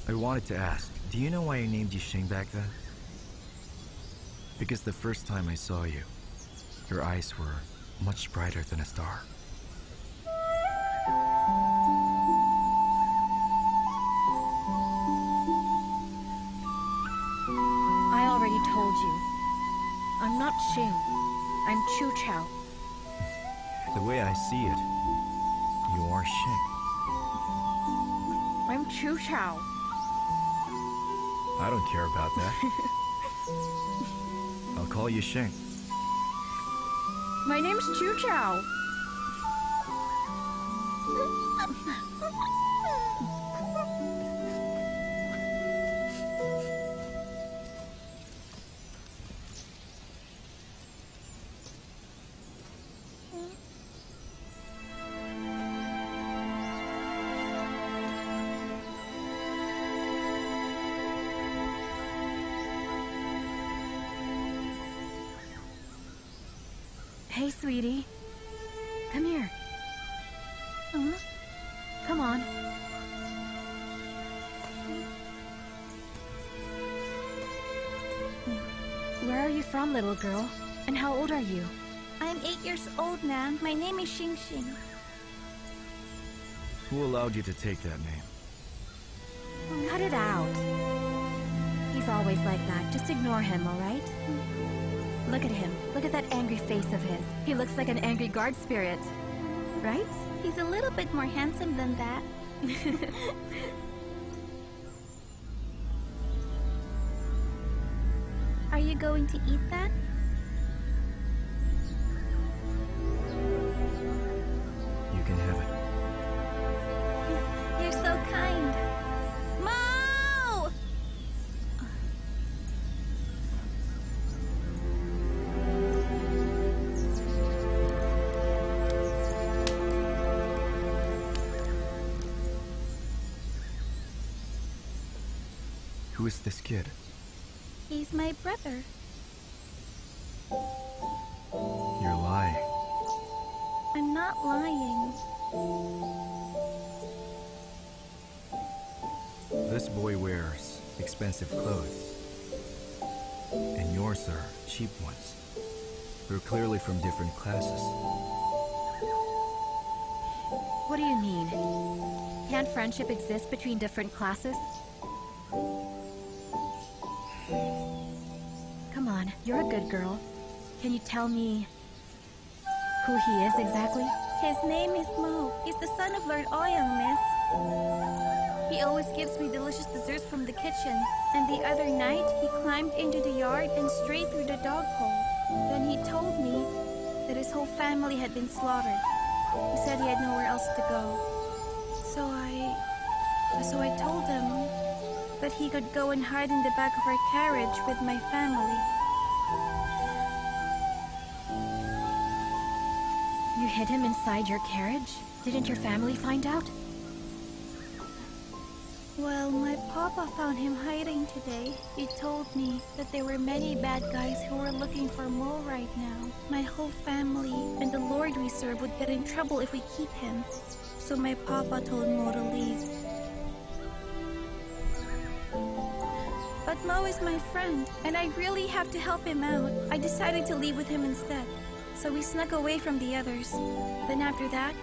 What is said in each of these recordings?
I wanted to ask, do you know why I named you Xing back then? Because the first time I saw you, your eyes were much brighter than a star. I already told you. I'm not Xing. I'm Chu Qiao. The way I see it, you are Xing. I'm Chu Qiao. I don't care about that. I'll call you Xing. My name's Chu Qiao. Hey, sweetie. Come here. Come on. Where are you from, little girl? And how old are you? I'm 8 years old now. My name is Xing Xing. Who allowed you to take that name? Cut it out. He's always like that. Just ignore him, all right? Look at him. Look at that angry face of his. He looks like an angry guard spirit. Right? He's a little bit more handsome than that. Are you going to eat that? You can have it. You're so kind. Mo! Who is this kid? He's my brother. You're lying. I'm not lying. This boy wears expensive clothes. And yours are cheap ones. We're clearly from different classes. What do you mean? Can't friendship exist between different classes? Come on, you're a good girl. Can you tell me who he is exactly? His name is Mo. He's the son of Lord Ouyang, miss. He always gives me delicious desserts from the kitchen. And the other night, he climbed into the yard and straight through the dog hole. Then he told me that his whole family had been slaughtered. He said he had nowhere else to go. So I told him that he could go and hide in the back of our carriage with my family. You hid him inside your carriage? Didn't your family find out? Well, my papa found him hiding today. He told me that there were many bad guys who were looking for Mo right now. My whole family and the Lord we serve would get in trouble if we keep him. So my papa told Mo to leave. But Mo is my friend, and I really have to help him out. I decided to leave with him instead. So we snuck away from the others. Then after that,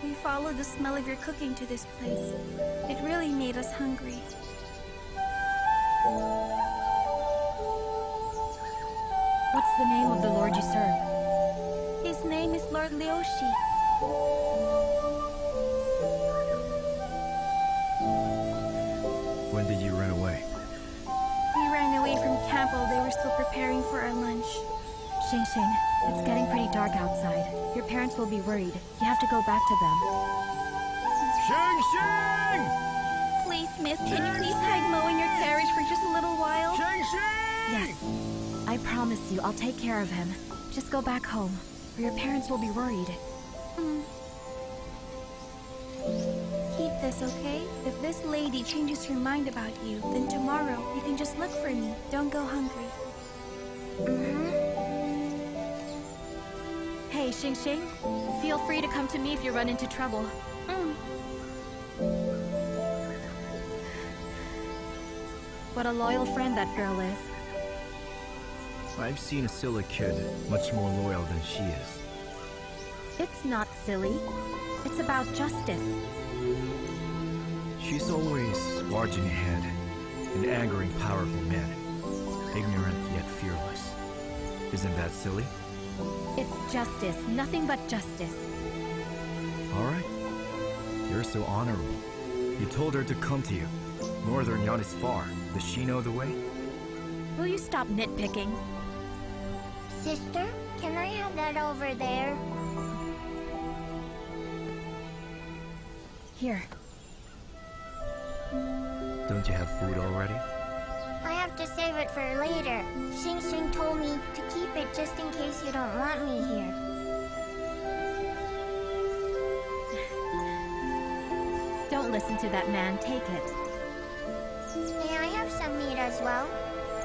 we followed the smell of your cooking to this place. It really made us hungry. What's the name of the Lord you serve? His name is Lord Liuxi. When did you run away? We ran away from camp while they were still preparing for our lunch. Xing Xing, it's getting pretty dark outside. Your parents will be worried. You have to go back to them. Xing Xing! Please, miss, can you please hide Mo in your carriage for just a little while? Xing Xing! Yes. I promise you, I'll take care of him. Just go back home, or your parents will be worried. Keep this, okay? If this lady changes her mind about you, then tomorrow you can just look for me. Don't go hungry. Hey, Xing Xing, feel free to come to me if you run into trouble. What a loyal friend that girl is. I've seen a silly kid much more loyal than she is. It's not silly. It's about justice. She's always forging ahead and angering powerful men, ignorant yet fearless. Isn't that silly? It's justice, nothing but justice. All right. You're so honorable. You told her to come to you. Northern Yan is far. Does she know the way? Will you stop nitpicking? Sister, can I have that over there? Here. Don't you have food already? I have to save it for later. Xing told me to keep it just in case you don't want me here. Don't listen to that man. Take it. May I have some meat as well?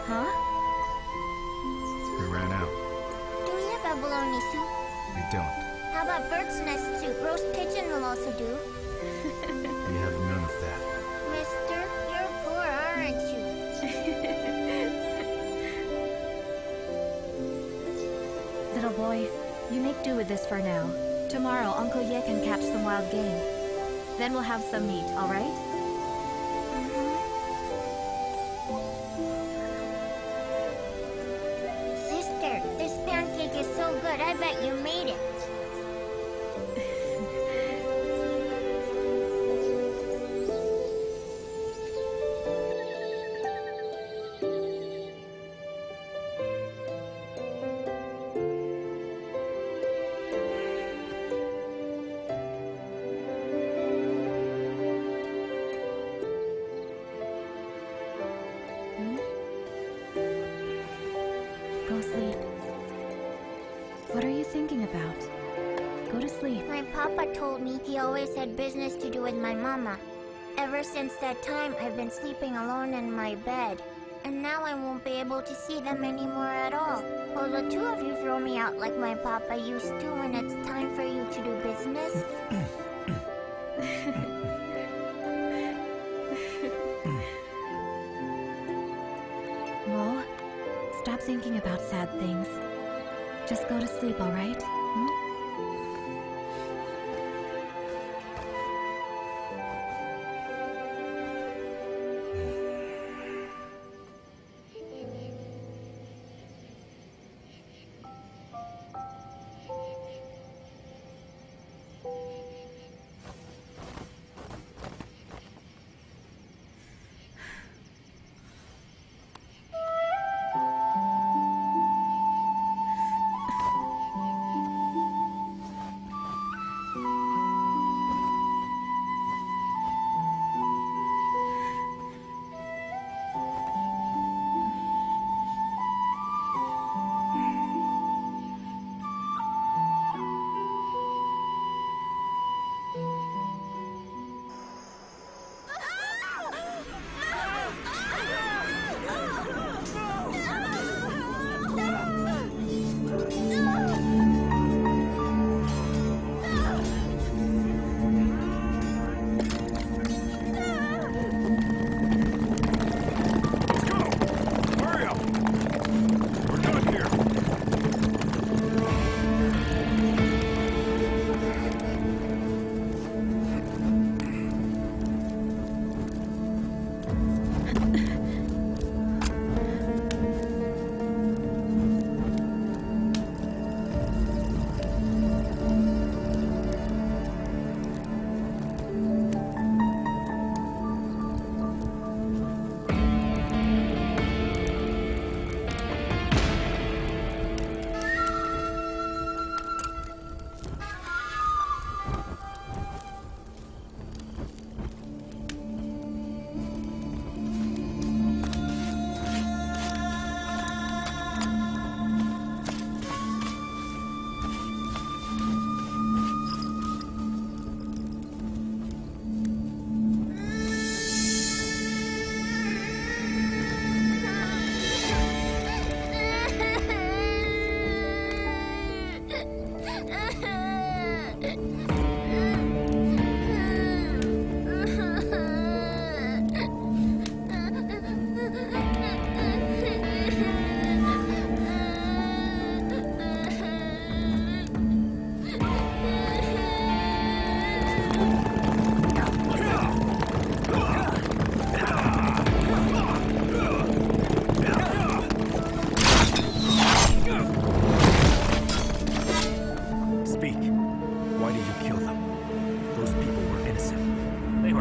Huh? We ran out. Do we have abalone soup? We don't. How about bird's nest soup? Roast pigeon will also do. We have none of that. Mister, you're poor, aren't you? Little boy, you make do with this for now. Tomorrow, Uncle Ye can catch some wild game. Then we'll have some meat, all right? Sister, this pancake is so good, I bet you made it. Go sleep. What are you thinking about? Go to sleep. My papa told me he always had business to do with my mama. Ever since that time, I've been sleeping alone in my bed. And now I won't be able to see them anymore at all. Will the two of you throw me out like my papa used to when it's time for you to do business? Mo, stop thinking about sad things. Just go to sleep, all right? Hmm?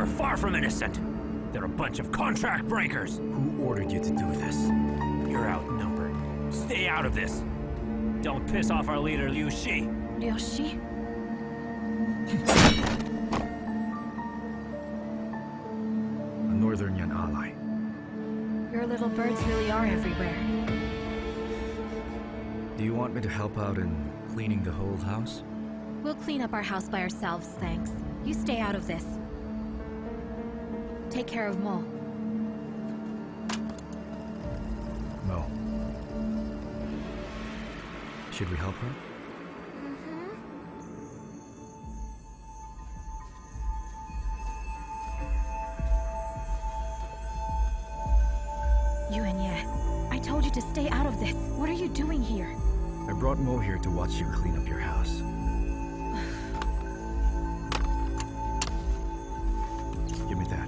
far from innocent. They're a bunch of contract breakers. Who ordered you to do this? You're outnumbered. Stay out of this. Don't piss off our leader, Liu Shi. Liu Shi? A Northern Yan ally. Your little birds really are everywhere. Do you want me to help out in cleaning the whole house? We'll clean up our house by ourselves, thanks. You stay out of this. Take care of Mo. No. Should we help her? Yu Wenyue, I told you to stay out of this. What are you doing here? I brought Mo here to watch you clean up your house. Give me that.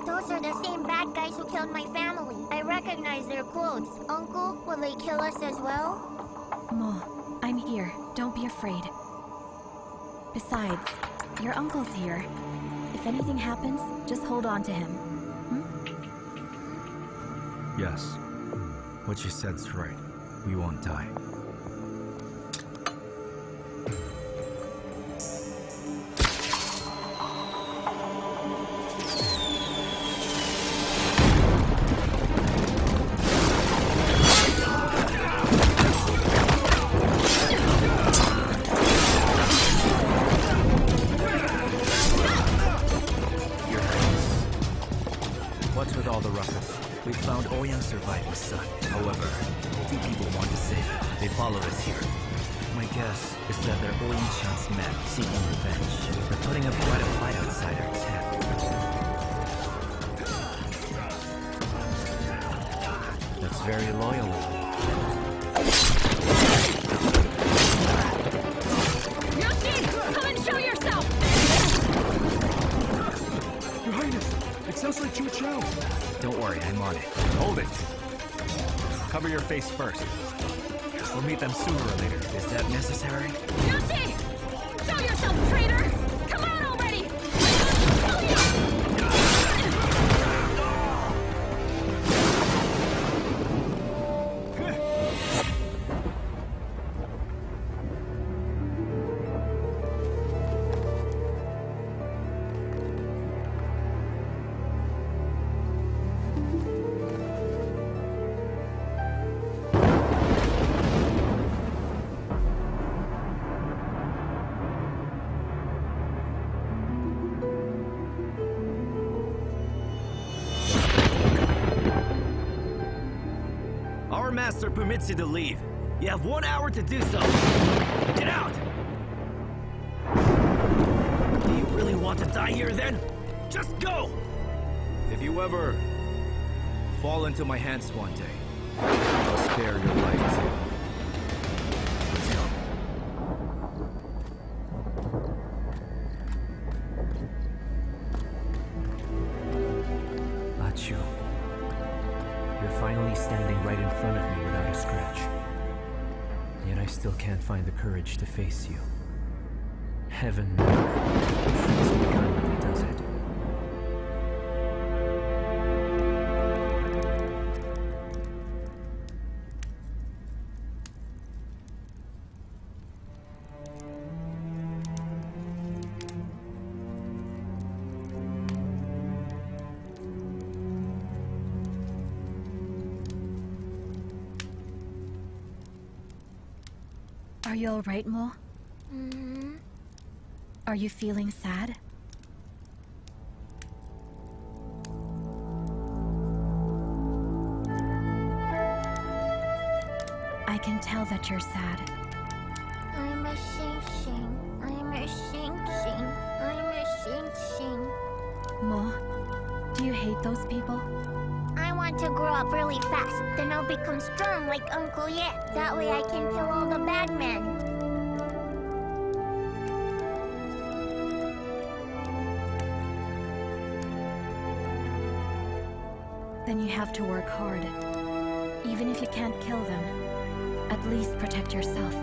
Those are the same bad guys who killed my family. I recognize their clothes. Uncle, will they kill us as well? Mo, I'm here. Don't be afraid. Besides, your uncle's here. If anything happens, just hold on to him. Yes. What you said's right. We won't die. What's with all the ruckus? We found Ouyang's surviving son. However, 2 people want to save him. They followed us here. My guess is that they're Ouyang Chan's men seeking revenge. They're putting up quite a fight outside our tent. That's very loyal of them. Yoshi! Come and show yourself! Your Highness, it sounds like Chu Qiao. Don't worry, I'm on it. Hold it. Cover your face first. We'll meet them sooner or later. Is that necessary? Yoshi! Show yourself, traitor! Come on already! Our master permits you to leave. You have 1 hour to do so. Get out! Do you really want to die here then? Just go! If you ever fall into my hands one day, I'll spare your life too. Let's go. Achu. You're finally standing right in front of me without a scratch. Yet I still can't find the courage to face you. Heaven never treats me kindly, does it? Are you alright, Mo? Are you feeling sad? I can tell that you're sad. I'm a Xing. I'm a Xing. I'm a Xing. Mo, do you hate those people? I want to grow up really fast. Then I'll become strong like Uncle Ye. That way I can kill all the bad men. Then you have to work hard. Even if you can't kill them, at least protect yourself.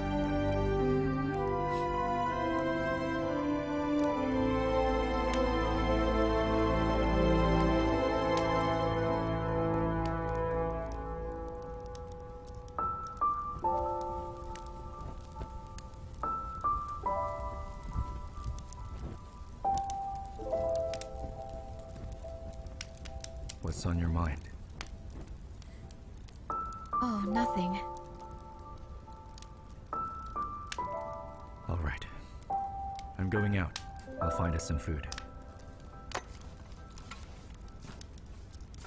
What's on your mind? Oh, nothing. All right. I'm going out. I'll find us some food.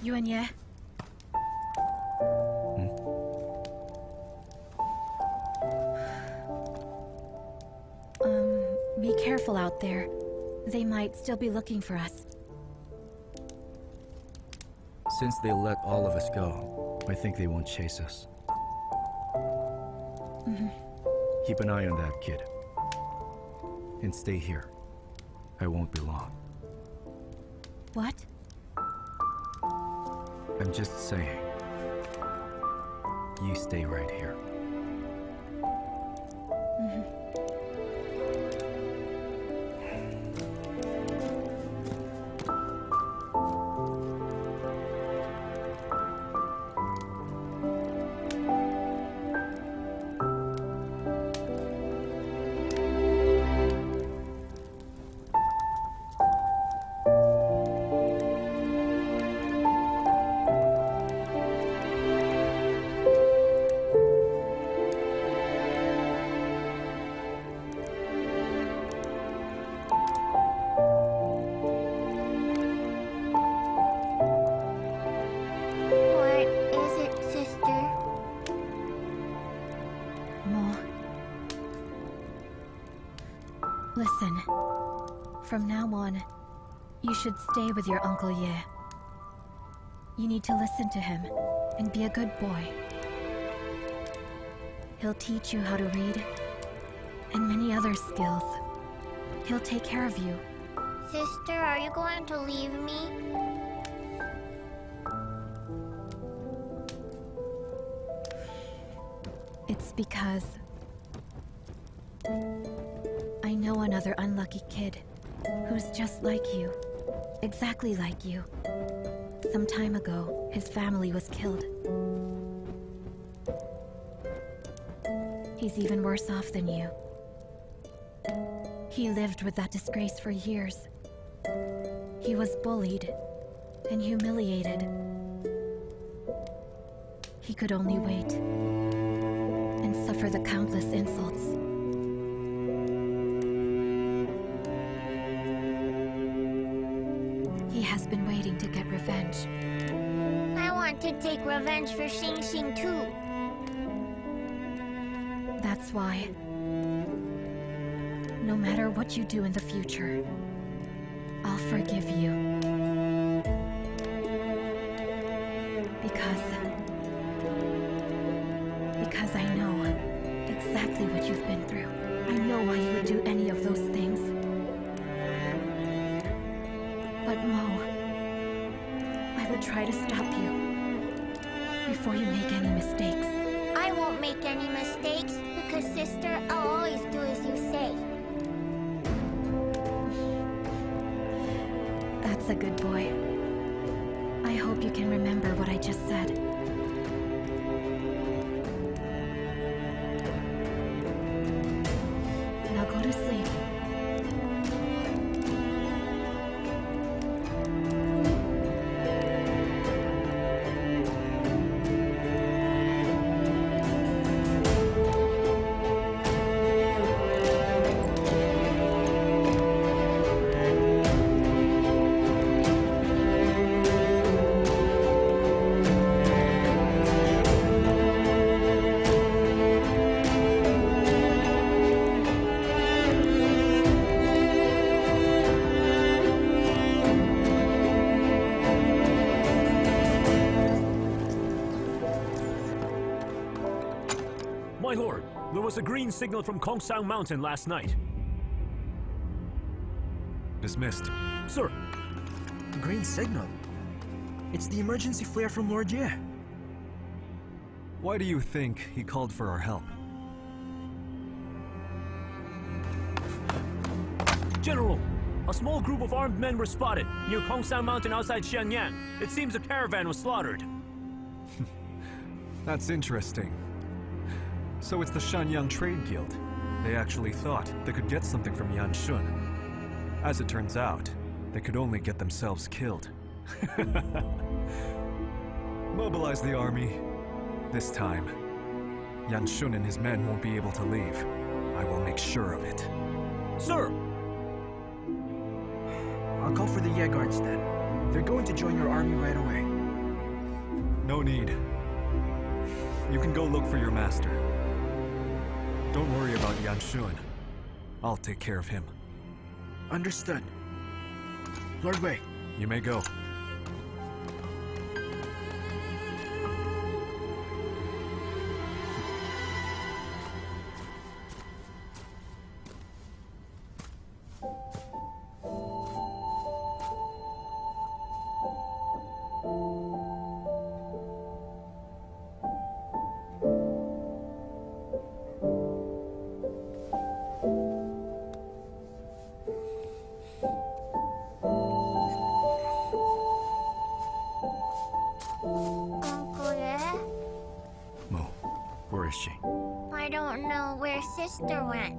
Yu Wenyue. Be careful out there. They might still be looking for us. Since they let all of us go, I think they won't chase us. Keep an eye on that kid. And stay here. I won't be long. What? I'm just saying. You stay right here. What is it, sister? Mo. Listen. From now on, you should stay with your Uncle Ye. You need to listen to him and be a good boy. He'll teach you how to read and many other skills. He'll take care of you. Sister, are you going to leave me? It's because I know another unlucky kid who's just like you, exactly like you. Some time ago, his family was killed. He's even worse off than you. He lived with that disgrace for years. He was bullied and humiliated. He could only wait and suffer the countless insults. He has been waiting to get revenge. I want to take revenge for Xing too. That's why, no matter what you do in the future, I'll forgive you. Because I know exactly what you've been through. I know why you would do any of those things. But Mo, I will try to stop you before you make any mistakes. I won't make any mistakes because, sister, I'll always do as you say. That's a good boy. I hope you can remember what I just said. Now go to sleep. My lord, there was a green signal from Kongsang Mountain last night. Dismissed. Sir, Green signal. It's the emergency flare from Lord Ye. Why do you think he called for our help? General, a small group of armed men were spotted near Kongsang Mountain outside Xianyang. It seems a caravan was slaughtered. That's interesting. So it's the Shanyang Trade Guild. They actually thought they could get something from Yanshun. As it turns out, they could only get themselves killed. Mobilize the army. This time, Yanshun and his men won't be able to leave. I will make sure of it. Sir! I'll call for the Yeguards then. They're going to join your army right away. No need. You can go look for your master. Don't worry about Yanshun. I'll take care of him. Understood. Lord Wei. You may go. Mo, where is she? I don't know where sister went.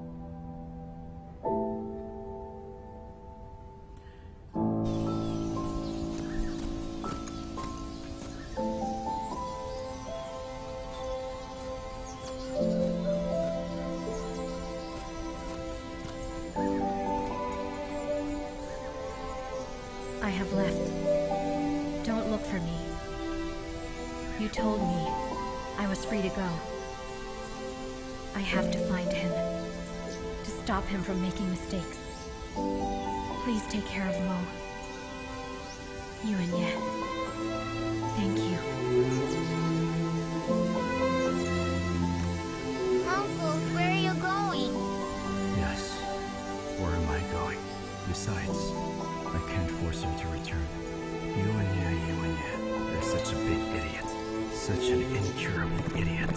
I have left. Don't look for me. You told me I was free to go. I have to find him, to stop him from making mistakes. Please take care of Mo. Yu Wenyue. Thank you. Uncle, where are you going? Yes. Where am I going? Besides, I can't force her to return. Yu Wenyue. You're such a big idiot. Such an incurable idiot.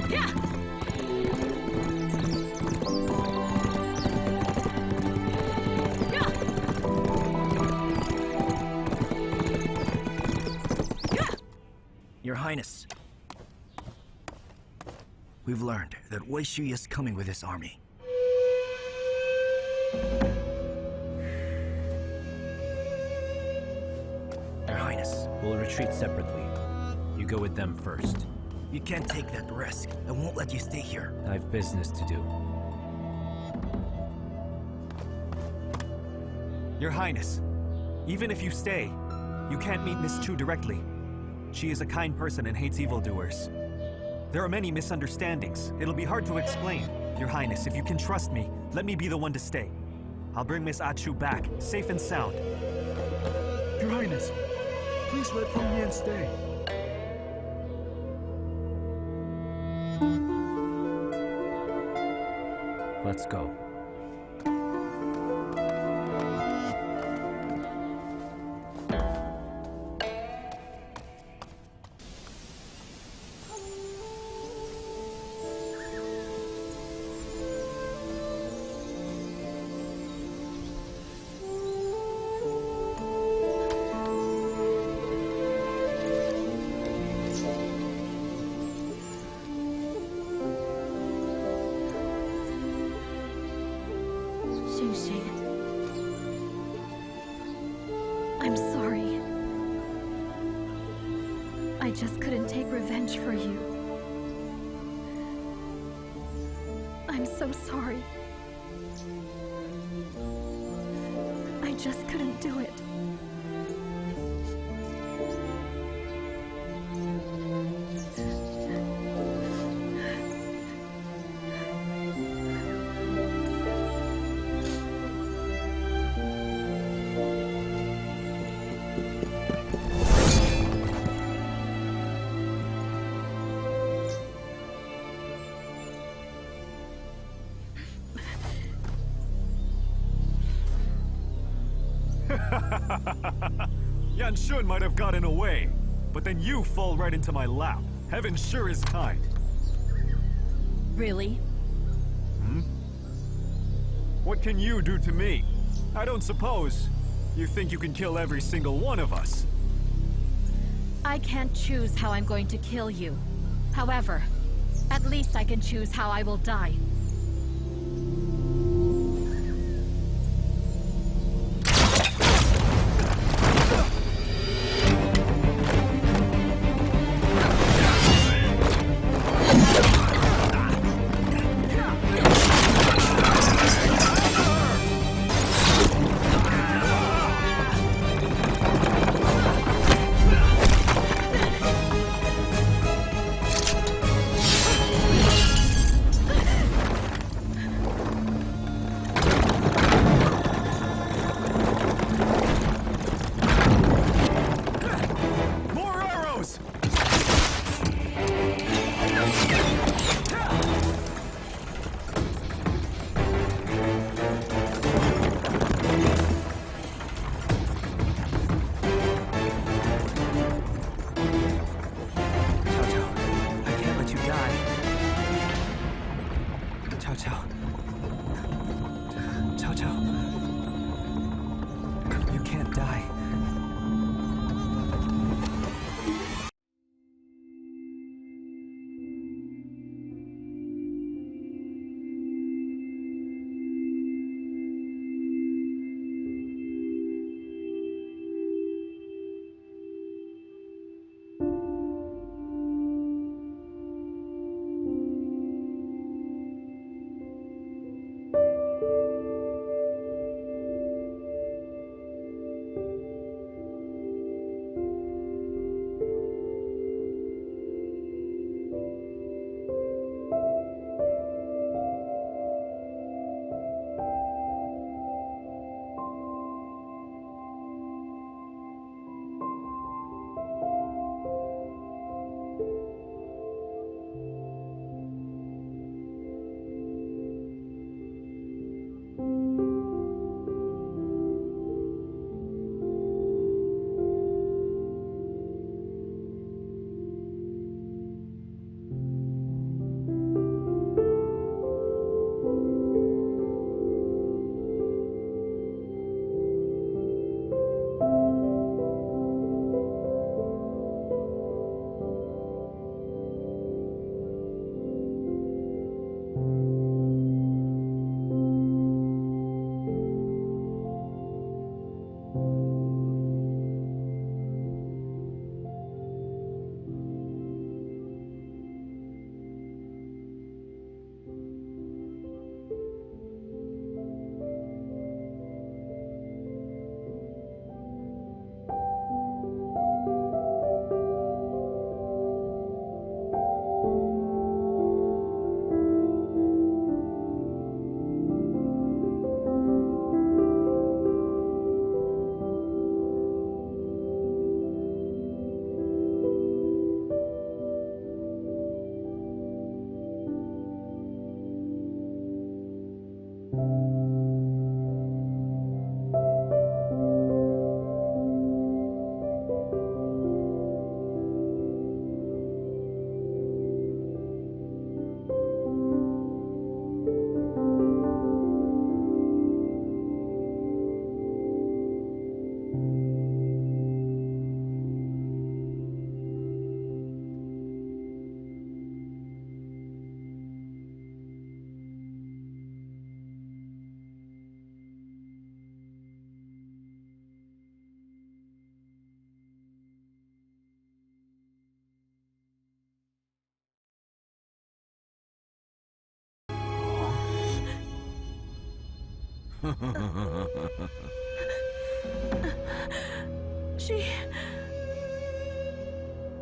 Yeah! Your Highness, we've learned that Wei Shui is coming with his army. Your Highness, We'll retreat separately. You go with them first. you can't take that risk. I won't let you stay here. I've business to do. Your Highness, even if you stay, you can't meet Miss Chu directly. She is a kind person and hates evildoers. There are many misunderstandings. It'll be hard to explain. Your Highness, if you can trust me, let me be the one to stay. I'll bring Miss Achu back, safe and sound. Your Highness, please let Feng Yan stay. Let's go. I'm sorry. I just couldn't take revenge for you. I'm so sorry. I just couldn't do it. Yanshun might have gotten away, but then you fall right into my lap. Heaven sure is kind. Really? What can you do to me? I don't suppose you think you can kill every single one of us. I can't choose how I'm going to kill you. However, at least I can choose how I will die.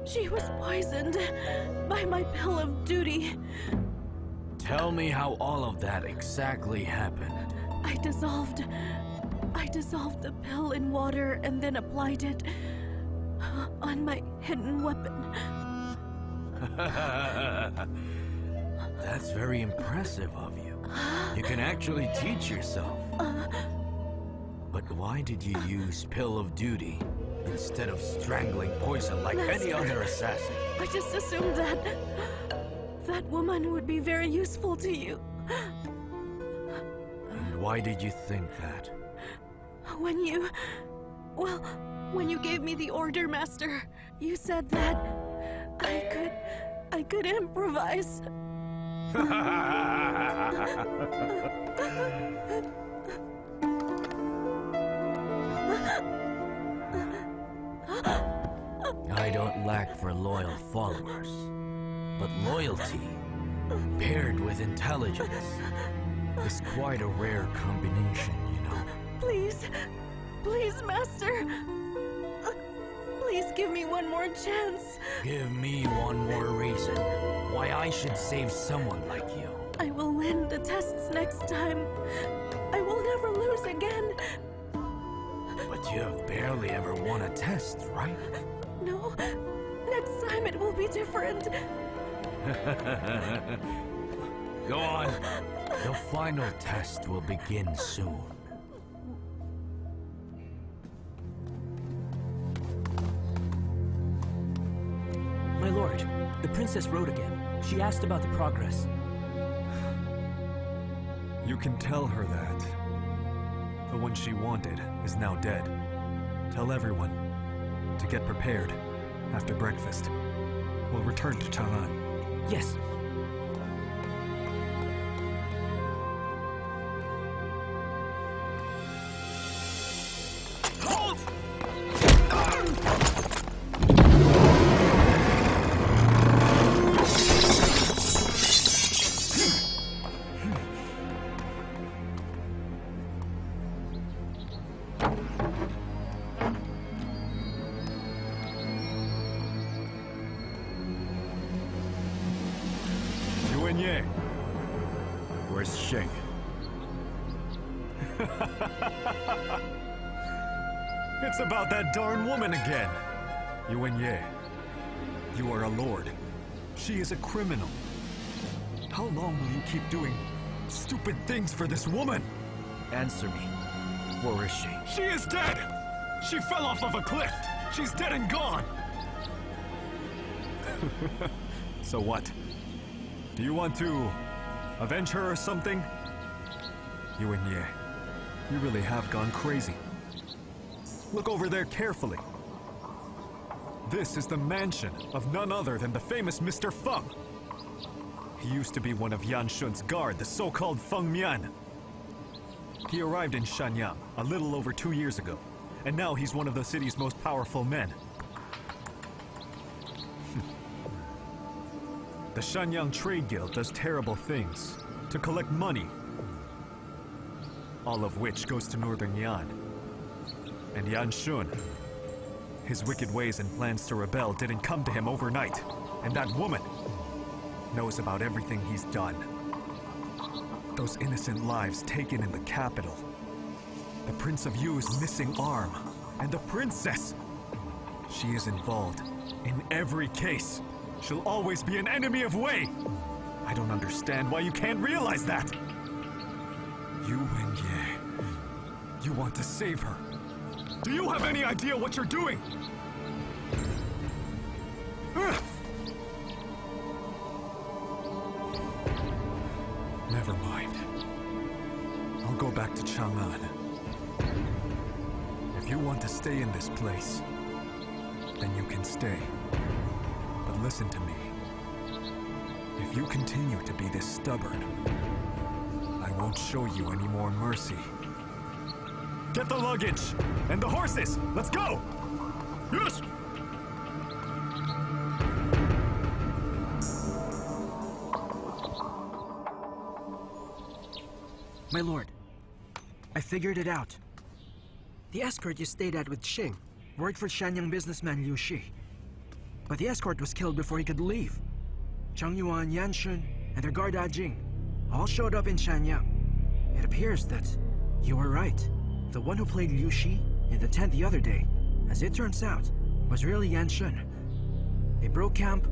She was poisoned by my pill of duty. Tell me how all of that exactly happened. I dissolved the pill in water and then applied it on my hidden weapon. That's very impressive of you. You can actually teach yourself. But why did you use Pill of Duty? instead of strangling poison like any other assassin. I just assumed that woman would be very useful to you. And why did you think that? When you gave me the order, Master, you said that I could improvise. I don't lack for loyal followers, but loyalty paired with intelligence is quite a rare combination, you know. Please, Master. Please give me one more chance. Give me one more reason why I should save someone like you. I will win the tests next time. I will never lose again. But you have barely ever won a test, right? No, next time it will be different. Go on. The final test will begin soon. My lord, the princess wrote again. She asked about the progress. You can tell her that. The one she wanted is now dead. Tell everyone to get prepared. After breakfast, we'll return to Chang'an. Yes. Yu Wenyue, Where's Shing? it's about that darn woman again. Yu Wenyue, you are a lord. She is a criminal. How long will you keep doing stupid things for this woman? Answer me. Where is she? She is dead! She fell off of a cliff! She's dead and gone! So what? Do you want to avenge her or something? Yu Wenyue, you really have gone crazy. Look over there carefully. This is the mansion of none other than the famous Mr. Feng. He used to be one of Yan Shun's guard, the so-called Feng Mian. He arrived in Shanyang a little over 2 years ago, and now he's one of the city's most powerful men. The Shanyang Trade Guild does terrible things to collect money, all of which goes to Northern Yan. And Yan Shun, his wicked ways and plans to rebel didn't come to him overnight, and that woman knows about everything he's done. Those innocent lives taken in the capital. The Prince of Yu's missing arm. And the princess! She is involved in every case. She'll always be an enemy of Wei! I don't understand why you can't realize that! Yu Wenyue, you want to save her. Do you have any idea what you're doing? Never mind. I'll go back to Chang'an. If you want to stay in this place, then you can stay. But listen to me. If you continue to be this stubborn, I won't show you any more mercy. Get the luggage! And the horses! Let's go! Yes! My lord, I figured it out. The escort you stayed at with Shing worked for Shanyang businessman Liu Shi. But the escort was killed before he could leave. Zhang Yuan, Yan Shun, and their guard Jing all showed up in Shanyang. It appears that you were right. The one who played Liu Shi in the tent the other day, as it turns out, was really Yan Shun. They broke camp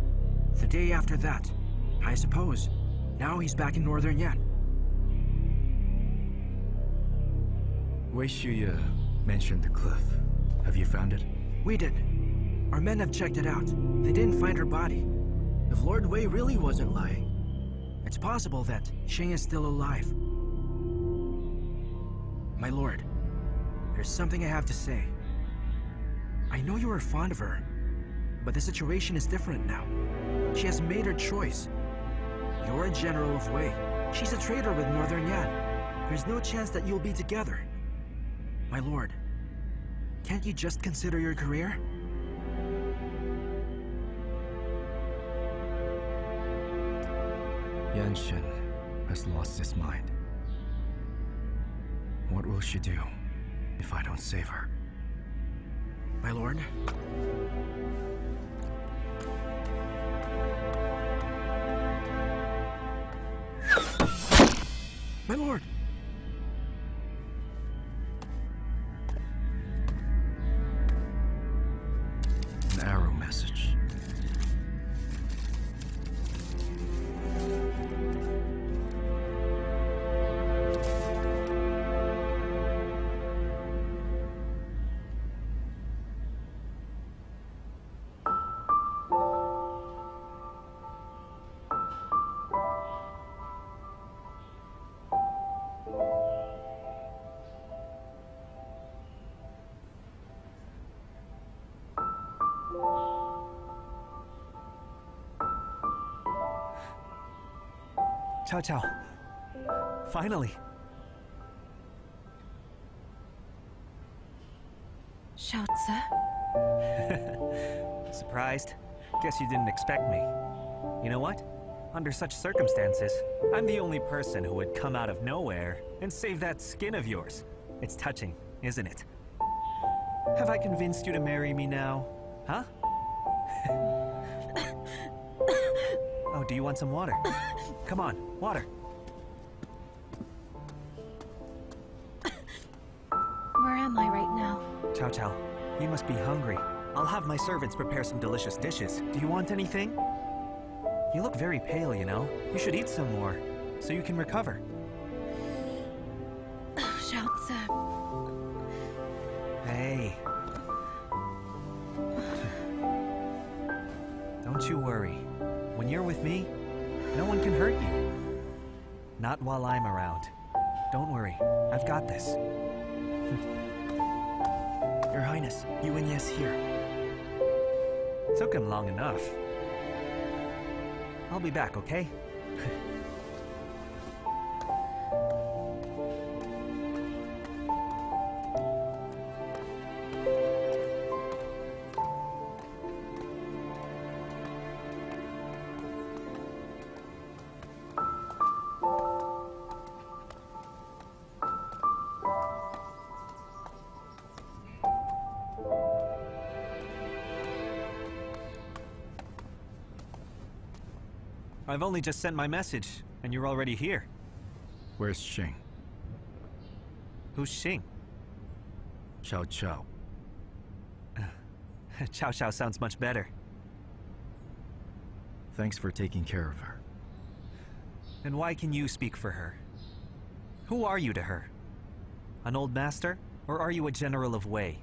the day after that. I suppose now he's back in northern Yan. Wei Shuya mentioned the cliff. Have you found it? We did. Our men have checked it out. They didn't find her body. If Lord Wei really wasn't lying, it's possible that Shing is still alive. My lord, there's something I have to say. I know you were fond of her, but the situation is different now. She has made her choice. You're a general of Wei. She's a traitor with Northern Yan. There's no chance that you'll be together. My lord, can't you just consider your career? Yan Xun has lost his mind. What will she do if I don't save her? My lord? My lord! An arrow message. Cao Cao. Finally. Xiaozi? Surprised? Guess you didn't expect me. You know what? Under such circumstances, I'm the only person who would come out of nowhere and save that skin of yours. It's touching, isn't it? Have I convinced you to marry me now? Huh? Oh, do you want some water? Come on, water. Where am I right now? Cao Cao, you must be hungry. I'll have my servants prepare some delicious dishes. Do you want anything? You look very pale, you know. You should eat some more, so you can recover. Xiaozi. Hey. Don't you worry. When you're with me, no one can hurt you. Not while I'm around. Don't worry, I've got this. Your Highness, Yu Wenyue's here. Took him long enough. I'll be back, okay? I've only just sent my message, and you're already here. Where's Shing? Who's Shing? Cao Cao. Cao Cao sounds much better. Thanks for taking care of her. And why can you speak for her? Who are you to her? An old master, or are you a general of Wei?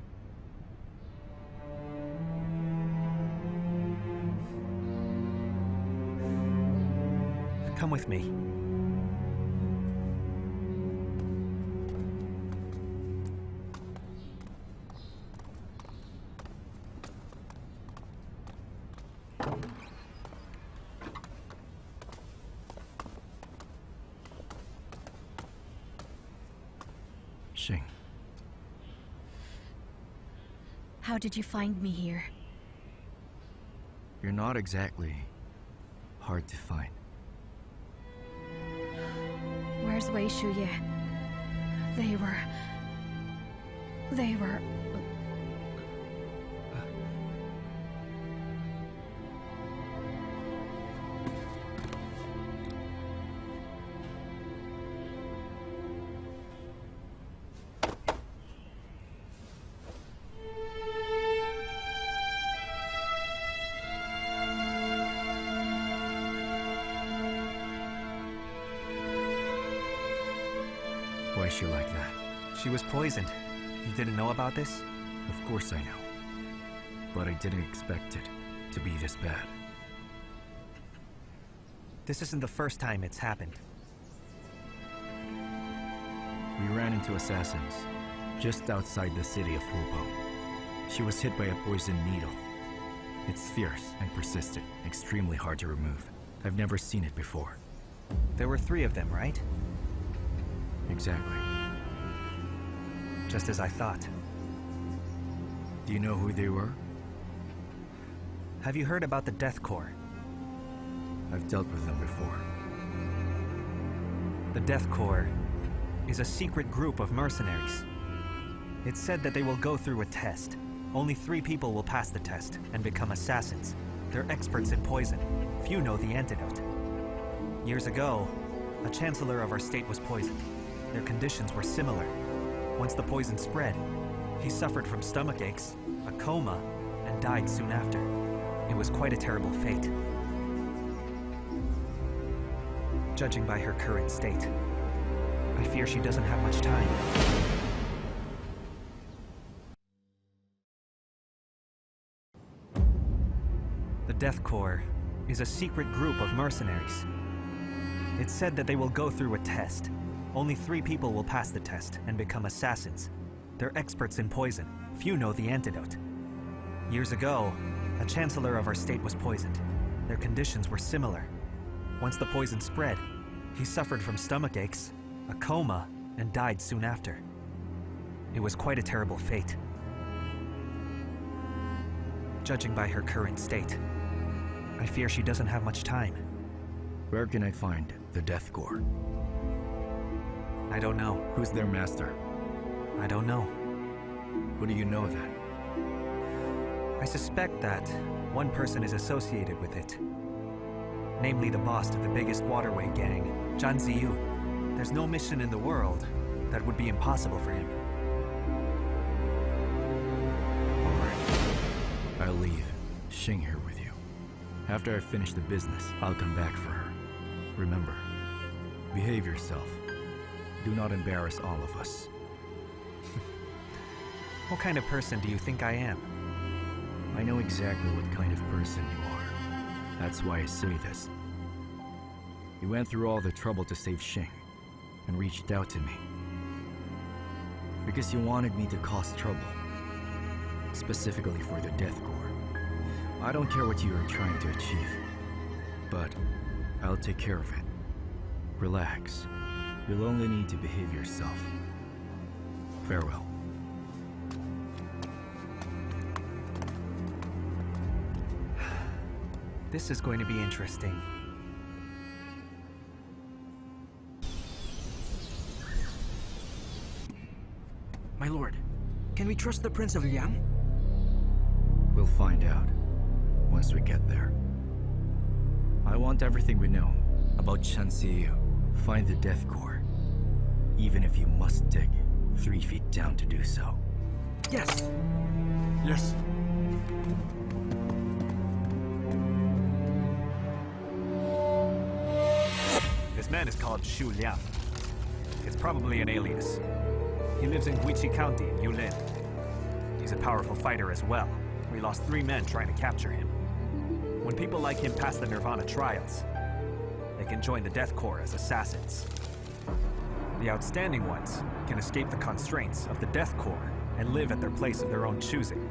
Come with me. Shing. How did you find me here? You're not exactly hard to find. Where's Wei Shuye? They were... Why is she like that? She was poisoned. You didn't know about this? Of course I know. but I didn't expect it to be this bad. This isn't the first time it's happened. We ran into assassins just outside the city of Hupo. She was hit by a poisoned needle. It's fierce and persistent, extremely hard to remove. I've never seen it before. There were 3 of them, right? Exactly. Just as I thought. Do you know who they were? Have you heard about the Death Corps? I've dealt with them before. The Death Corps is a secret group of mercenaries. It's said that they will go through a test. Only 3 people will pass the test and become assassins. They're experts in poison. Few know the antidote. Years ago, a chancellor of our state was poisoned. Their conditions were similar. Once the poison spread, he suffered from stomach aches, a coma, and died soon after. It was quite a terrible fate. Judging by her current state, I fear she doesn't have much time. The Death Corps is a secret group of mercenaries. It's said that they will go through a test. Only 3 people will pass the test and become assassins. They're experts in poison. Few know the antidote. Years ago, a chancellor of our state was poisoned. Their conditions were similar. Once the poison spread, he suffered from stomach aches, a coma, and died soon after. It was quite a terrible fate. Judging by her current state, I fear she doesn't have much time. Where can I find the Death Corps? I don't know. Who's their master? I don't know. Who do you know then? I suspect that one person is associated with it. Namely the boss of the biggest waterway gang, Zhan Ziyu. There's no mission in the world that would be impossible for him. Alright. I'll leave Shing here with you. After I finish the business, I'll come back for her. Remember, behave yourself. Do not embarrass all of us. What kind of person do you think I am? I know exactly what kind of person you are. That's why I say this. You went through all the trouble to save Shing, and reached out to me. Because you wanted me to cause trouble. Specifically for the Death Corps. I don't care what you are trying to achieve. But I'll take care of it. Relax. You'll only need to behave yourself. Farewell. This is going to be interesting. My lord, can we trust the Prince of Liang? We'll find out once we get there. I want everything we know about Chen Ziyu. Find the Death Corps, even if you must dig 3 feet down to do so. Yes. Yes. This man is called Xu Liang. It's probably an alias. He lives in Guiqi County in Yulin. He's a powerful fighter as well. We lost 3 men trying to capture him. When people like him pass the Nirvana trials, they can join the Death Corps as assassins. The outstanding ones can escape the constraints of the Death Corps and live at their place of their own choosing.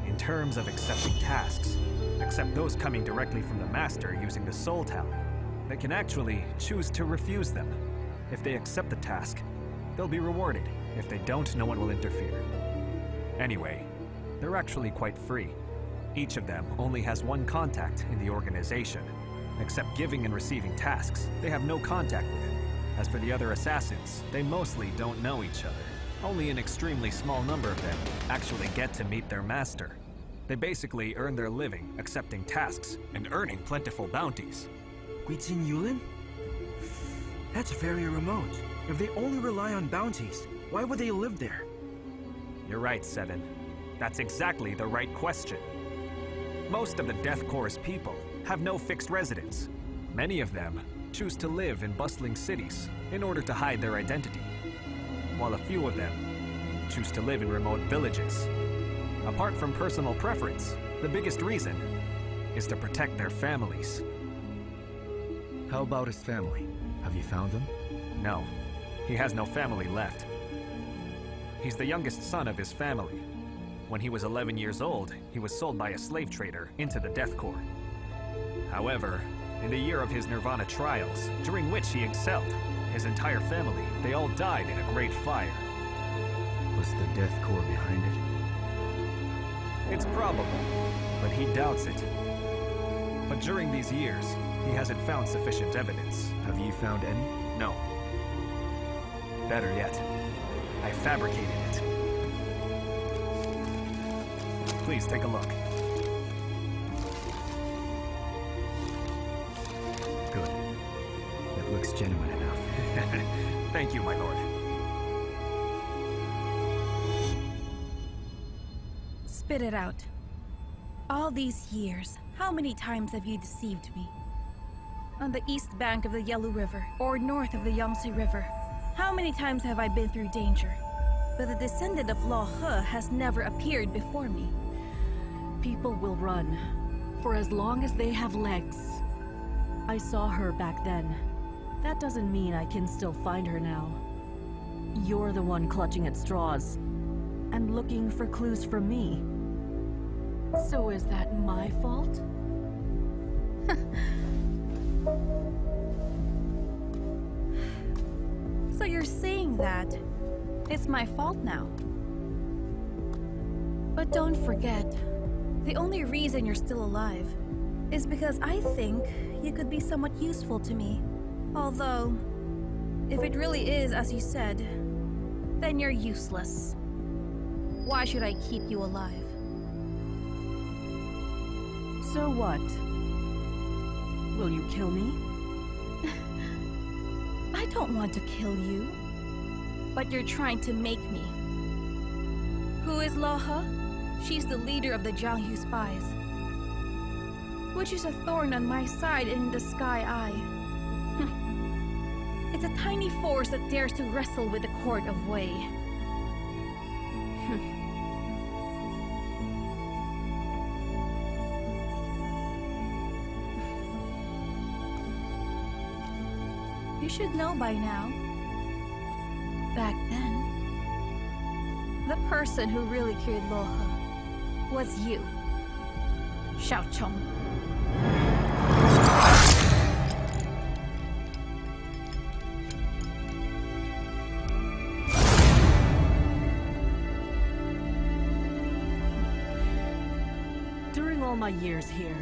In terms of accepting tasks, except those coming directly from the Master using the Soul Talent, they can actually choose to refuse them. If they accept the task, they'll be rewarded. If they don't, no one will interfere. Anyway, they're actually quite free. Each of them only has one contact in the organization. Except giving and receiving tasks, they have no contact with it. As for the other assassins, they mostly don't know each other. Only an extremely small number of them actually get to meet their master. They basically earn their living accepting tasks and earning plentiful bounties. Guiqin Yulin? That's very remote. If they only rely on bounties, why would they live there? You're right, Seven. That's exactly the right question. Most of the Death Corps' people have no fixed residence. Many of them choose to live in bustling cities in order to hide their identity, while a few of them choose to live in remote villages. Apart from personal preference, the biggest reason is to protect their families. How about his family? Have you found them? No, he has no family left. He's the youngest son of his family. When he was 11 years old, he was sold by a slave trader into the Death Corps. However, in the year of his Nirvana trials, during which he excelled, his entire family, they all died in a great fire. Was the Death Corps behind it? It's probable, but he doubts it. But during these years, he hasn't found sufficient evidence. Have you found any? No. Better yet, I fabricated it. Please take a look. Good. It looks genuine enough. Thank you, my lord. Spit it out. All these years, how many times have you deceived me? On the east bank of the Yellow River, or north of the Yangtze River, how many times have I been through danger? But the descendant of Lo He has never appeared before me. People will run, for as long as they have legs. I saw her back then. That doesn't mean I can still find her now. You're the one clutching at straws, and looking for clues from me. So is that my fault? So you're saying that it's my fault now? But don't forget, the only reason you're still alive is because I think you could be somewhat useful to me. Although, if it really is as you said, then you're useless. Why should I keep you alive? So what? Will you kill me? I don't want to kill you, but you're trying to make me. Who is Lo He? She's the leader of the Jianghu spies, which is a thorn on my side and in the sky eye. It's a tiny force that dares to wrestle with the court of Wei. You should know by now. Back then, the person who really cured Lo He was you, Xiao Chong. During all my years here,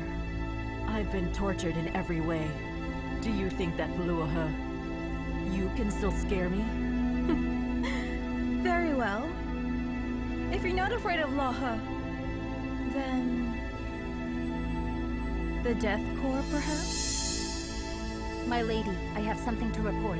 I've been tortured in every way. Do you think that Lo He, you can still scare me? Very well. If you're not afraid of Lo He, then the Death Corps, perhaps? My lady, I have something to report.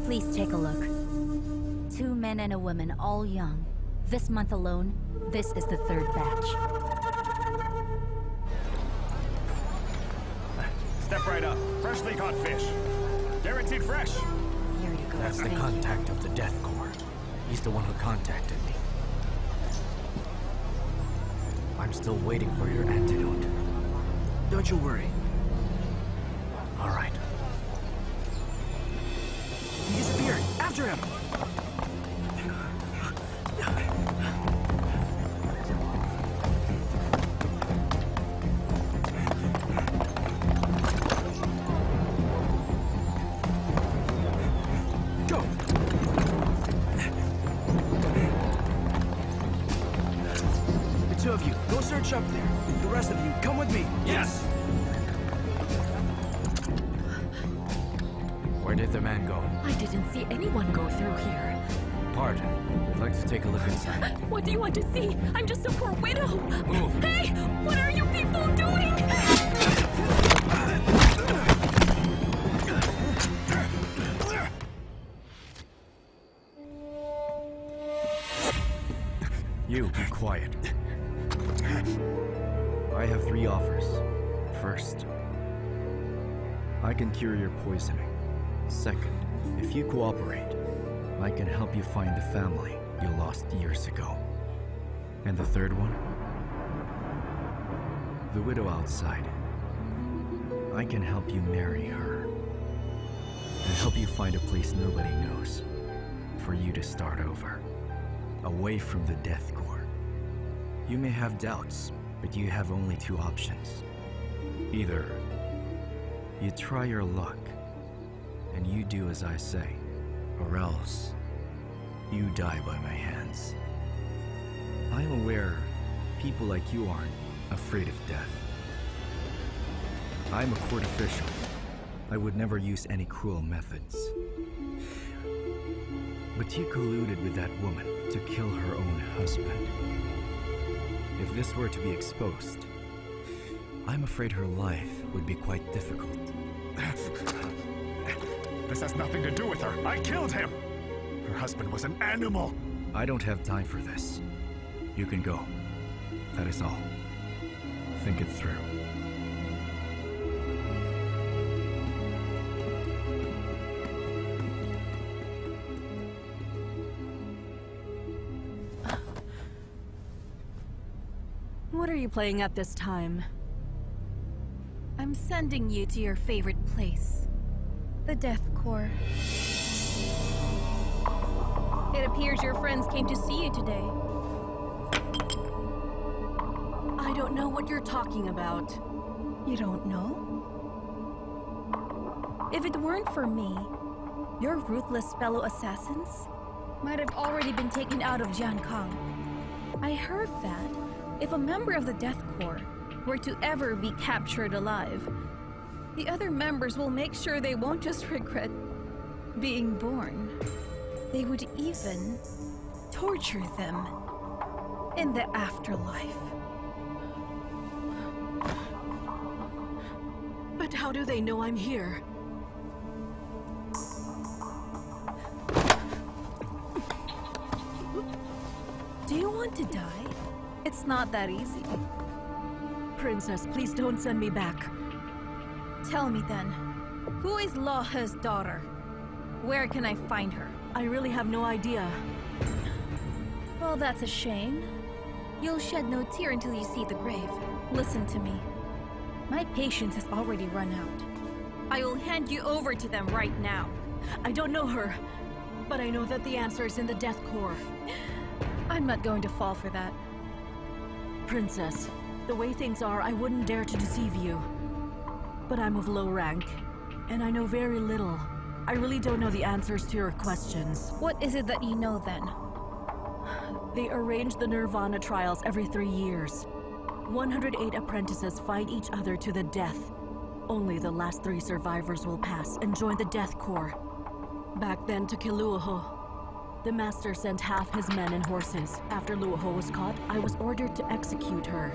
Please take a look. 2 men and a woman, all young. This month alone, this is the 3rd batch. Step right up. Freshly caught fish. Guaranteed fresh. Here you go. That's the contact of the Death Corps. He's the one who contacted me. I'm still waiting for your antidote. Don't you worry. All right. He disappeared! After him! Go! The 2 of you, go search up there. The rest of you, come with me. Yes! Where did the man go? I didn't see anyone go through here. Pardon. I'd like to take a look inside. What do you want to see? I'm just a poor widow. Move. Hey, what are you people doing? You. First, I can cure your poisoning. Second, if you cooperate, I can help you find the family you lost years ago. And the third one? The widow outside. I can help you marry her. And help you find a place nobody knows. For you to start over. Away from the death core. You may have doubts, but you have only two options. Either you try your luck, and you do as I say, or else you die by my hands. I'm aware people like you aren't afraid of death. I'm a court official. I would never use any cruel methods. But you colluded with that woman to kill her own husband. If this were to be exposed, I'm afraid her life would be quite difficult. This has nothing to do with her. I killed him! Her husband was an animal! I don't have time for this. You can go. That is all. Think it through. What are you playing at this time? I'm sending you to your favorite place. The Death Core. It appears your friends came to see you today. I don't know what you're talking about. You don't know? If it weren't for me, your ruthless fellow assassins might have already been taken out of Jiankang. I heard that if a member of the Death Corps were to ever be captured alive, the other members will make sure they won't just regret being born. They would even torture them in the afterlife. But how do they know I'm here? Do you want to die? It's not that easy. Princess, please don't send me back. Tell me then, who is Lo He's daughter? Where can I find her? I really have no idea. Well, that's a shame. You'll shed no tear until you see the grave. Listen to me. My patience has already run out. I will hand you over to them right now. I don't know her, but I know that the answer is in the Death Core. I'm not going to fall for that. Princess, the way things are, I wouldn't dare to deceive you. But I'm of low rank, and I know very little. I really don't know the answers to your questions. What is it that you know then? They arrange the Nirvana trials every 3 years. 108 apprentices fight each other to the death. Only the last 3 survivors will pass and join the Death Corps. Back then to kill Luoho, the master sent half his men and horses. After Luoho was caught, I was ordered to execute her.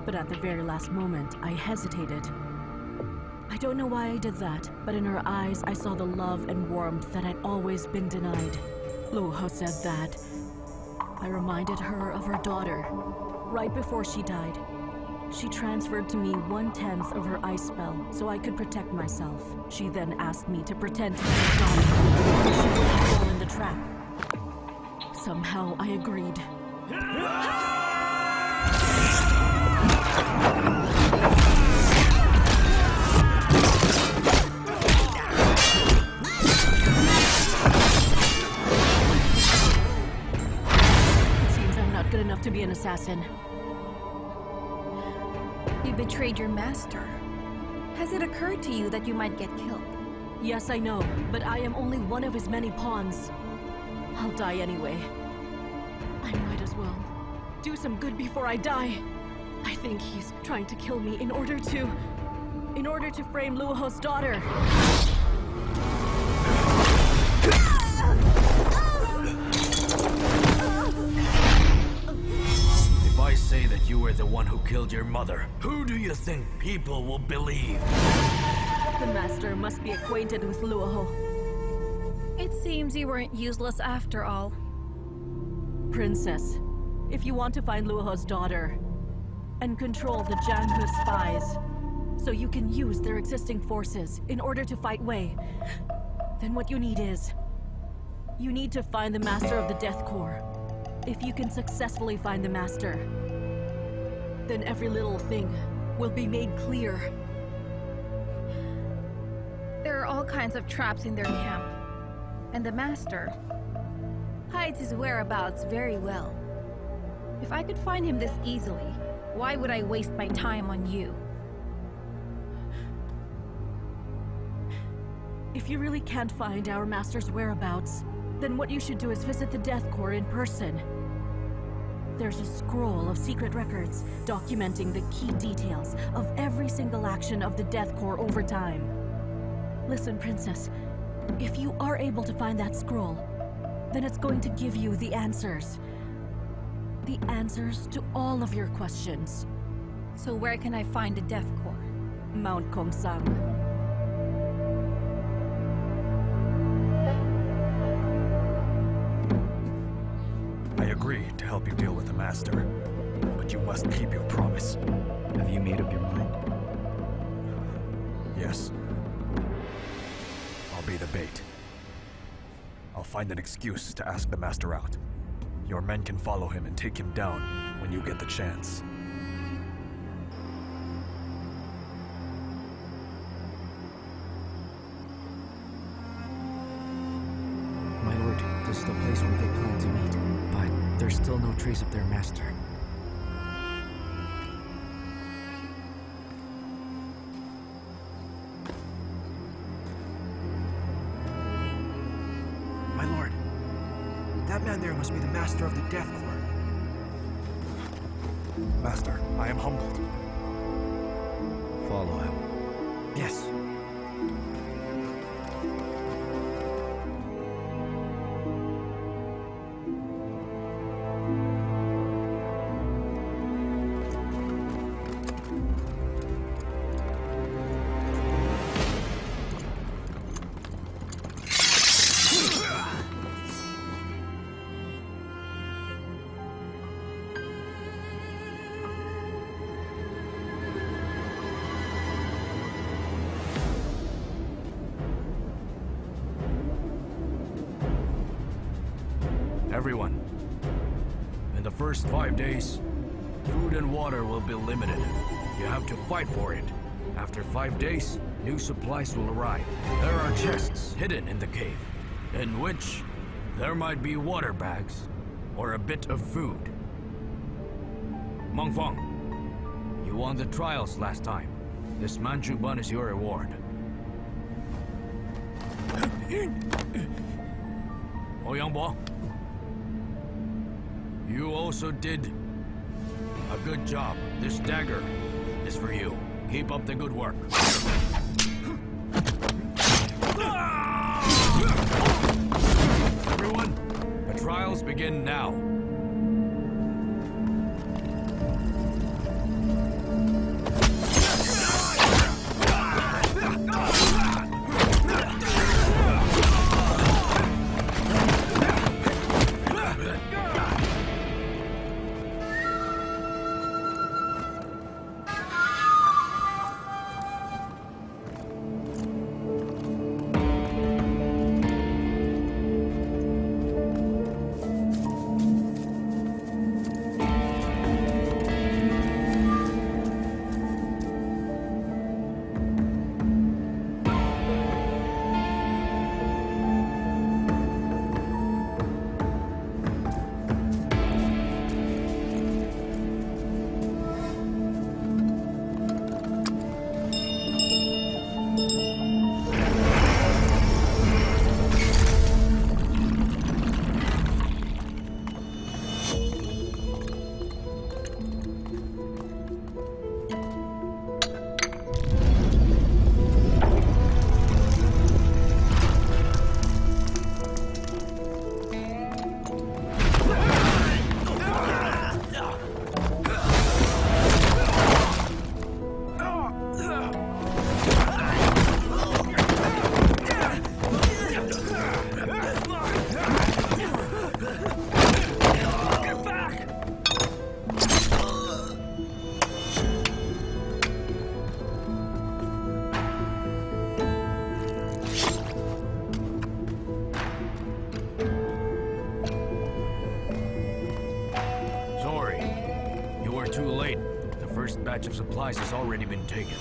But at the very last moment, I hesitated. I don't know why I did that, but in her eyes I saw the love and warmth that had always been denied. Luoho said that. I reminded her of her daughter. Right before she died, she transferred to me 1/10 of her ice spell so I could protect myself. She then asked me to pretend to be her daughter. She would fall in the trap. Somehow I agreed. Good enough to be an assassin. You betrayed your master. Has it occurred to you that you might get killed? Yes, I know, but I am only one of his many pawns. I'll die anyway. I might as well do some good before I die. I think he's trying to kill me in order to frame Luoho's daughter. I say that you were the one who killed your mother. Who do you think people will believe? The master must be acquainted with Luoho. It seems you weren't useless after all. Princess, if you want to find Luoho's daughter, and control the Jianhe spies, so you can use their existing forces in order to fight Wei, then what you need is... you need to find the Master of the Death Corps. If you can successfully find the Master, then every little thing will be made clear. There are all kinds of traps in their camp, and the Master hides his whereabouts very well. If I could find him this easily, why would I waste my time on you? If you really can't find our Master's whereabouts, then what you should do is visit the Death Corps in person. There's a scroll of secret records documenting the key details of every single action of the Death Corps over time. Listen, Princess, if you are able to find that scroll, then it's going to give you the answers. The answers to all of your questions. So where can I find the Death Corps? Mount Kongsang. I agree to help you deal with the Master, but you must keep your promise. Have you made up your mind? Yes. I'll be the bait. I'll find an excuse to ask the Master out. Your men can follow him and take him down when you get the chance. My lord, this is the place where they plan to meet, but there's still no trace of their master. My lord, that man there must be the master of the Death Corps. Master, I am humbled. Follow him. Yes. Everyone, in the first 5 days, food and water will be limited. You have to fight for it. After 5 days, new supplies will arrive. There are chests hidden in the cave, in which there might be water bags or a bit of food. Mengfeng, you won the trials last time. This Manchu bun is your reward. Ouyangbo, you also did a good job. This dagger is for you. Keep up the good work. Everyone, the trials begin now. batch of supplies has already been taken.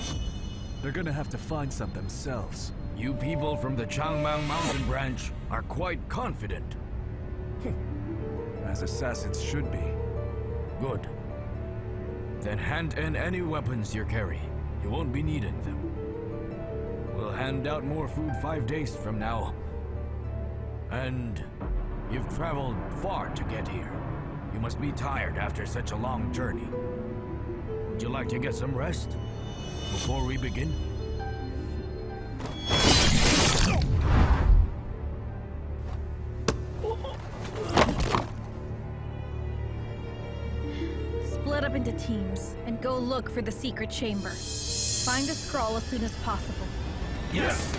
They're gonna have to find some themselves. You people from the Changmang Mountain branch are quite confident. As assassins should be. Good. Then hand in any weapons you carry. You won't be needing them. We'll hand out more food 5 days from now. And you've traveled far to get here. You must be tired after such a long journey. Would you like to get some rest before we begin? Split up into teams and go look for the secret chamber. Find the scroll as soon as possible. Yes!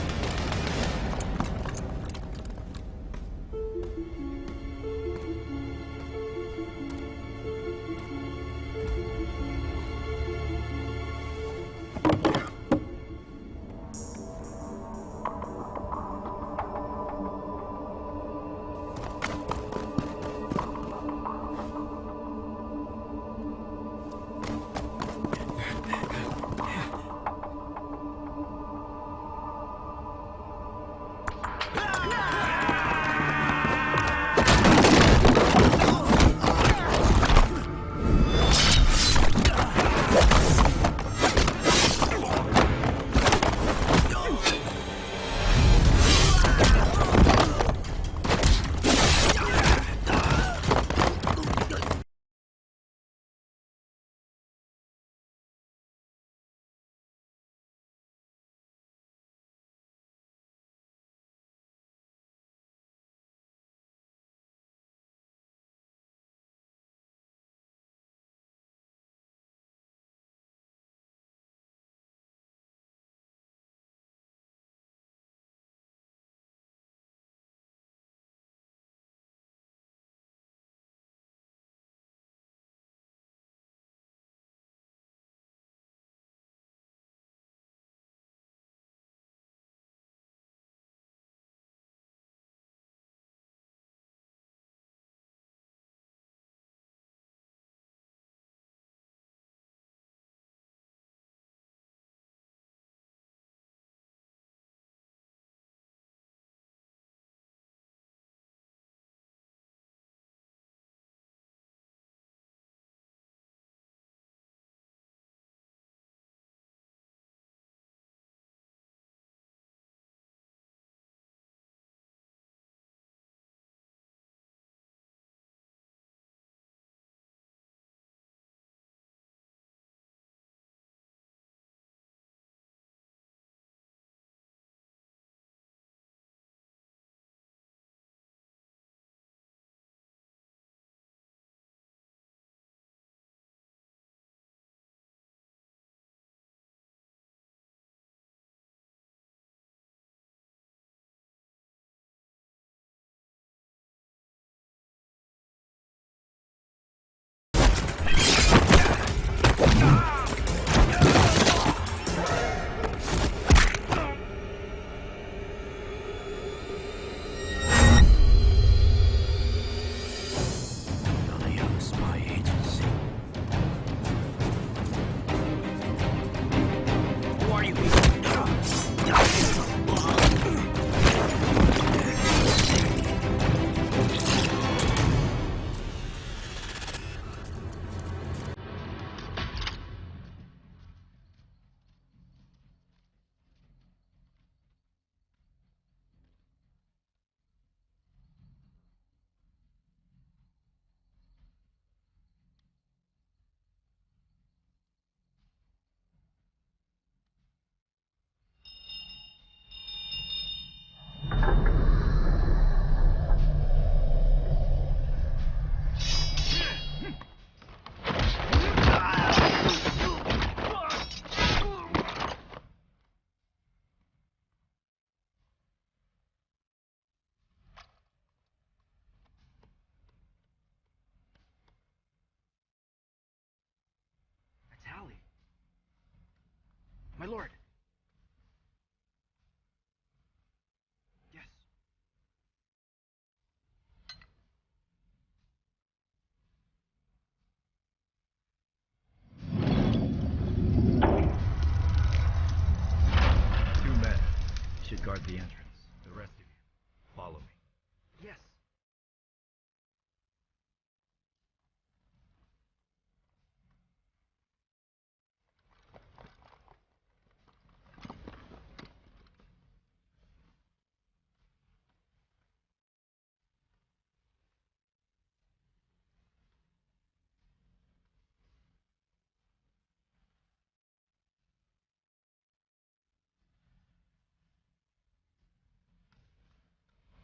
My lord. Yes. guard the entrance. The rest of you, follow me. Yes.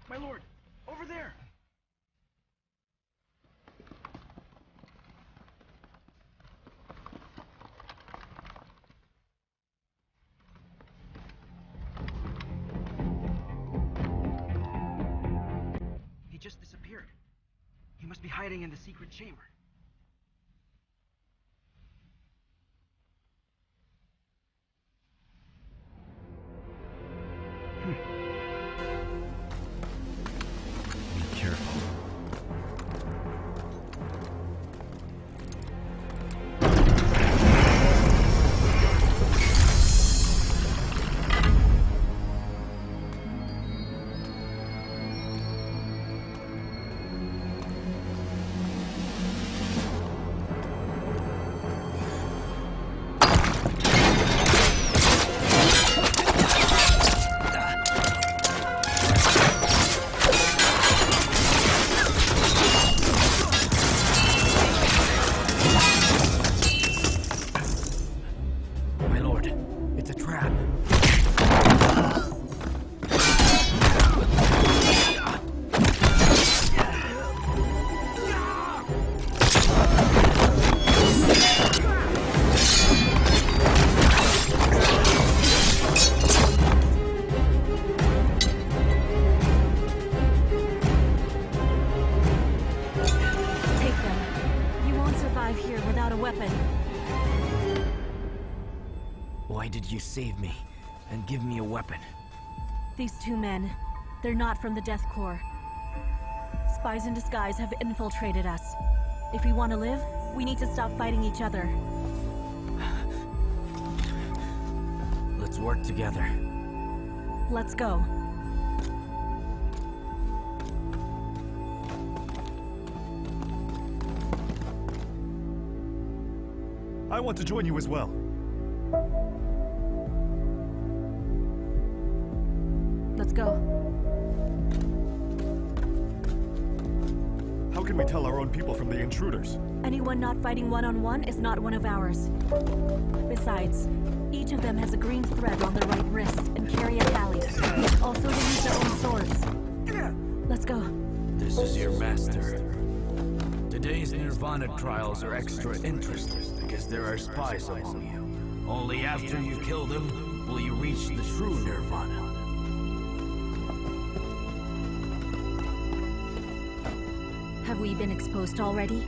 My lord, over there! He just disappeared. He must be hiding in the secret chamber. Be careful. My lord, it's a trap. Take them. You won't survive here without a weapon. Why did you save me and give me a weapon? These two men, they're not from the Death Corps. Spies in disguise have infiltrated us. If we want to live, we need to stop fighting each other. Let's work together. Let's go. I want to join you as well. Let's go. How can we tell our own people from the intruders? Anyone not fighting one-on-one is not one of ours. Besides, each of them has a green thread on their right wrist and carry a tally. Also, they use their own swords. Let's go. This is your master. Today's Nirvana trials are extra interesting because there are spies among you. Only after you kill them will you reach the true Nirvana. Have we been exposed already?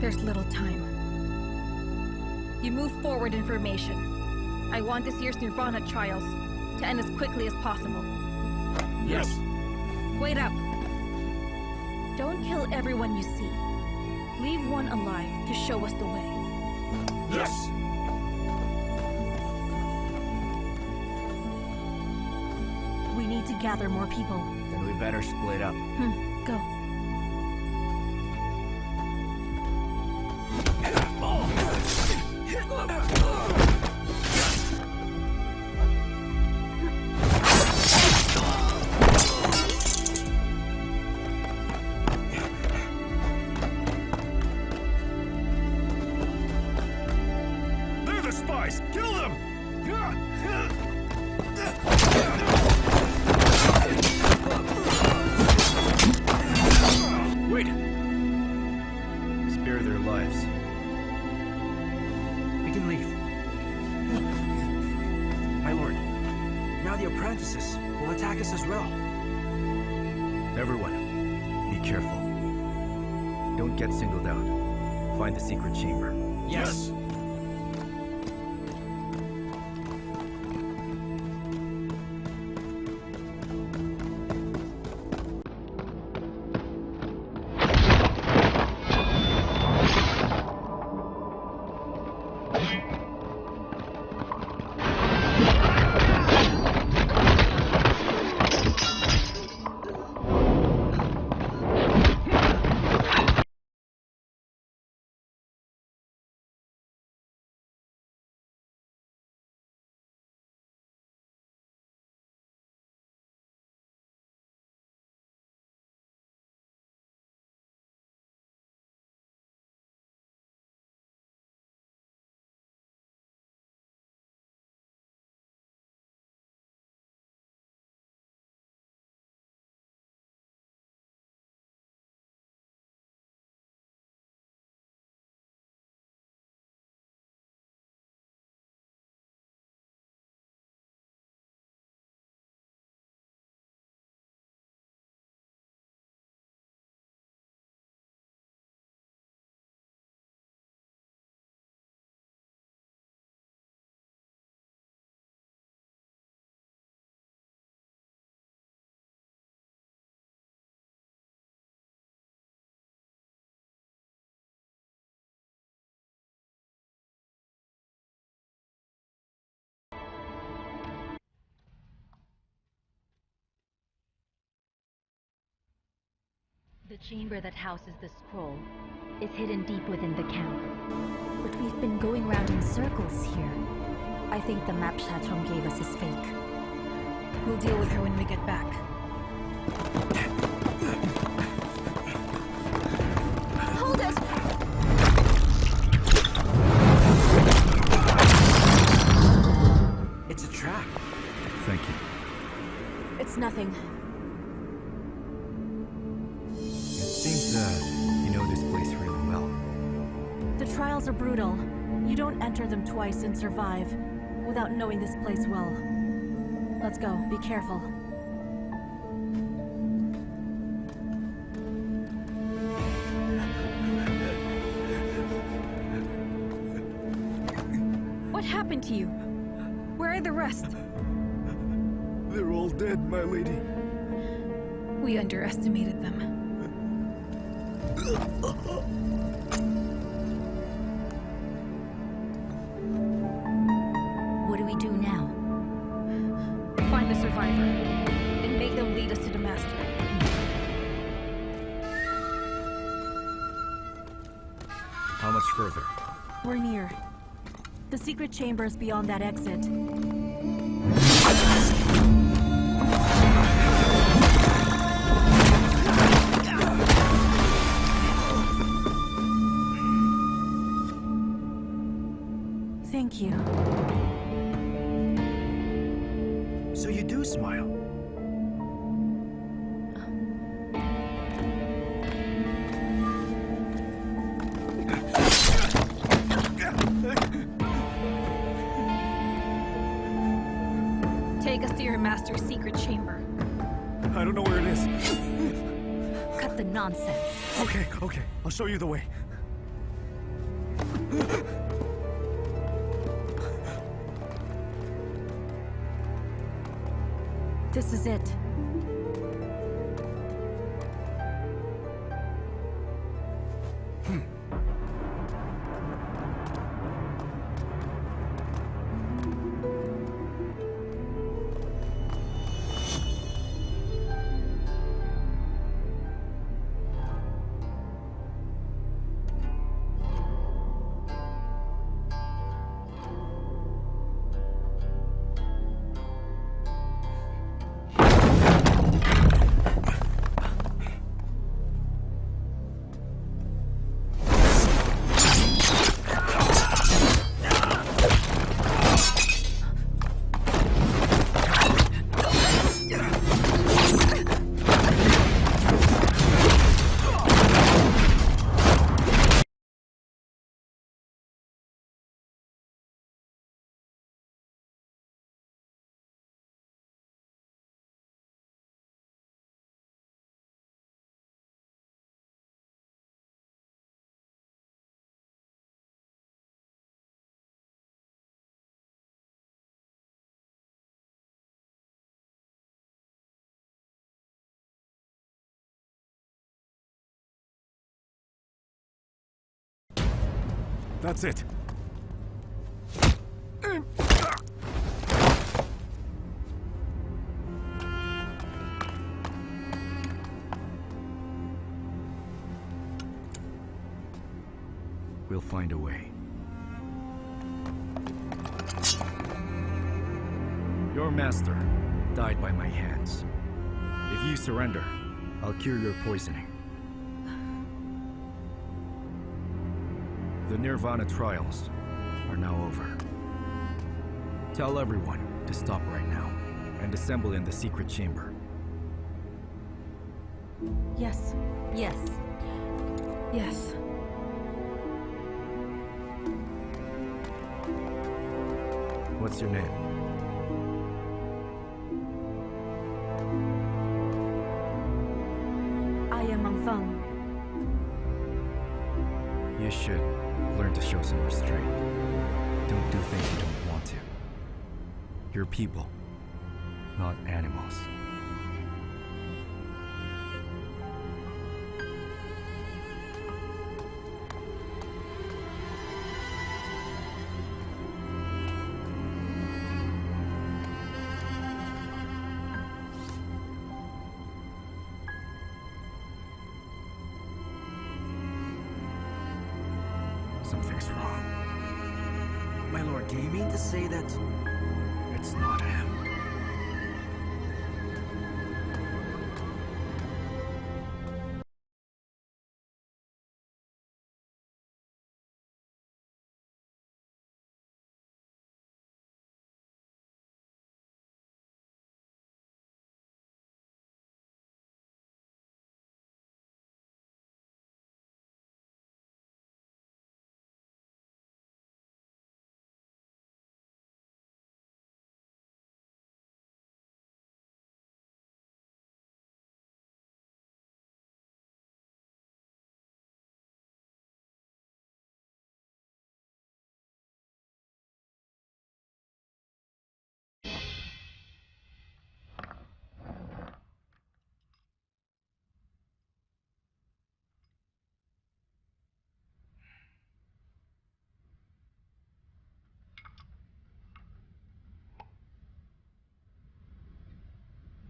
There's little time. You move forward information. I want this year's Nirvana trials to end as quickly as possible. Yes. Wait up. Don't kill everyone you see. Leave one alive to show us the way. Yes. We need to gather more people. Then we better split up. Go. They're the spies! Kill them! Wait! Spare their lives. We can leave. My lord, now the apprentices will attack us as well. Everyone, be careful. Don't get singled out. Find the secret chamber. Yes. The chamber that houses the scroll is hidden deep within the camp. But we've been going round in circles here. I think the map Shatong gave us is fake. We'll deal with her when we get back. Hold it! It's a trap. Thank you. It's nothing. It seems that you know this place really well. The trials are brutal. You don't enter them twice and survive without knowing this place well. Let's go. Be careful. What happened to you? Where are the rest? They're all dead, my lady. We underestimated them. What do we do now? Find the survivor and make them lead us to the master. How much further? We're near. The secret chamber is beyond that exit. Thank you. So you do smile. Take us to your master's secret chamber. I don't know where it is. Cut the nonsense. Okay, I'll show you the way. This is it. That's it. We'll find a way. Your master died by my hands. If you surrender, I'll cure your poisoning. The Nirvana trials are now over. Tell everyone to stop right now and assemble in the secret chamber. Yes. Yes. Yes. What's your name? I am Meng Feng. You should learn to show some restraint. Don't do things you don't want to. You're people, not animals. Something's wrong. My lord, do you mean to say that... It's not him.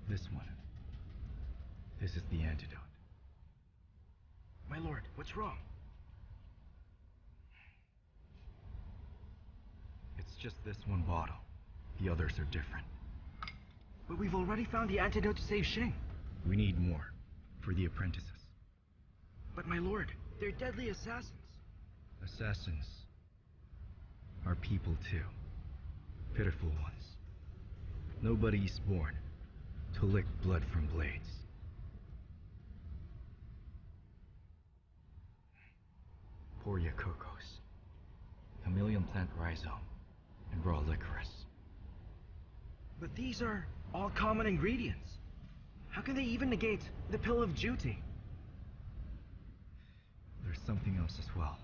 This one. This is the antidote. My lord, what's wrong? It's just this one bottle. The others are different. But we've already found the antidote to save Shing. We need more. For the apprentices. But my lord, they're deadly assassins. Assassins are people too. Pitiful ones. Nobody is born to lick blood from blades. Poria cocos, chameleon plant rhizome, and raw licorice. But these are all common ingredients. How can they even negate the pill of duty? There's something else as well.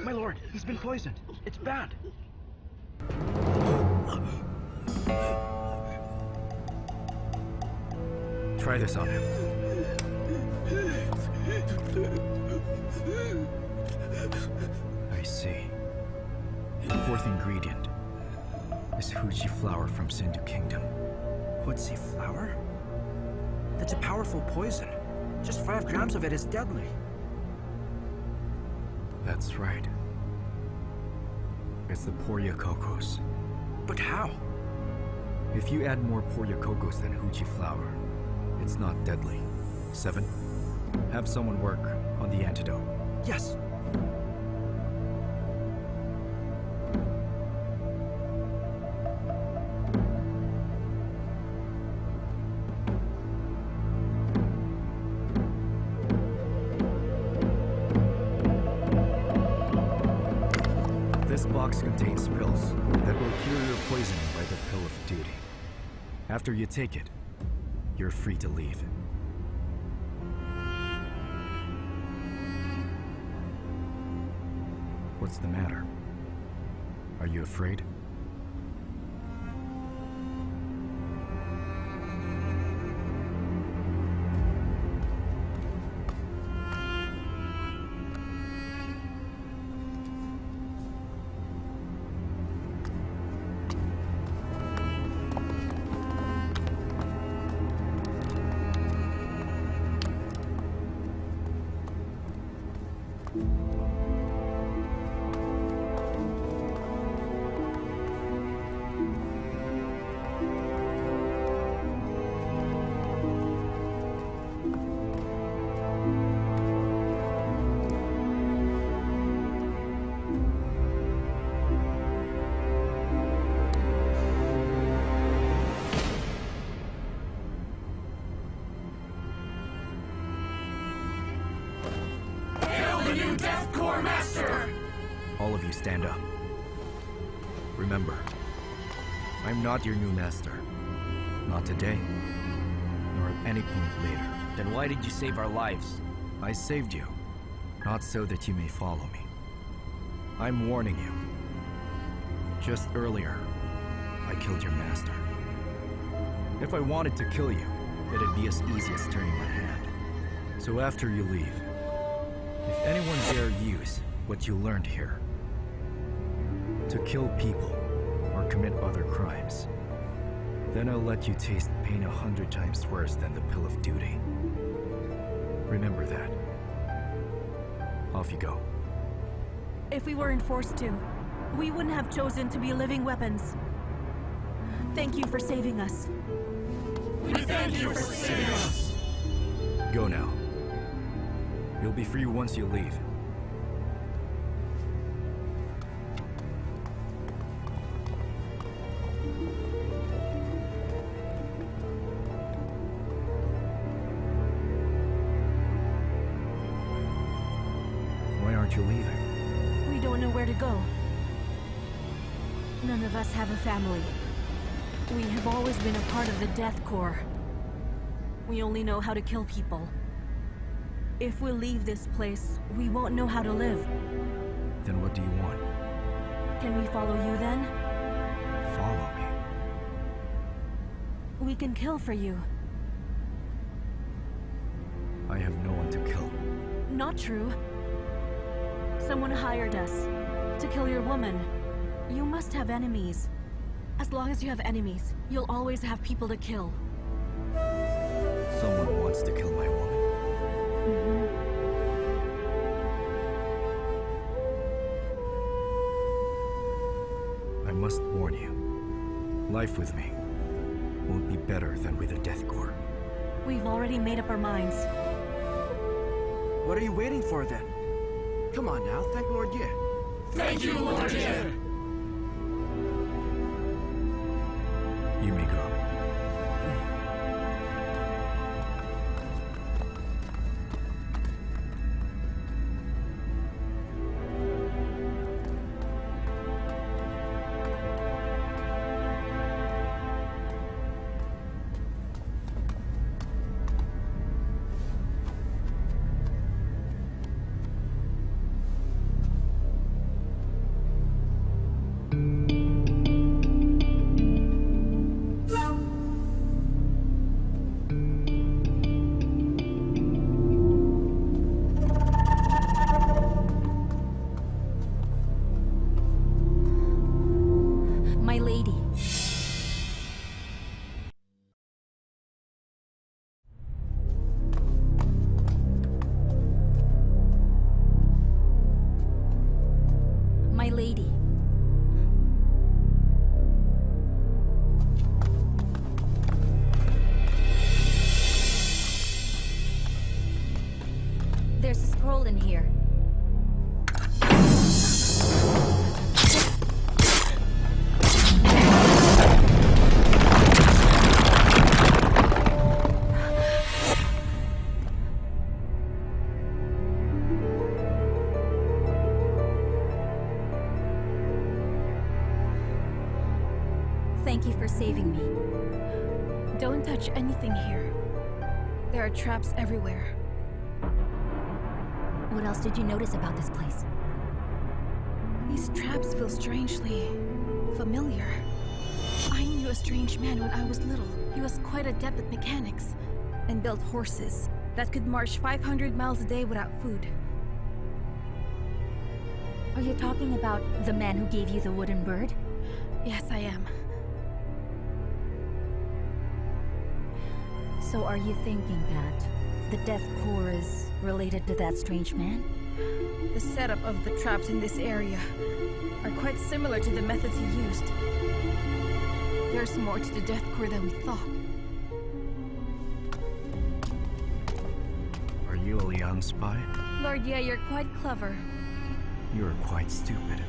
My lord, he's been poisoned. It's bad. Try this on him. I see. The fourth ingredient is Huji flower from Sindu Kingdom. Hutsi flower? That's a powerful poison. Just 5 grams of it is deadly. That's right. It's the Poria cocos. But how? If you add more Poria cocos than Huji flower, it's not deadly. 7. Have someone work on the antidote. Yes. This box contains pills that will cure your poisoning by the pill of duty. After you take it, you're free to leave. What's the matter? Are you afraid? All of you stand up. Remember, I'm not your new master. Not today, nor at any point later. Then why did you save our lives? I saved you, not so that you may follow me. I'm warning you. Just earlier, I killed your master. If I wanted to kill you, it'd be as easy as turning my hand. So after you leave, If anyone dare use what you learned here to kill people or commit other crimes, then I'll let you taste pain 100 times worse than the pill of duty. Remember that. Off you go. If we weren't forced to, we wouldn't have chosen to be living weapons. Thank you for saving us. Go now. You'll be free once you leave. Why aren't you leaving? We don't know where to go. None of us have a family. We have always been a part of the Death Corps. We only know how to kill people. If we leave this place, we won't know how to live. Then what do you want? Can we follow you then? Follow me. We can kill for you. I have no one to kill. Not true. Someone hired us to kill your woman. You must have enemies. As long as you have enemies, you'll always have people to kill. Someone wants to kill my woman. I must warn you. Life with me won't be better than with the Death Corps. We've already made up our minds. What are you waiting for then? Come on now, thank Lord Ye. Thank you, Lord Ye. You may go. My lady. My lady. There's a scroll in here. Thank you for saving me. Don't touch anything here. There are traps everywhere. What else did you notice about this place? These traps feel strangely familiar. I knew a strange man when I was little. He was quite adept at mechanics and built horses that could march 500 miles a day without food. Are you talking about the man who gave you the wooden bird? Yes, I am. So are you thinking that the Death Corps is related to that strange man? The setup of the traps in this area are quite similar to the methods he used. There's more to the Death Corps than we thought. Are you a Liang spy? Lord Ye, you're quite clever. You're quite stupid.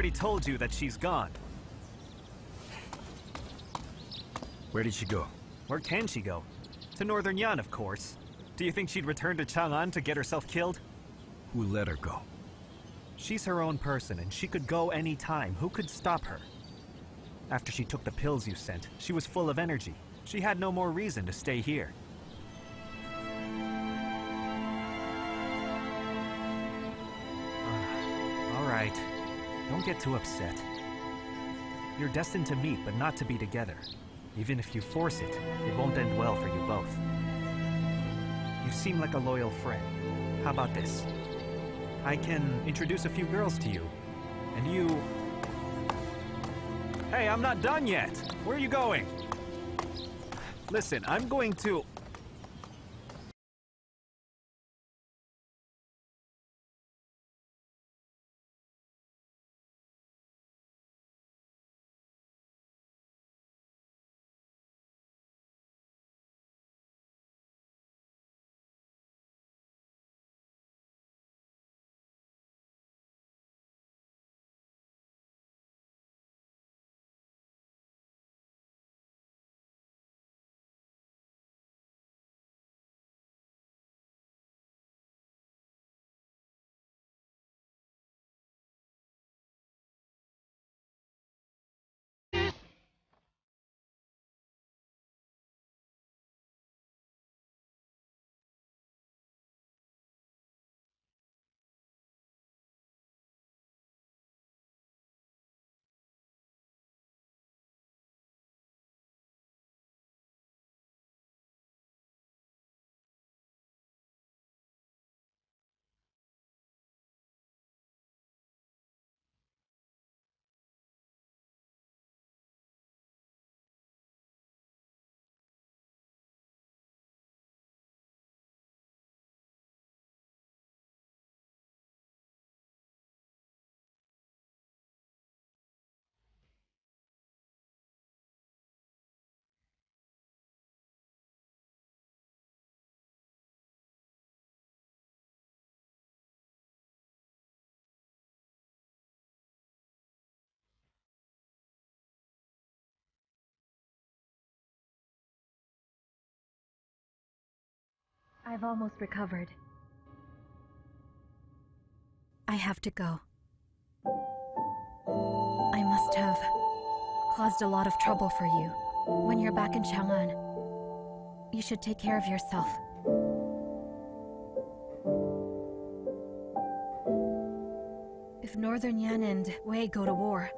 already told you that she's gone. Where did she go? Where can she go? To Northern Yan, of course. Do you think she'd return to Chang'an to get herself killed? Who let her go? She's her own person, and she could go any time. Who could stop her? After she took the pills you sent, she was full of energy. She had no more reason to stay here. All right. Don't get too upset. You're destined to meet, but not to be together. Even if you force it, it won't end well for you both. You seem like a loyal friend. How about this? I can introduce a few girls to you, and you... Hey, I'm not done yet! Where are you going? Listen, I'm going to... I've almost recovered. I have to go. I must have caused a lot of trouble for you. When you're back in Chang'an, you should take care of yourself. If Northern Yan and Wei go to war,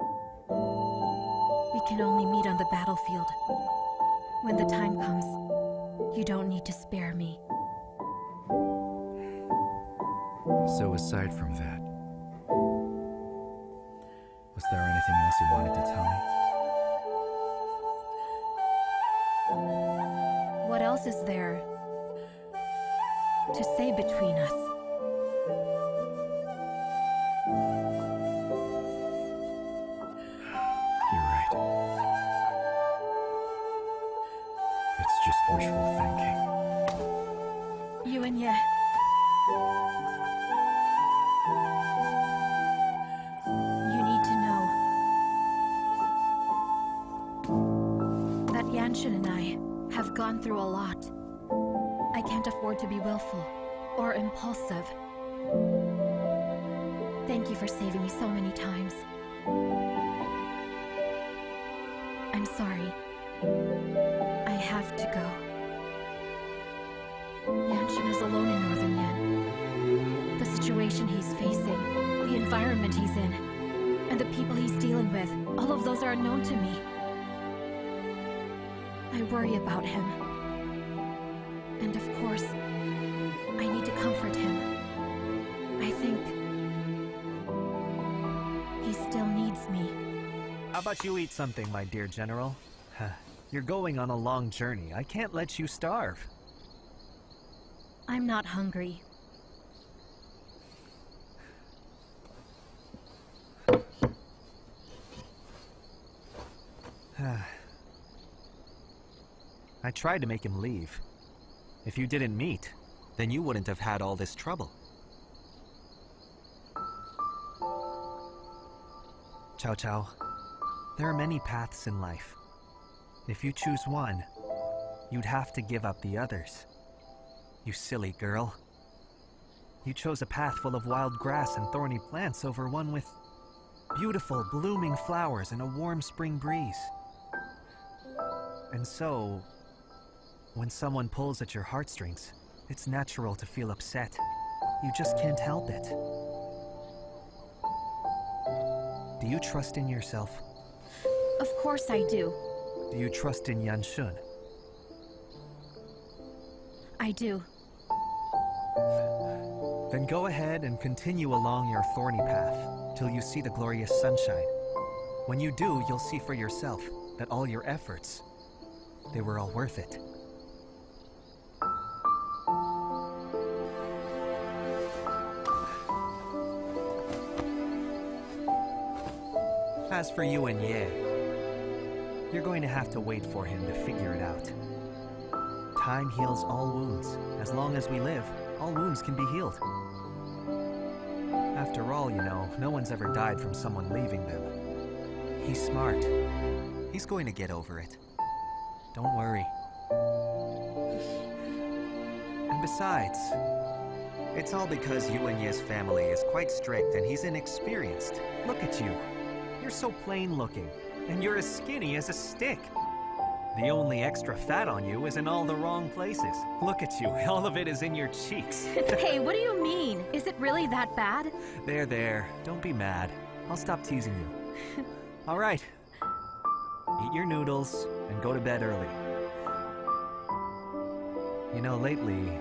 we can only meet on the battlefield. When the time comes, you don't need to spare me. So aside from that, was there anything else you wanted to tell me? What else is there to say between us? You're right. It's just wishful thinking. Yu Wenyue. You need to know that Yanxun and I have gone through a lot. I can't afford to be willful or impulsive. Thank you for saving me so many times. I'm sorry. I have to go. Yanxun is alone in Northern Yan. The situation he's facing, the environment he's in, and the people he's dealing with, all of those are unknown to me. I worry about him. And of course, I need to comfort him. I think he still needs me. How about you eat something, my dear General? You're going on a long journey. I can't let you starve. I'm not hungry. I tried to make him leave. If you didn't meet, then you wouldn't have had all this trouble. Cao Cao, there are many paths in life. If you choose one, you'd have to give up the others. You silly girl. You chose a path full of wild grass and thorny plants over one with beautiful blooming flowers and a warm spring breeze. And so, when someone pulls at your heartstrings, it's natural to feel upset. You just can't help it. Do you trust in yourself? Of course I do. Do you trust in Yan Xun? I do. Then go ahead and continue along your thorny path till you see the glorious sunshine. When you do, you'll see for yourself that all your efforts, they were all worth it. As for Yu Wenyue, you're going to have to wait for him to figure it out. Time heals all wounds. As long as we live, all wounds can be healed. After all, you know, no one's ever died from someone leaving them. He's smart. He's going to get over it. Don't worry. And besides, it's all because Yu Wenyue's family is quite strict and he's inexperienced. Look at you. You're so plain looking, and you're as skinny as a stick. The only extra fat on you is in all the wrong places. Look at you, all of it is in your cheeks. Hey, what do you mean? Is it really that bad? There, don't be mad. I'll stop teasing you. All right, eat your noodles and go to bed early. You know, lately,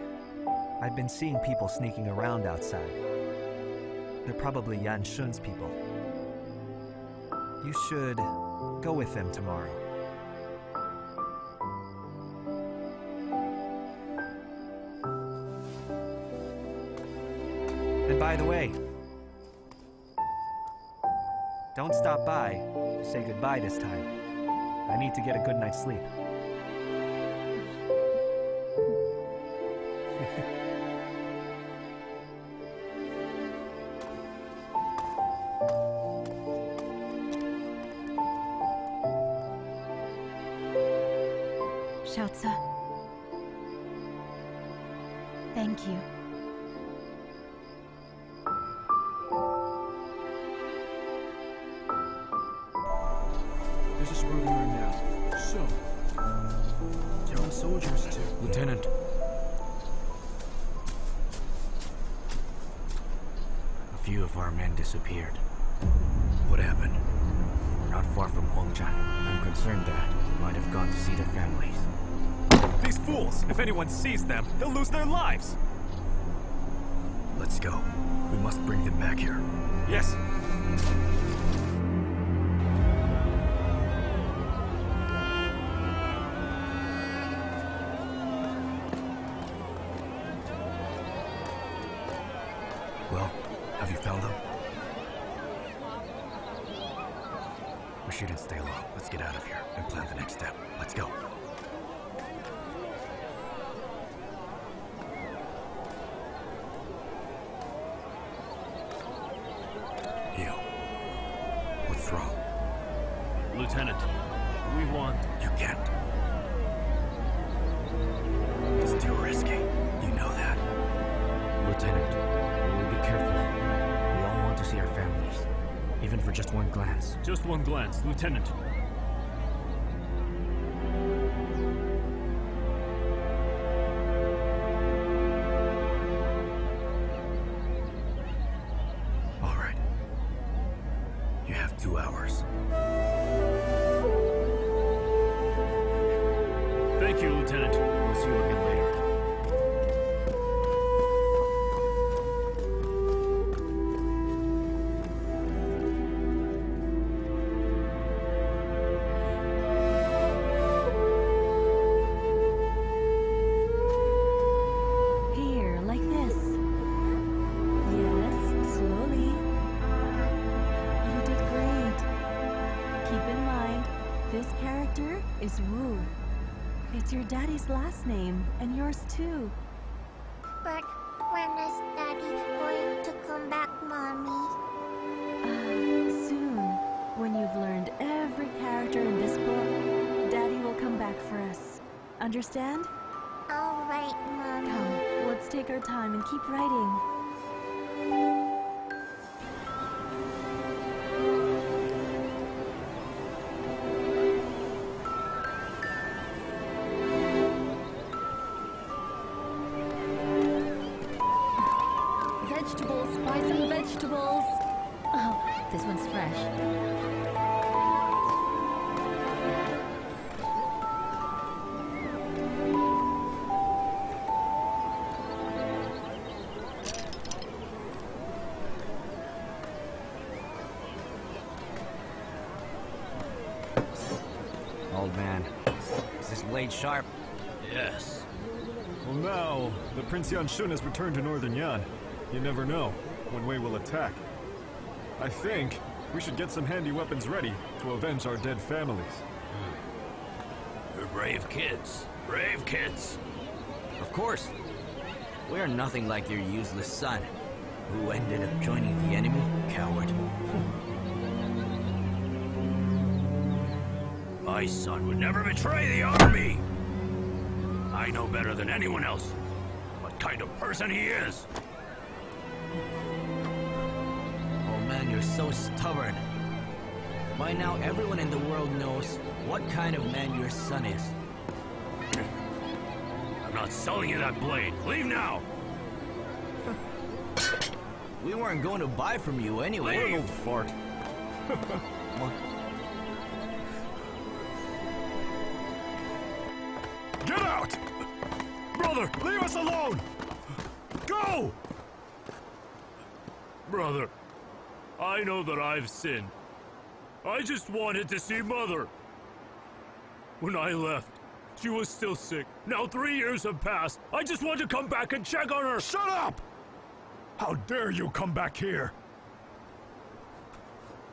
I've been seeing people sneaking around outside. They're probably Yan Shun's people. You should go with them tomorrow. And by the way, don't stop by to say goodbye this time. I need to get a good night's sleep. Xiaozi. Thank you. This is where we are now. So, there are soldiers too. Lieutenant. A few of our men disappeared. What happened? We're not far from Huangzhan. I'm concerned that they might have gone to see their families. These fools! If anyone sees them, they'll lose their lives! Let's go. We must bring them back here. Yes! Well, have you found them? We shouldn't stay long. Let's get out of here and plan the next step. Let's go. You. What's wrong? Lieutenant, we want... You can't. It's too risky. You know that. Lieutenant, we will be careful. We all want to see our families, even for just one glance. Just one glance, Lieutenant. All right. You have 2 hours. Thank you, Lieutenant. We'll see you again later. Here, like this. Yes, slowly. You did great. Keep in mind, this character is Wu. It's your daddy's last name, and yours too. But when is Daddy going to come back, Mommy? Soon, Understand? All right, Mommy. Come, let's take our time and keep writing. Vegetables, buy some vegetables. Oh, this one's fresh. Old man, is this blade sharp? Yes. Well, now, the Prince Yan Xun has returned to Northern Yan. You never know when Wei will attack. I think we should get some handy weapons ready to avenge our dead families. You're brave kids. Brave kids. Of course. We are nothing like your useless son, who ended up joining the enemy. Coward. My son would never betray the army! I know better than anyone else what kind of person he is. Oh man, you're so stubborn. By now, everyone in the world knows what kind of man your son is. I'm not selling you that blade. Leave now! We weren't going to buy from you anyway. What an old fart. Get out! Brother, leave us alone! Go! Brother, I know that I've sinned. I just wanted to see Mother. When I left, she was still sick. Now 3 years have passed. I just want to come back and check on her. Shut up! How dare you come back here?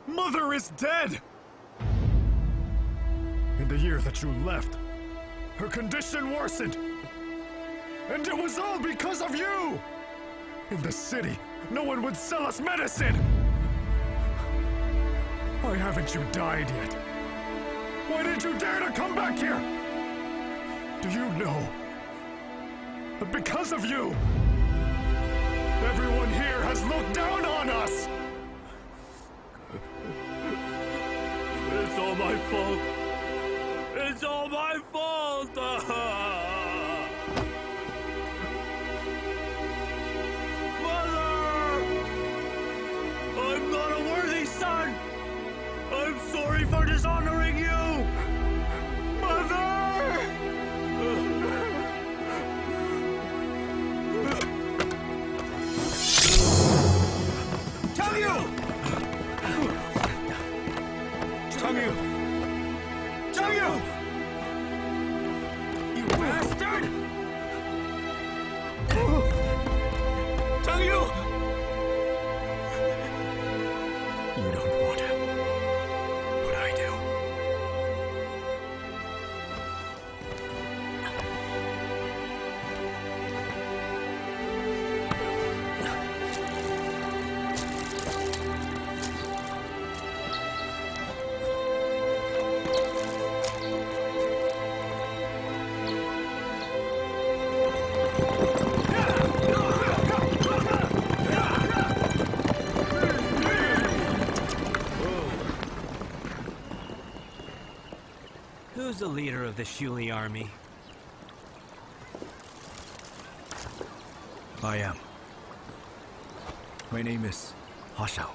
Mother is dead! In the year that you left, her condition worsened. And it was all because of you! In the city, no one would sell us medicine! Why haven't you died yet? Why did you dare to come back here? Do you know that because of you, everyone here has looked down on us? It's all my fault. It's all my fault! Mother! I'm not a worthy son! I'm sorry for dishonoring you! Mother! You bastard! Tang-yu! You don't want him, but I do. Who's the leader of the Shuli army? I am. My name is Xiao.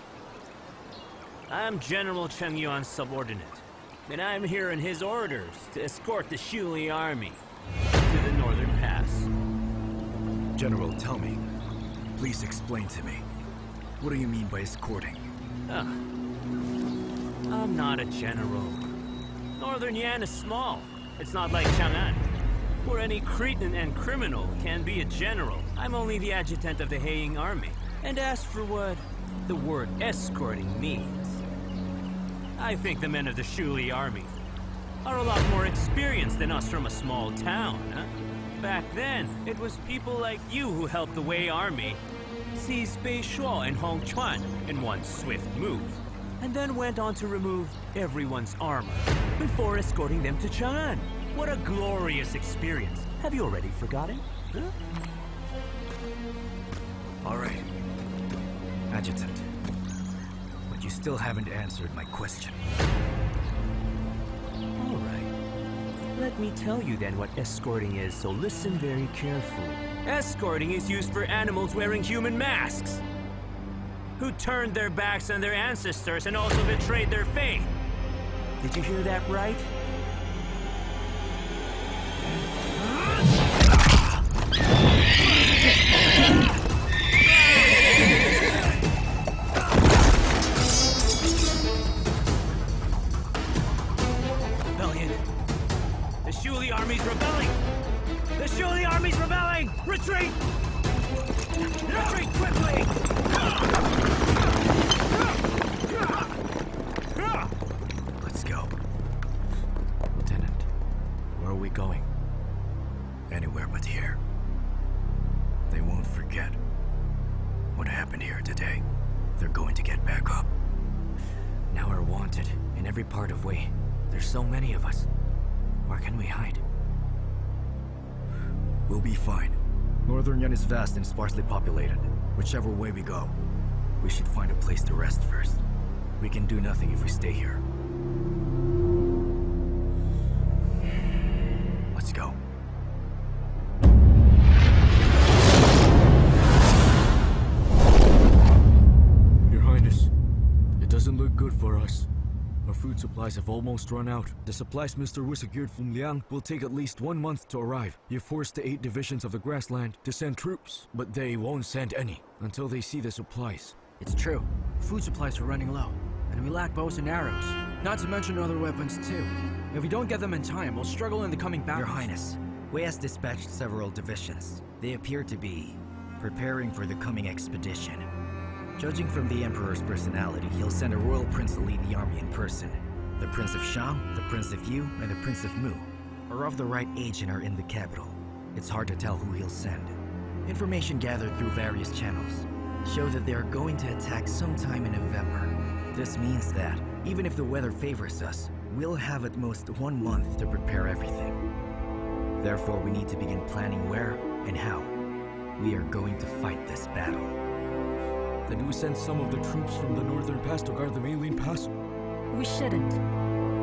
I'm General Cheng Yuan's subordinate, and I'm here in his orders to escort the Shuli army to the northern pass. General, tell me. Please explain to me. What do you mean by escorting? I'm not a general. Northern Yan is small. It's not like Chang'an, where any cretin and criminal can be a general. I'm only the adjutant of the Heiying army. And as for what the word escorting means, I think the men of the Shuli army are a lot more experienced than us from a small town, huh? Back then, it was people like you who helped the Wei army seize Beishuo and Hongchuan in one swift move, and then went on to remove everyone's armor before escorting them to Chang'an. What a glorious experience. Have you already forgotten? Huh? All right. Adjutant. But you still haven't answered my question. All right. Let me tell you then what escorting is, so listen very carefully. Escorting is used for animals wearing human masks, who turned their backs on their ancestors and also betrayed their faith. Did you hear that right? Retreat! Retreat quickly! Let's go. Lieutenant, where are we going? Anywhere but here. They won't forget what happened here today. They're going to get back up. Now we're wanted in every part of Wei. There's so many of us. Where can we hide? We'll be fine. Northern Yan is vast and sparsely populated. Whichever way we go, we should find a place to rest first. We can do nothing if we stay here. Let's go. Your Highness, it doesn't look good for us. Our food supplies have almost run out. The supplies Mr. Wu secured from Liang will take at least 1 month to arrive. You forced the 8 divisions of the grassland to send troops, but they won't send any until they see the supplies. It's true. Food supplies are running low, and we lack bows and arrows. Not to mention other weapons too. If we don't get them in time, we'll struggle in the coming battles. Your Highness, Wei has dispatched several divisions. They appear to be preparing for the coming expedition. Judging from the Emperor's personality, he'll send a royal prince to lead the army in person. The Prince of Shang, the Prince of Yu, and the Prince of Mu are of the right age and are in the capital. It's hard to tell who he'll send. Information gathered through various channels show that they are going to attack sometime in November. This means that, even if the weather favors us, we'll have at most 1 month to prepare everything. Therefore, we need to begin planning where and how we are going to fight this battle. Then we send some of the troops from the northern pass to guard the Maylin Pass? We shouldn't.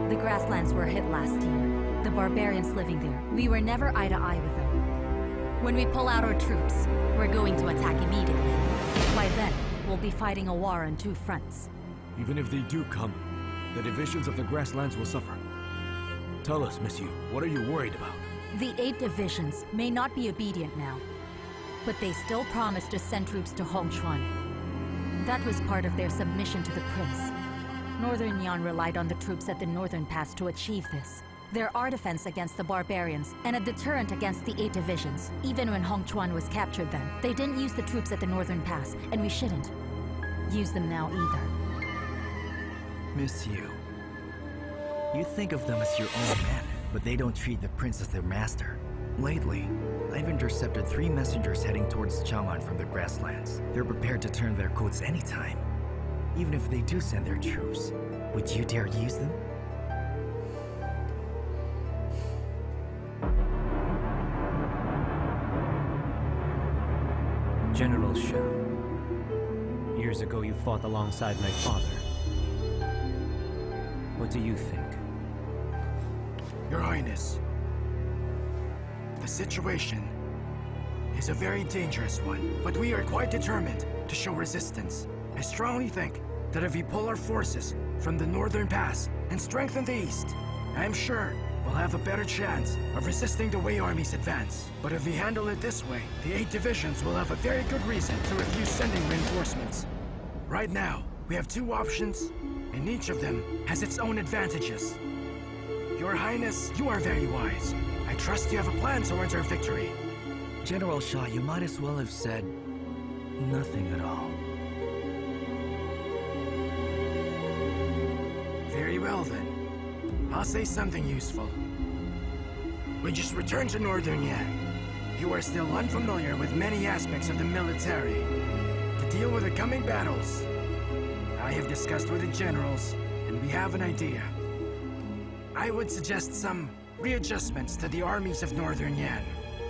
The grasslands were hit last year. The barbarians living there. We were never eye to eye with them. When we pull out our troops, we're going to attack immediately. By then, we'll be fighting a war on 2 fronts. Even if they do come, the divisions of the grasslands will suffer. Tell us, Monsieur, what are you worried about? The 8 divisions may not be obedient now, but they still promised to send troops to Hongchuan. That was part of their submission to the prince. Northern Yan relied on the troops at the northern pass to achieve this. They're our defense against the barbarians, and a deterrent against the 8 divisions. Even when Hongchuan was captured then, they didn't use the troops at the northern pass, and we shouldn't use them now either. Miss Yu, you think of them as your own men, but they don't treat the prince as their master. Lately, I've intercepted 3 messengers heading towards Chang'an from the grasslands. They're prepared to turn their coats anytime. Even if they do send their troops, would you dare use them? General Xiao. Years ago you fought alongside my father. What do you think? Your Highness, the situation is a very dangerous one, but we are quite determined to show resistance. I strongly think that if we pull our forces from the northern pass and strengthen the east, I'm sure we'll have a better chance of resisting the Wei army's advance. But if we handle it this way, the 8 divisions will have a very good reason to refuse sending reinforcements. Right now, we have 2 options, and each of them has its own advantages. Your Highness, you are very wise. I trust you have a plan towards our victory. General Shaw, you might as well have said nothing at all. Very well then. I'll say something useful. We just returned to Northern Yan. You are still unfamiliar with many aspects of the military. To deal with the coming battles, I have discussed with the generals, and we have an idea. I would suggest some Readjustments to the armies of Northern Yan.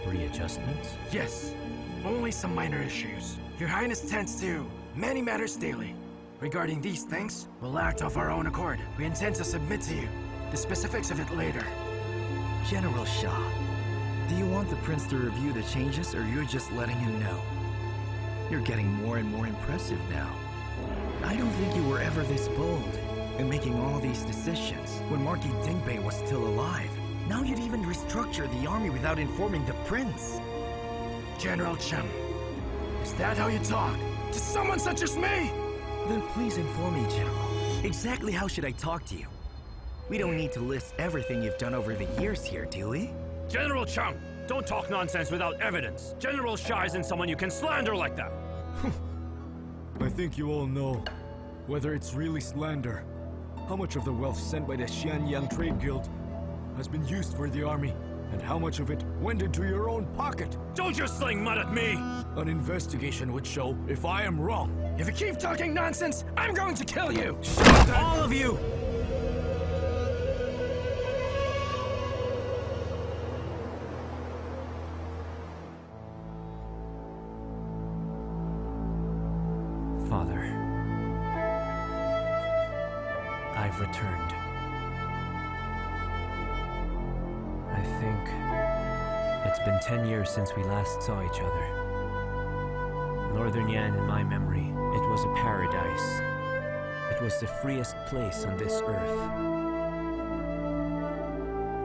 Readjustments? Yes, only some minor issues. Your Highness tends to many matters daily. Regarding these things, we'll act of our own accord. We intend to submit to you the specifics of it later. General Shah, do you want the prince to review the changes, or you're just letting him know? You're getting more and more impressive now. I don't think you were ever this bold in making all these decisions when Marquis Dingbei was still alive. Now you'd even restructure the army without informing the prince. General Chen, is that how you talk to someone such as me? Then please inform me, General. Exactly how should I talk to you? We don't need to list everything you've done over the years here, do we? General Chang, don't talk nonsense without evidence. General Shah isn't someone you can slander like that. I think you all know whether it's really slander. How much of the wealth sent by the Xianyang Trade Guild has been used for the army, and how much of it went into your own pocket? Don't just sling mud at me! An investigation would show if I am wrong. If you keep talking nonsense, I'm going to kill you! All of you! Father, I've returned. I think it's been 10 years since we last saw each other. Northern Yan, in my memory, it was a paradise. It was the freest place on this earth.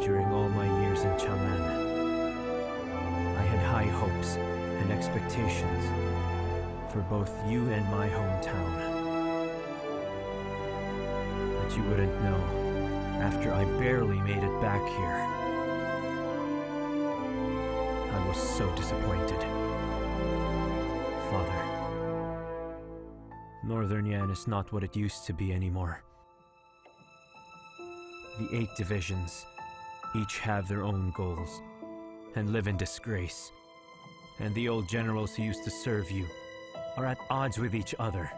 During all my years in Chang'an, I had high hopes and expectations for both you and my hometown. But you wouldn't know, after I barely made it back here, I was so disappointed. Father, Northern Yan is not what it used to be anymore. The 8 divisions each have their own goals and live in disgrace. And the old generals who used to serve you are at odds with each other,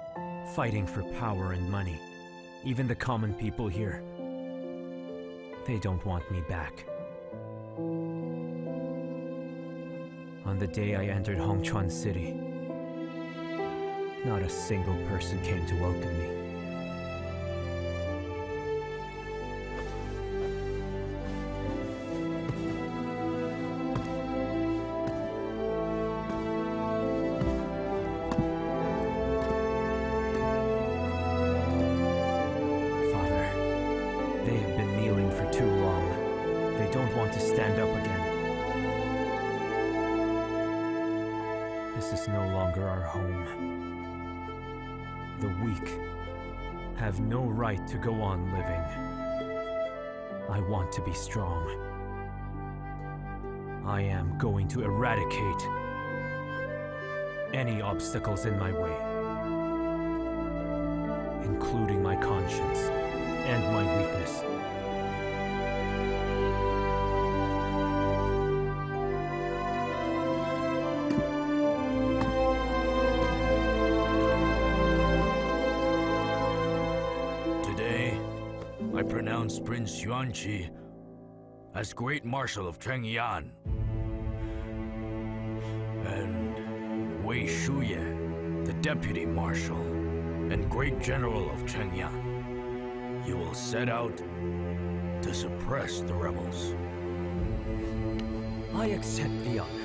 fighting for power and money. Even the common people here, they don't want me back. On the day I entered Hongchuan City, not a single person came to welcome me. To stand up again. This is no longer our home. The weak have no right to go on living. I want to be strong. I am going to eradicate any obstacles in my way, including my conscience and my weakness. I pronounce Prince Yuanqi as Great Marshal of Chengyan, and Wei Shuye, the Deputy Marshal and Great General of Chengyan. You will set out to suppress the rebels. I accept the honor.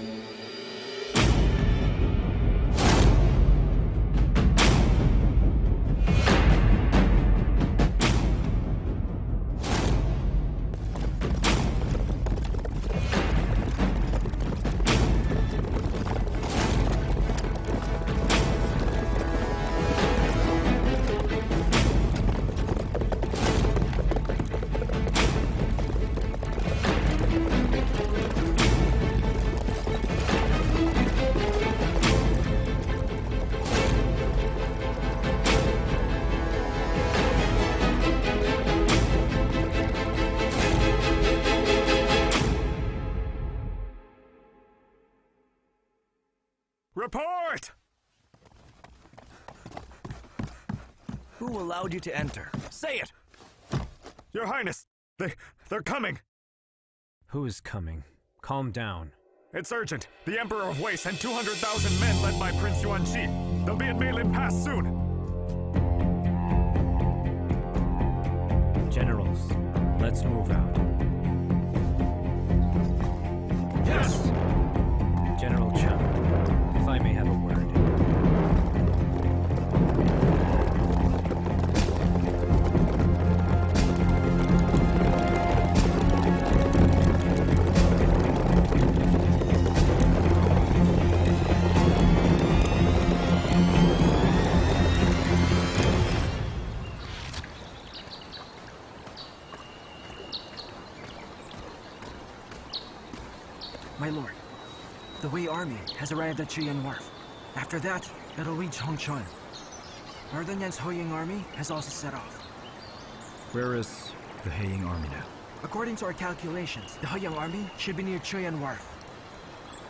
Report! Who allowed you to enter? Say it! Your Highness, they're coming! Who is coming? Calm down. It's urgent. The Emperor of Wei sent 200,000 men led by Prince Yuanqi. They'll be at Meilin Pass soon. Generals, let's move out. Yes! General Chen, if I may have a word. My lord, the Wei army has arrived at Chiyan Wharf. After that, it'll reach Hongchuan. Northern Yan's Hoying army has also set off. Where is the Heiying army now? According to our calculations, the Hoying army should be near Chiyan Wharf.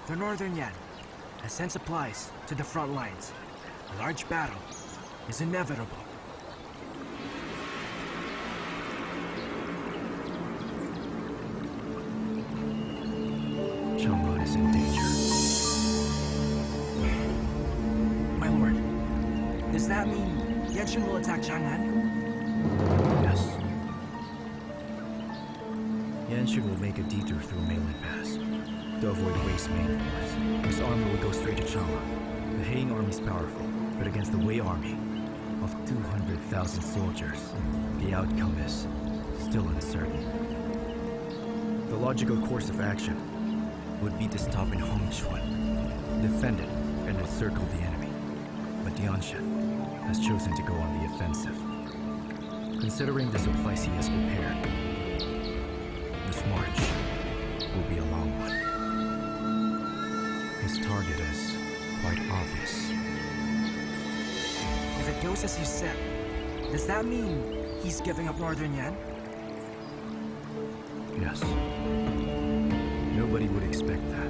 The Northern Yan has sent supplies to the front lines. A large battle is inevitable. Chang'an is in danger. My lord, does that mean Yanxun will attack Chang'an? Yes. Yanxun will make a detour through Meilin Pass to avoid Wei's main force. His army will go straight to Chang'an. The Heiying army's powerful, but against the Wei army of 200,000 soldiers, the outcome is still uncertain. The logical course of action would be to stop in Hongchuan, defend it, and encircle the enemy. But Dianshan has chosen to go on the offensive. Considering the supplies he has prepared, this march will be a long one. His target is quite obvious. If it goes as you said, does that mean he's giving up Northern Yan? Yes. Nobody would expect that.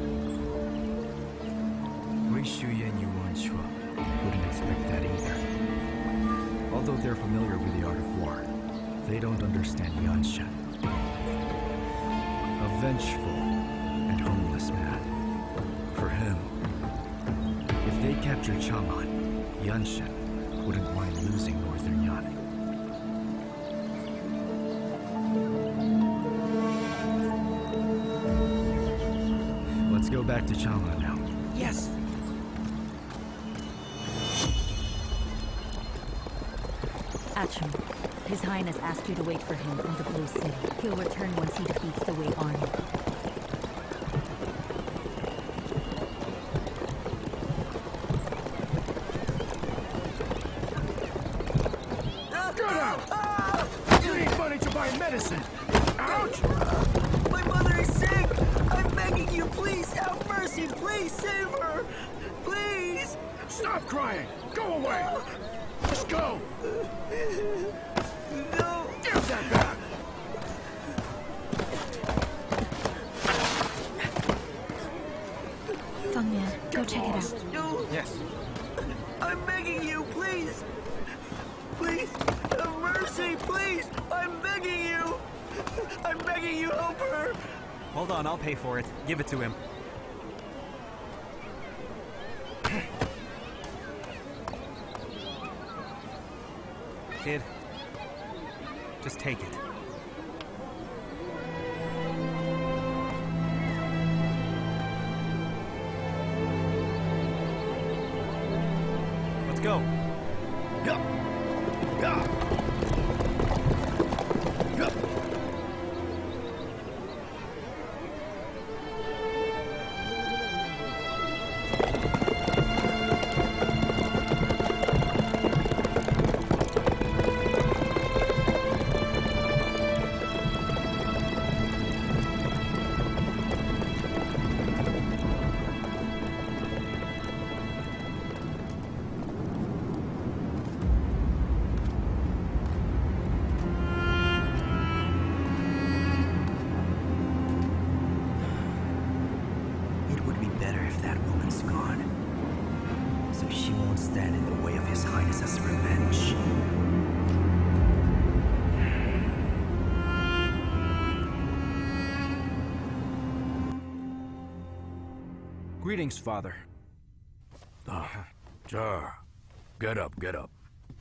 Wei Shuyan and Yuan Shua wouldn't expect that either. Although they're familiar with the art of war, they don't understand Yanshan. A vengeful and homeless man. For him, if they capture Chang'an, Yanshan wouldn't mind losing Northern Yan. Let's go back to Chang'an now. Yes. Achim, His Highness asked you to wait for him in the Blue City. He'll return once he defeats the Wei army. Get out! You need money to buy medicine! Out! My mother is sick! I'm begging you, please have mercy! Please save her! Please! Stop crying! Go away! Just go! No! Give that back! Fengmian, go check it out. No! Yes. I'm begging you, please! Please, have mercy, please! I'm begging you! I'm begging you, help her! Hold on, I'll pay for it. Give it to him. Kid, just take it. Let's go. It would be better if that woman's gone, so she won't stand in the way of His Highness's revenge. Greetings, Father. Sure. Get up, get up.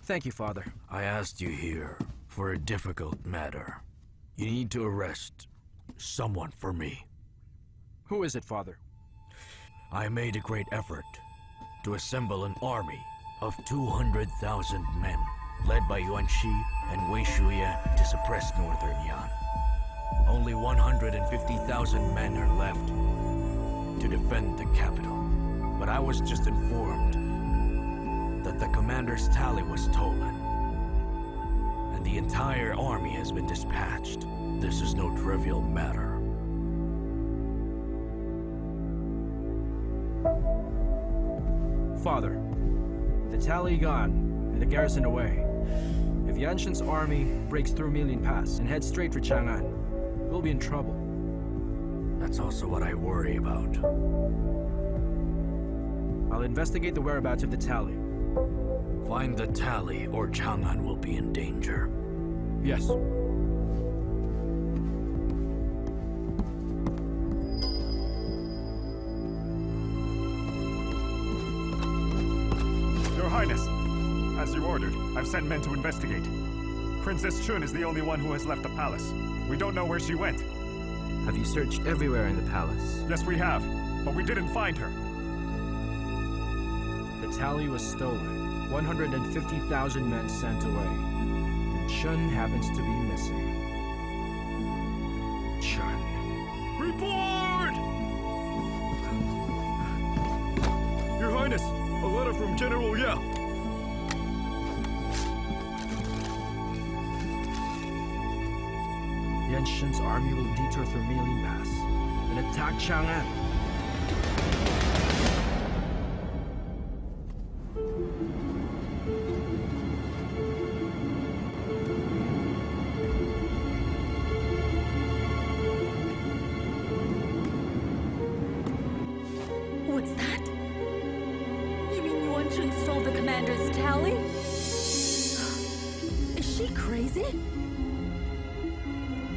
Thank you, Father. I asked you here for a difficult matter. You need to arrest someone for me. Who is it, Father? I made a great effort to assemble an army of 200,000 men, led by Yuan Shi and Wei Shuyan to suppress Northern Yan. Only 150,000 men are left to defend the capital. But I was just informed that the commander's tally was stolen, and the entire army has been dispatched. This is no trivial matter. Father, the tally gone, and the garrison away. If Yanxun's army breaks through Million Pass and heads straight for Chang'an, we'll be in trouble. That's also what I worry about. I'll investigate the whereabouts of the tally. Find the tally, or Chang'an will be in danger. Yes. Your Highness, as you ordered, I've sent men to investigate. Princess Chun is the only one who has left the palace. We don't know where she went. Have you searched everywhere in the palace? Yes, we have, but we didn't find her. The tally was stolen. 150,000 men sent away. And Chun happens to be missing. Chun. Report! Your Highness, a letter from General Yao. Yanxun's army will detour through Million Pass and attack Chang'an. What's that? You mean Yuan Shun stole the commander's tally? Is she crazy?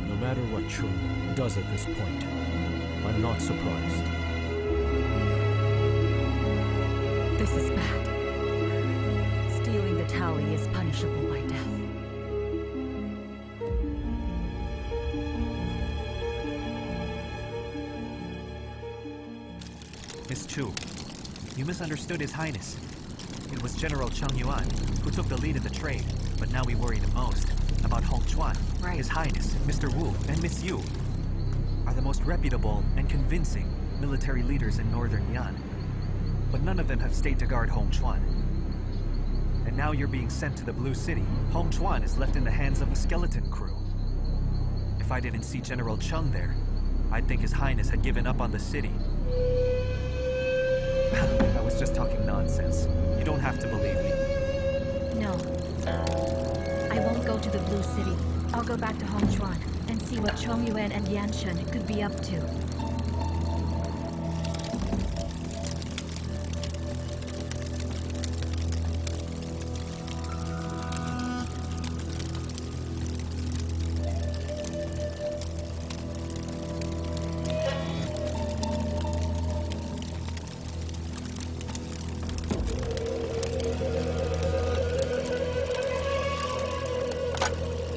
No matter what Chun does at this point, I'm not surprised. This is bad. Stealing the tally is punishable by death. Miss Chu, you misunderstood His Highness. It was General Cheng Yuan who took the lead in the trade, but now we worry the most about Hong Chuan. Right. His Highness, Mr. Wu, and Miss Yu are the most reputable and convincing military leaders in Northern Yan. But none of them have stayed to guard Hong Chuan. And now you're being sent to the Blue City. Hong Chuan is left in the hands of a skeleton crew. If I didn't see General Cheng there, I'd think His Highness had given up on the city. I was just talking nonsense. You don't have to believe me. No. I won't go to the Blue City. I'll go back to Hong Chuan and see what Chong Yuan and Yanxun could be up to.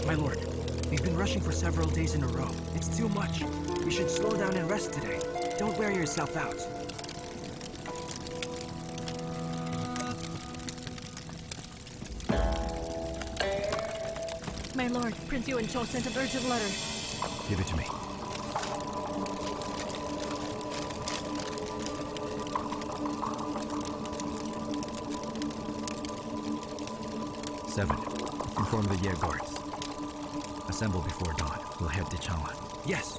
My lord, we've been rushing for several days in a row. It's too much. We should slow down and rest today. Don't wear yourself out. My lord, Prince Yuan Chou sent an urgent letter. Give it to me. Seven. Inform the Ye guards. Assemble before dawn. We'll head to Chang'an. Yes.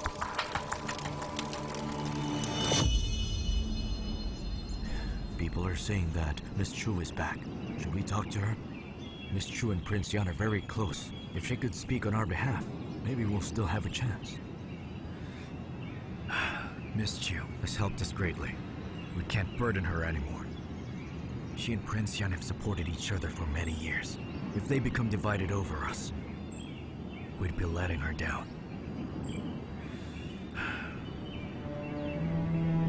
People are saying that Miss Chu is back. Should we talk to her? Miss Chu and Prince Yan are very close. If she could speak on our behalf, maybe we'll still have a chance. Miss Chu has helped us greatly. We can't burden her anymore. She and Prince Yan have supported each other for many years. If they become divided over us, we'd be letting her down.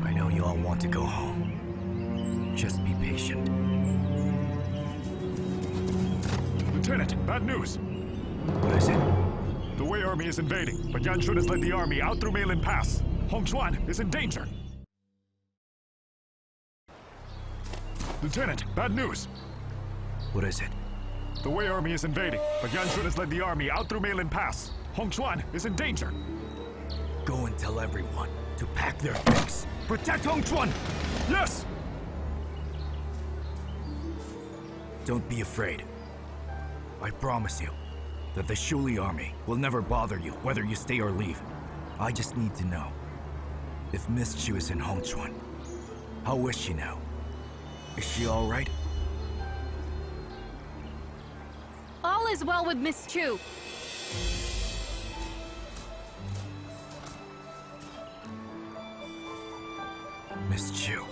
I know you all want to go home. Just be patient. Lieutenant, bad news. What is it? The Wei army is invading, but Yan Xun has led the army out through Meilin Pass. Hongchuan is in danger. Lieutenant, bad news. What is it? The Wei army is invading, but Yan Xun has led the army out through Meilin Pass. Hongchuan is in danger. Go and tell everyone to pack their things. Protect Hongchuan! Yes! Don't be afraid. I promise you that the Shuli army will never bother you, whether you stay or leave. I just need to know if Miss Chu is in Hongchuan. How is she now? Is she all right? All is well with Miss Chu. Miss Chu.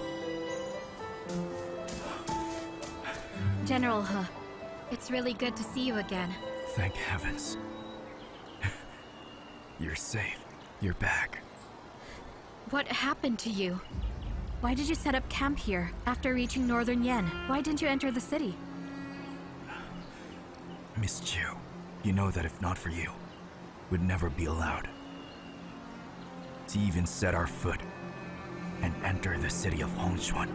General He, it's really good to see you again. Thank heavens. You're safe. You're back. What happened to you? Why did you set up camp here after reaching Northern Yan? Why didn't you enter the city? Miss Chu, you know that if not for you, we'd never be allowed to even set our foot and enter the city of Hongchuan.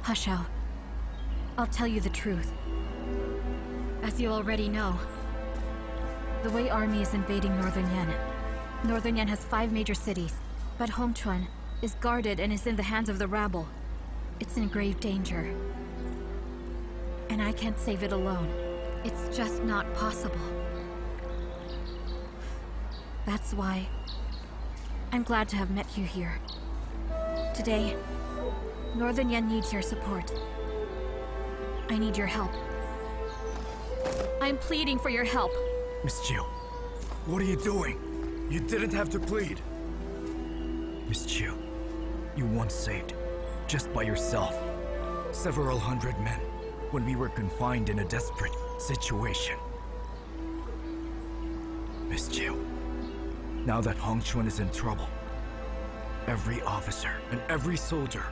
He Xiao, I'll tell you the truth. As you already know, the Wei army is invading Northern Yan. Northern Yan has 5 major cities, but Hongchuan is guarded and is in the hands of the rabble. It's in grave danger. And I can't save it alone. It's just not possible. That's why I'm glad to have met you here. Today, Northern Yan needs your support. I need your help. I'm pleading for your help. Miss Chu, what are you doing? You didn't have to plead. Miss Chu, you once saved, just by yourself, several hundred men when we were confined in a desperate situation. Miss Chu, now that Hongchuan is in trouble, every officer and every soldier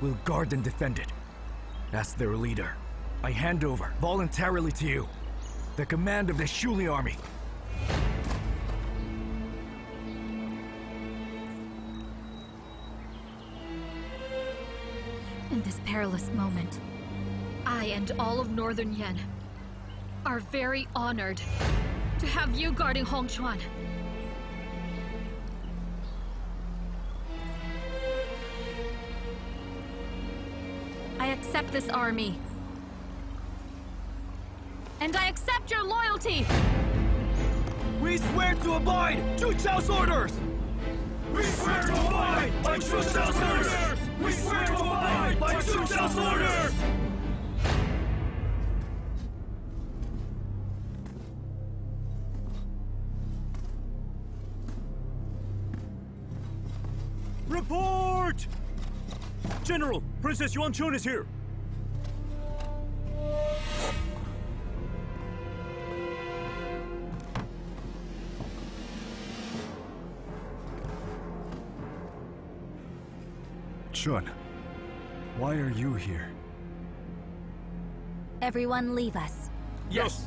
will guard and defend it. As their leader, I hand over, voluntarily to you, the command of the Shuli army. In this perilous moment, I and all of Northern Yan are very honored to have you guarding Hongchuan. I accept this army. And I accept your loyalty! We swear to abide Chu Qiao's orders! We swear to abide by Chu Qiao's orders! We swear to abide by Chu Qiao's orders! Report! General, Princess Yuan Chun is here. Chun, why are you here? Everyone leave us. Yes.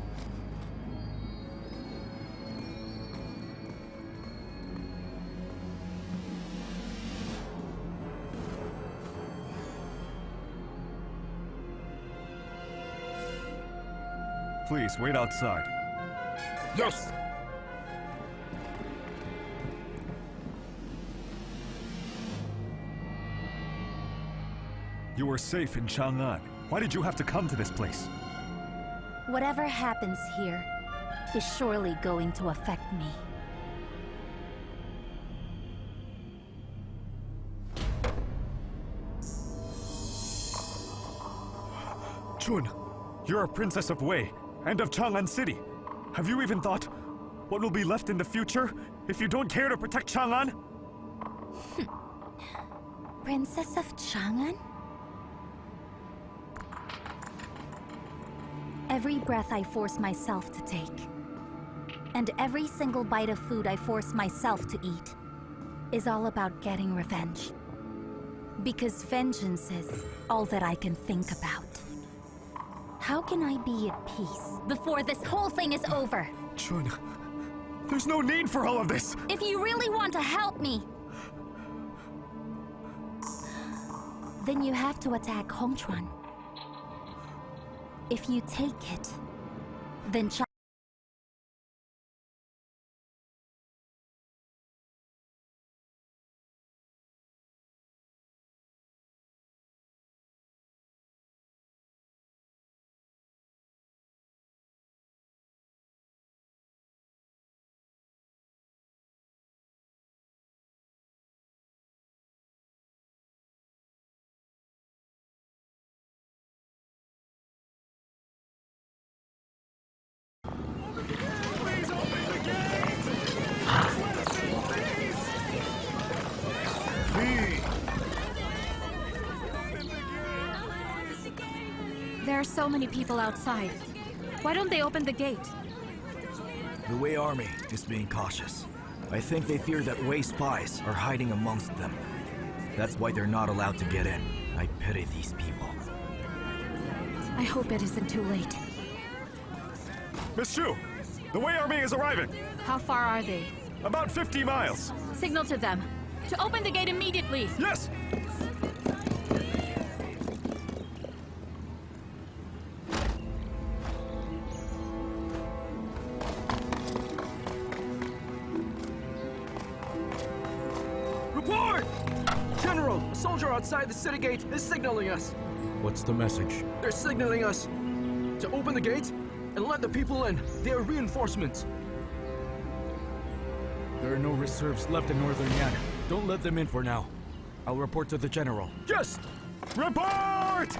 Please, wait outside. Yes. You were safe in Chang'an. Why did you have to come to this place? Whatever happens here is surely going to affect me. Chun, you're a princess of Wei and of Chang'an City. Have you even thought what will be left in the future if you don't care to protect Chang'an? Princess of Chang'an? Every breath I force myself to take, And every single bite of food I force myself to eat is all about getting revenge. Because vengeance is all that I can think about. How can I be at peace before this whole thing is over? Chun, there's no need for all of this! If you really want to help me, then you have to attack Hongchuan. If you take it, then There are so many people outside. Why don't they open the gate? The Wei army is being cautious. I think they fear that Wei spies are hiding amongst them. That's why they're not allowed to get in. I pity these people. I hope it isn't too late. Miss Chu, the Wei army is arriving! How far are they? About 50 miles. Signal to them to open the gate immediately. Yes! Report! General, a soldier outside the city gate is signaling us. What's the message? They're signaling us to open the gate and let the people in. They are reinforcements. There are no reserves left in Northern Yan. Don't let them in for now. I'll report to the general. Yes! Report!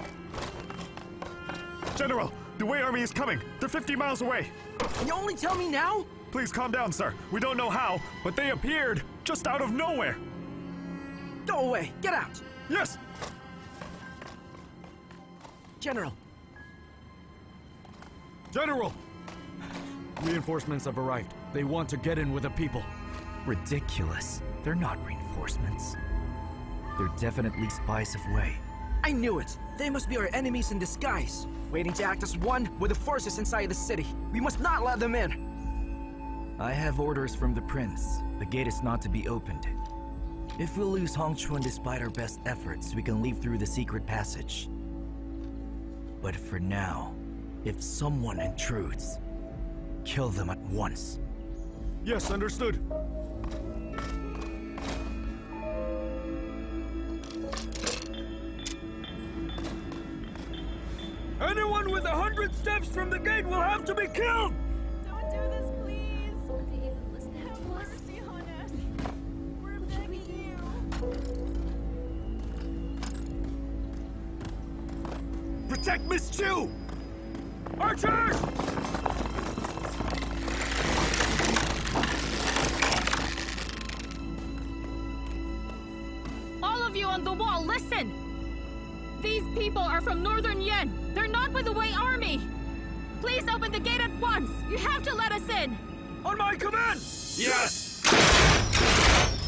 General, the Wei army is coming. They're 50 miles away. And you only tell me now? Please calm down, sir. We don't know how, but they appeared just out of nowhere. Go away! Get out! Yes! General! General! Reinforcements have arrived. They want to get in with the people. Ridiculous. They're not reinforcements. They're definitely spies of Wei. I knew it! They must be our enemies in disguise, waiting to act as one with the forces inside the city. We must not let them in! I have orders from the prince. The gate is not to be opened. If we lose Hongchuan despite our best efforts, we can leave through the secret passage. But for now, if someone intrudes, kill them at once. Yes, understood. Anyone with 100 steps from the gate will have to be killed! Don't do this, please! Have mercy on us! We're begging you! Protect Miss Chu! Archers! All of you on the wall, listen! These people are from Northern Yan. They're not with the Wei army. Please open the gate at once. You have to let us in. On my command! Yes!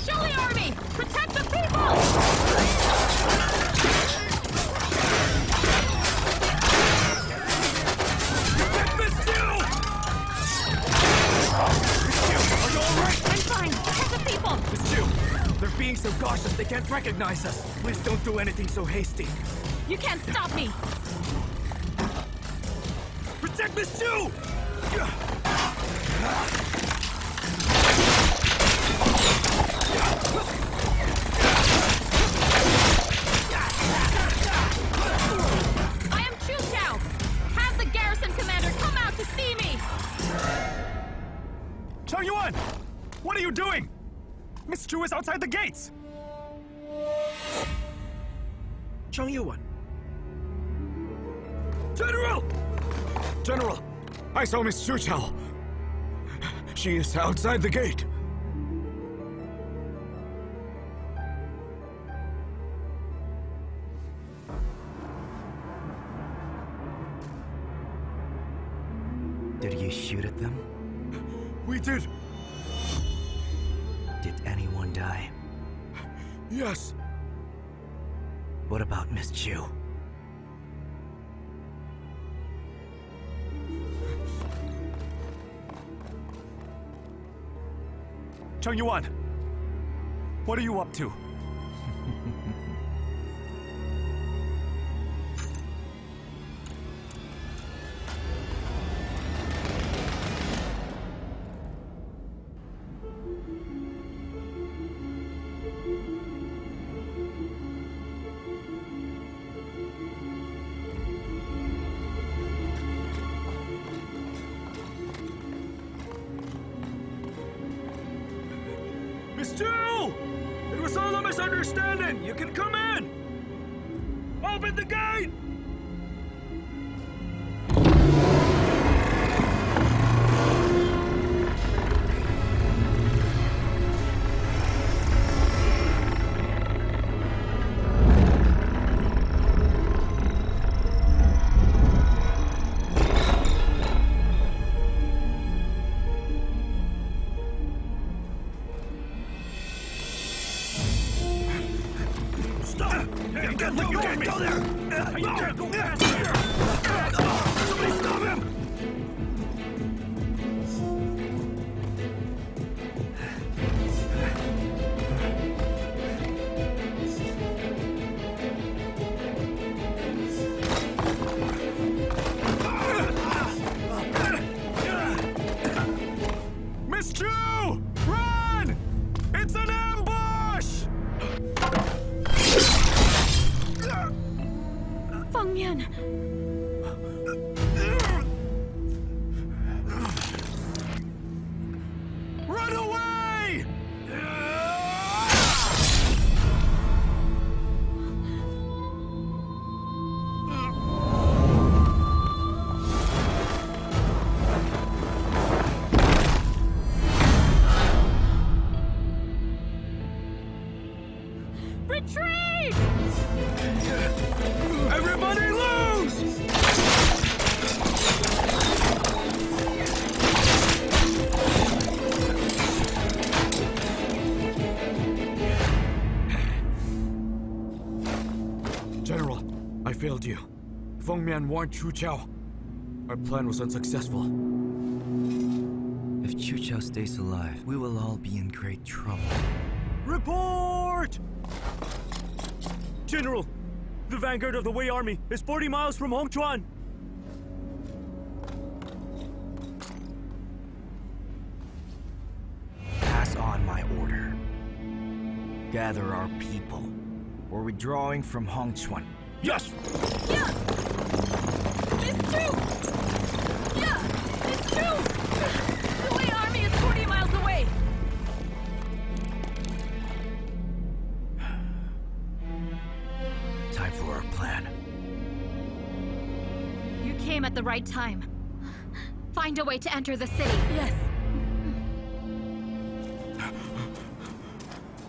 Show the army! Protect the people! Protect Miss Chu! Are you alright? I'm fine. Protect the people! Miss Chu, they're being so cautious they can't recognize us. Please don't do anything so hasty. You can't stop me! Protect Miss Chu! I am Chu Qiao! Have the garrison commander come out to see me! Zhao Yuan! What are you doing? Miss Chu is outside the gates! Zhang Yuwen. General! General! I saw Miss Chu Qiao. She is outside the gate. Did you shoot at them? We did. Did anyone die? Yes. What about Miss Chu? Cheng Yuan, what are you up to? Miss Chu! It was all a misunderstanding! You can come in! Open the gate! Miss Chu! Run! It's an ambush! Feng Mian! Run away! Retreat! Everybody lose! General, I failed you. Feng Mian warned Chu Qiao. Our plan was unsuccessful. If Chu Qiao stays alive, we will all be in great trouble. Report! General, the vanguard of the Wei army is 40 miles from Hongchuan. Pass on my order. Gather our people. We're withdrawing from Hongchuan. Yes! Yeah! It's true! Yeah! It's true! The Wei army is 40 miles away! Time for our plan. You came at the right time. Find a way to enter the city. Yes!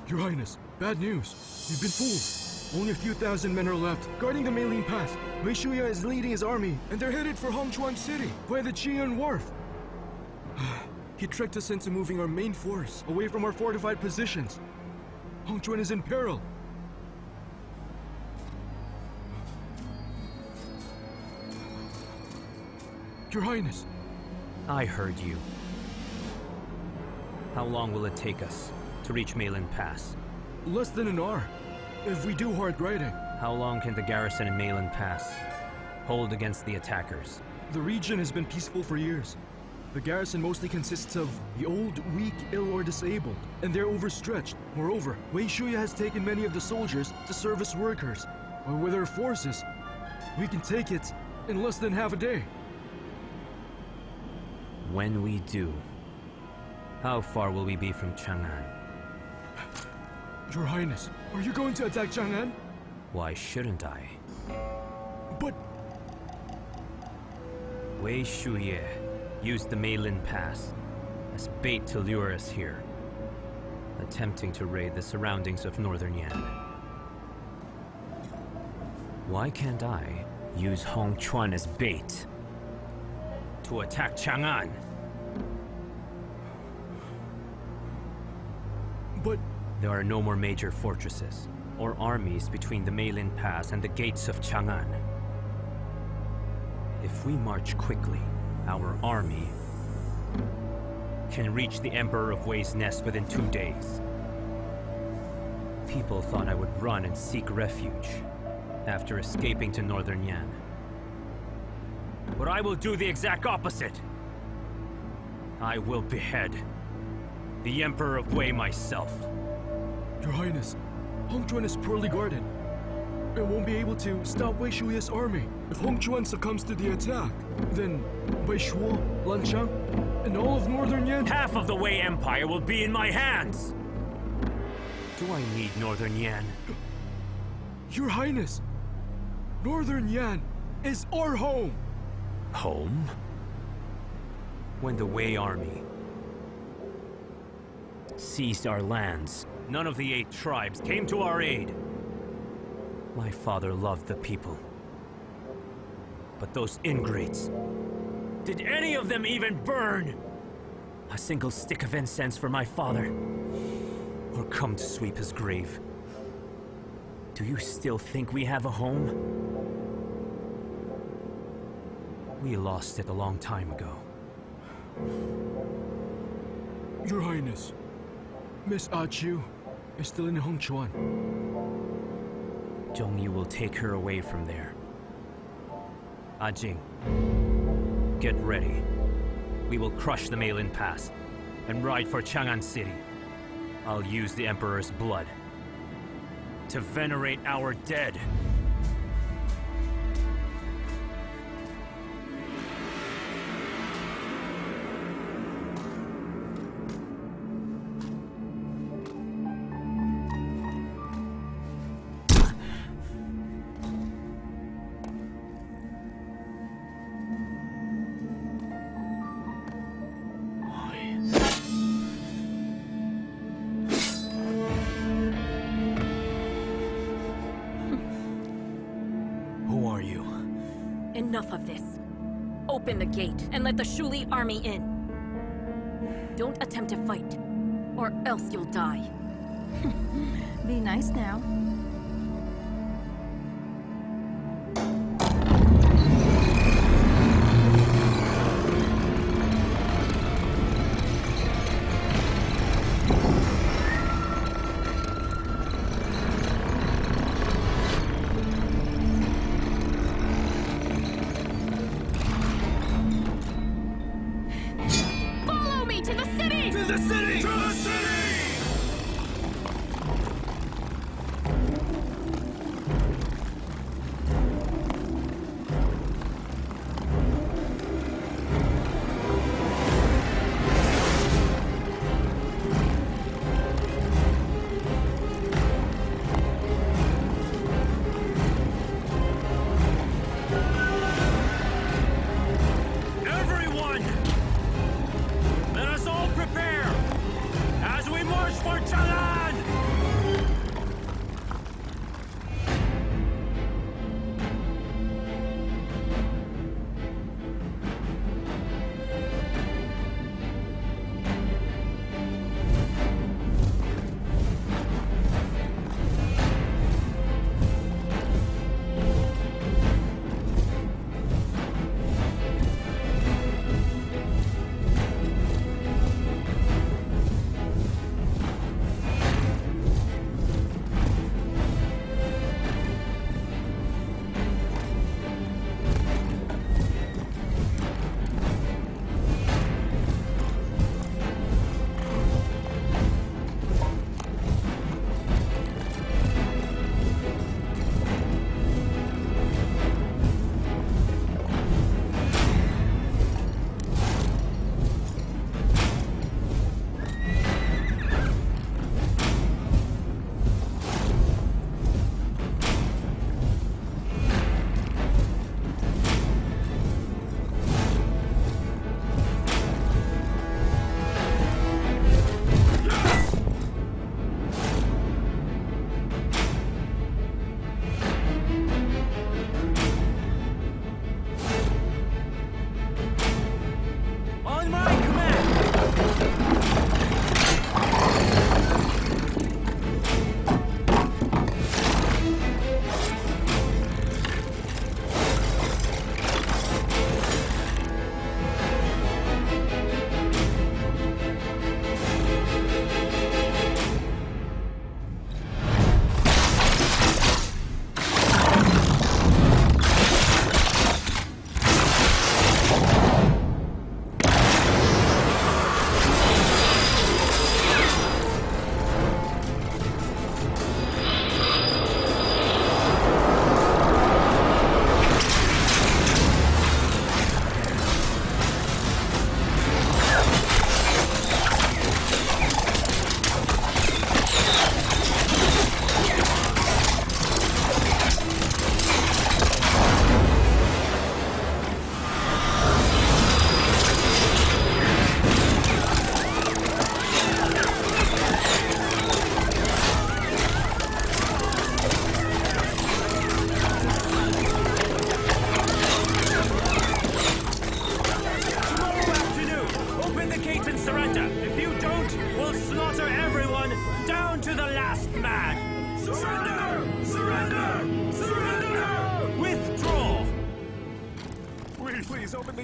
Your Highness, bad news. You've been fooled. Only a few thousand men are left, guarding the Meiling Pass. Wei Shuya is leading his army, and they're headed for Hongchuan City, by the Qian Wharf. He tricked us into moving our main force away from our fortified positions. Hongchuan is in peril. Your Highness. I heard you. How long will it take us to reach Malin Pass? Less than an hour, if we do hard riding. How long can the garrison in Malin Pass hold against the attackers? The region has been peaceful for years. The garrison mostly consists of the old, weak, ill, or disabled, and they're overstretched. Moreover, Wei Shuya has taken many of the soldiers to serve as workers. Or with our forces, we can take it in less than half a day. When we do, how far will we be from Chang'an? Your Highness, are you going to attack Chang'an? Why shouldn't I? But Wei Shuye used the Meilin Pass as bait to lure us here, attempting to raid the surroundings of northern Yan. Why can't I use Hongchuan as bait to attack Chang'an? But There are no more major fortresses or armies between the Meilin Pass and the gates of Chang'an. If we march quickly, our army can reach the Emperor of Wei's nest within 2 days. People thought I would run and seek refuge after escaping to northern Yan. But I will do the exact opposite. I will behead the Emperor of Wei myself. Your Highness, Hongchuan is poorly guarded. It won't be able to stop Wei Shuya's army. If Hongchuan succumbs to the attack, then Wei Shuo, Lanchang, and all of northern Yan... Half of the Wei Empire will be in my hands! Do I need northern Yan? Your Highness, northern Yan is our home! Home? When the Wei army seized our lands, none of the 8 tribes came to our aid. My father loved the people. But those ingrates, did any of them even burn a single stick of incense for my father? Or come to sweep his grave? Do you still think we have a home? We lost it a long time ago. Your Highness, Miss Chu is still in Hongchuan. Zhongyu will take her away from there. Jing, get ready. We will crush the Meilin Pass and ride for Chang'an City. I'll use the Emperor's blood to venerate our dead. Enough of this. Open the gate and let the Shuli army in. Don't attempt to fight, or else you'll die. Be nice now.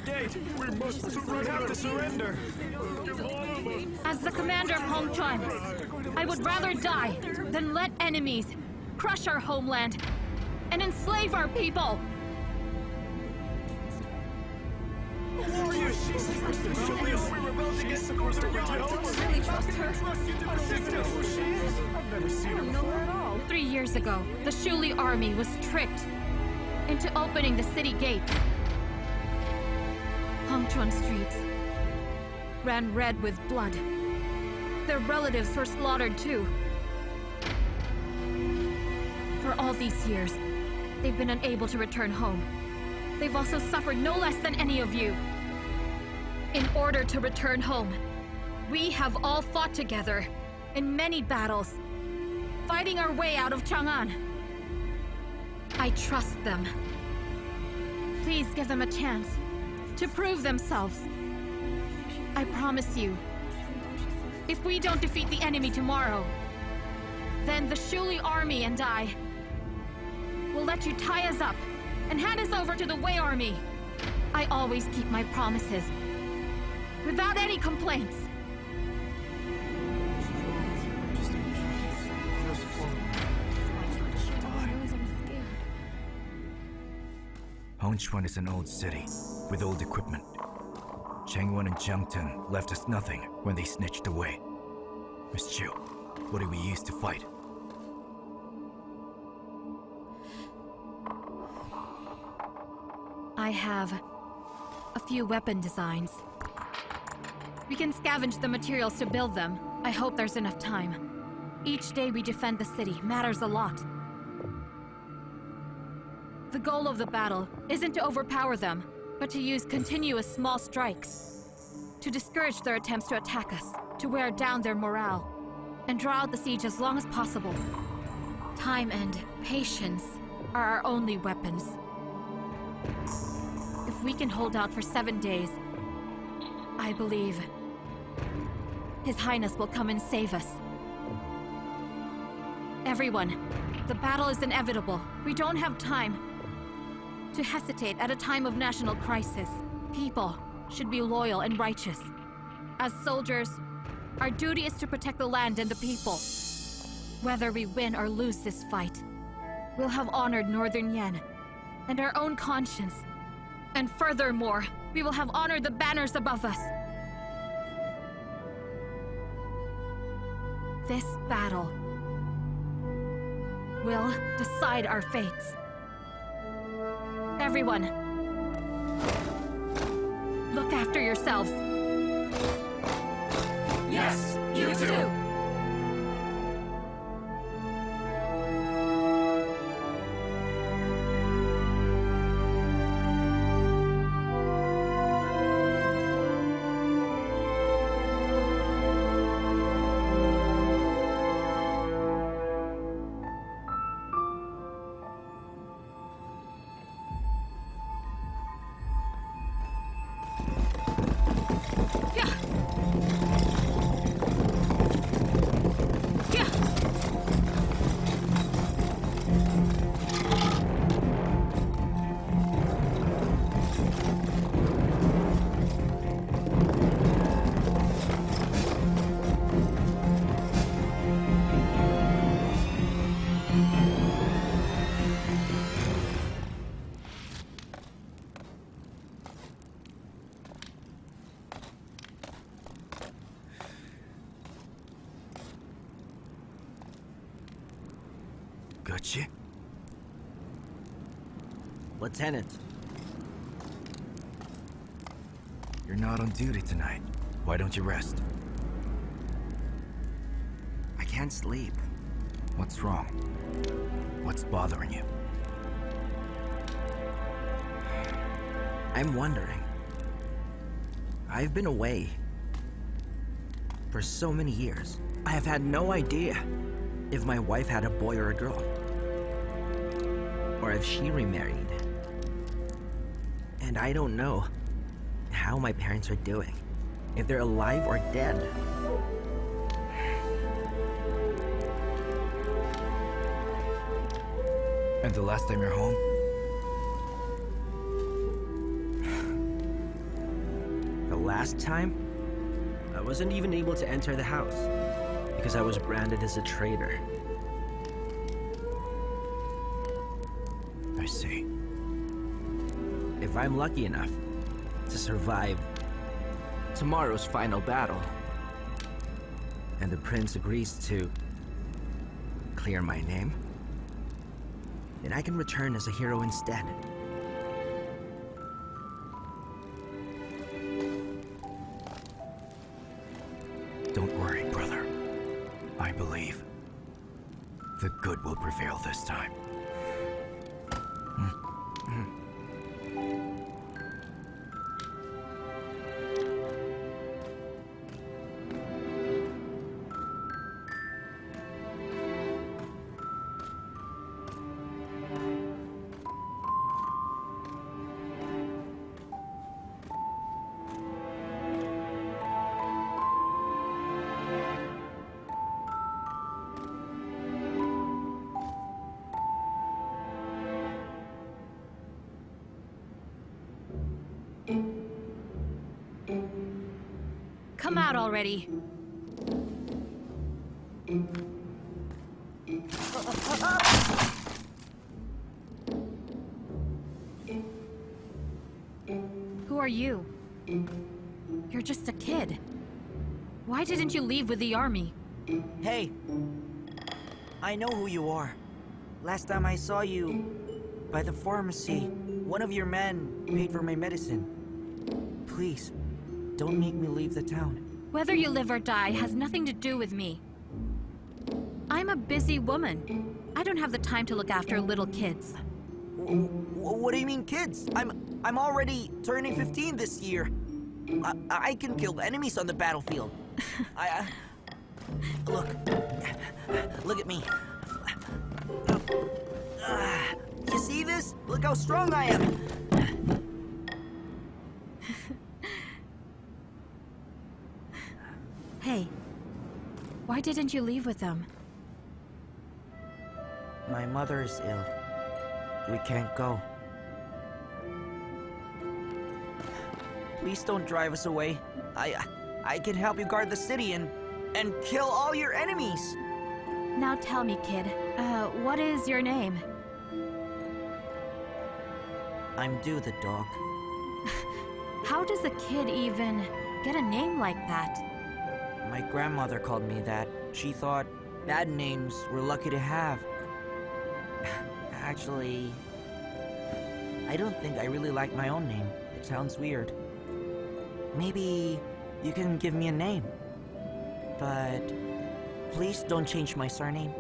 gate! We must surrender! We have to surrender! As the commander of Hongchuan, I would rather die than let enemies crush our homeland and enslave our people. We rebelled against the Northern Yuan. Really trust her. I've never seen her before. At all. 3 years ago, the Shuli army was tricked into opening the city gates. Hongchuan streets ran red with blood. Their relatives were slaughtered too. For all these years, they've been unable to return home. They've also suffered no less than any of you. In order to return home, we have all fought together in many battles, fighting our way out of Chang'an. I trust them. Please give them a chance to prove themselves. I promise you, if we don't defeat the enemy tomorrow, then the Shuli army and I will let you tie us up and hand us over to the Wei army. I always keep my promises, without any complaints. Hongchuan is an old city, with old equipment. Changwon and Jiangtan left us nothing when they snitched away. Miss Chu, what do we use to fight? I have a few weapon designs. We can scavenge the materials to build them. I hope there's enough time. Each day we defend the city matters a lot. The goal of the battle isn't to overpower them, but to use continuous small strikes to discourage their attempts to attack us, to wear down their morale, and draw out the siege as long as possible. Time and patience are our only weapons. If we can hold out for 7 days, I believe His Highness will come and save us. Everyone, the battle is inevitable. We don't have time to hesitate at a time of national crisis. People should be loyal and righteous. As soldiers, our duty is to protect the land and the people. Whether we win or lose this fight, we'll have honored Northern Yan and our own conscience. And furthermore, we will have honored the banners above us. This battle will decide our fates. Everyone, look after yourselves. Yes, you too. Gotcha. Lieutenant, You're not on duty tonight. Why don't you rest? I can't sleep. What's wrong? What's bothering you? I'm wondering. I've been away for so many years. I have had no idea if my wife had a boy or a girl, or if she remarried. And I don't know how my parents are doing, if they're alive or dead. And the last time you're home? last time, I wasn't even able to enter the house because I was branded as a traitor. I see. If I'm lucky enough to survive tomorrow's final battle, and the prince agrees to clear my name, then I can return as a hero instead. Don't worry, brother. I believe the good will prevail this time. Come out already. Who are you? You're just a kid. Why didn't you leave with the army? Hey! I know who you are. Last time I saw you by the pharmacy, one of your men paid for my medicine. Please, don't make me leave the town. Whether you live or die has nothing to do with me. I'm a busy woman. I don't have the time to look after little kids. What do you mean, kids? I'm already turning 15 this year. I can kill enemies on the battlefield. Look at me. You see this? Look how strong I am. Hey, why didn't you leave with them? My mother is ill. We can't go. Please don't drive us away. I can help you guard the city and kill all your enemies. Now tell me, kid, what is your name? I'm Dou the dog. How does a kid even get a name like that? My grandmother called me that. She thought bad names were lucky to have. Actually, I don't think I really like my own name. It sounds weird. Maybe you can give me a name. But please don't change my surname.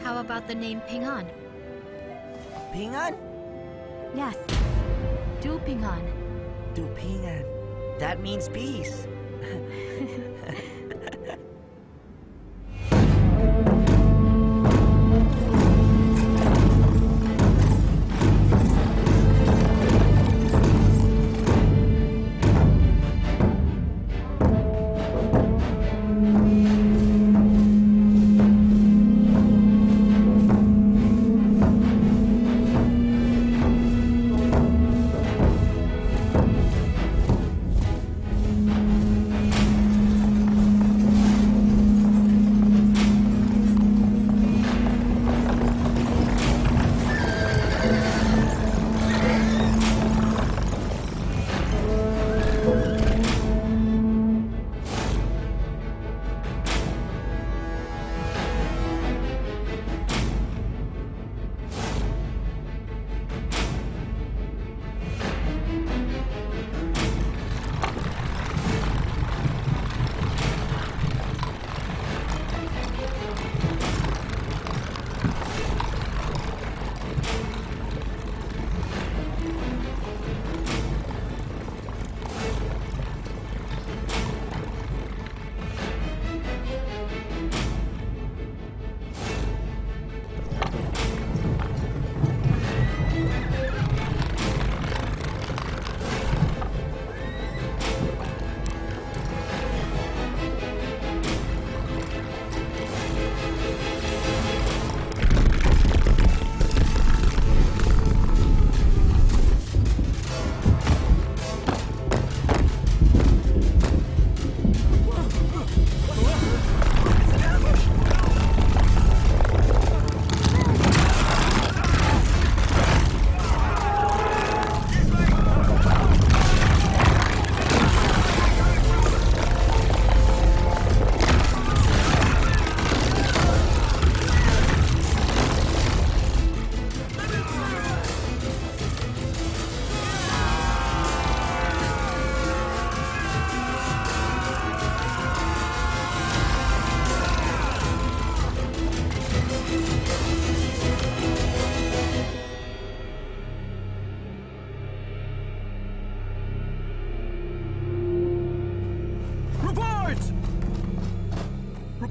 How about the name Ping-an? Ping-an? Yes, Dou Ping-an. Dou Ping-an. That means peace.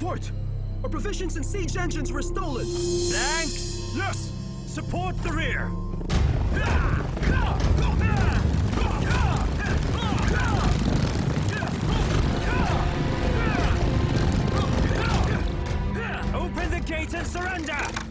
report! Our provisions and siege engines were stolen! Thanks! Yes! Support the rear! Open the gates and surrender!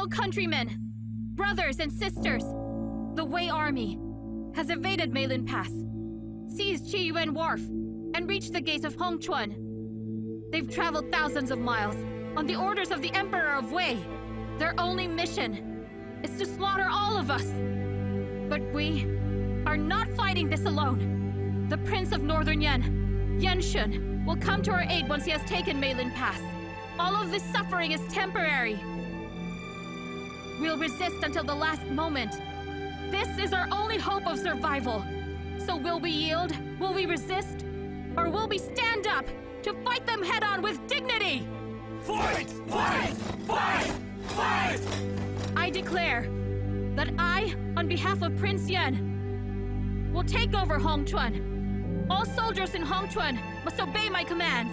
Fellow countrymen, brothers and sisters, the Wei army has evaded Meilin Pass, seized Qiyuan Wharf, and reached the gates of Hongchuan. They've traveled thousands of miles on the orders of the Emperor of Wei. Their only mission is to slaughter all of us. But we are not fighting this alone. The Prince of Northern Yan, Yanxun, will come to our aid once he has taken Meilin Pass. All of this suffering is temporary. We'll resist until the last moment. This is our only hope of survival. So will we yield? Will we resist? Or will we stand up to fight them head-on with dignity? Fight! Fight! Fight! Fight! I declare that I, on behalf of Prince Yan, will take over Hongchuan. All soldiers in Hongchuan must obey my commands.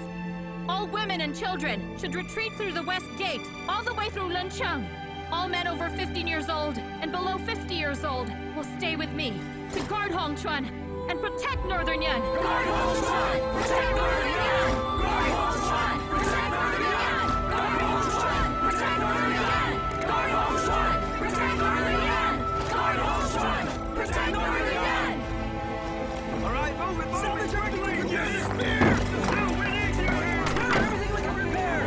All women and children should retreat through the west gate, all the way through Luncheng. All men over 15 years old and below 50 years old will stay with me to guard Hongchuan and protect Northern Yan. Guard Hongchuan! Protect Northern Yan! Guard Hongchuan! Protect Northern Yan! Guard Hongchuan! Protect Northern Yan! Guard Hongchuan! Protect Northern Yan! Guard Hongchuan! Protect Northern Yan! All right, move it, move it! Get the spear! Now we need you here! Everything we can repair!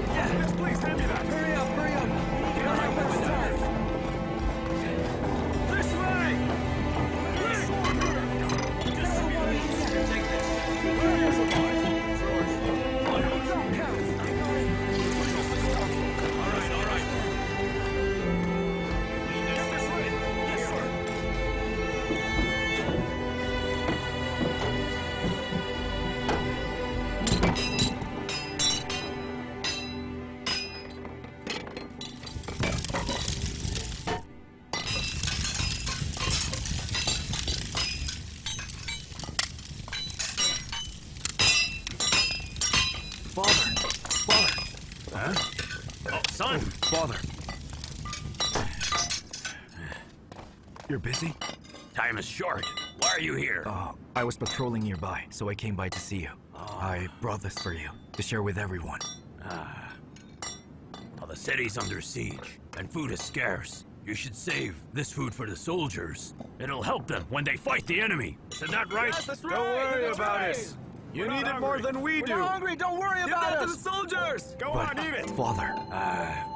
Yeah, yes, please, hand me that. Hurry up, hurry up! We don't have much time. This way! This way! Take this. All right. Get this ready. Yes, sir. Father! Huh? Oh, son! Father! You're busy? Time is short. Why are you here? I was patrolling nearby, so I came by to see you. I brought this for you, to share with everyone. Well, the city's under siege, and food is scarce. You should save this food for the soldiers. It'll help them when they fight the enemy. Isn't that right? Yes, that's right. Don't worry That's about right. it. You need it more than we do. We're hungry, don't worry Give about that to us! the soldiers! Go on, eat it. Father,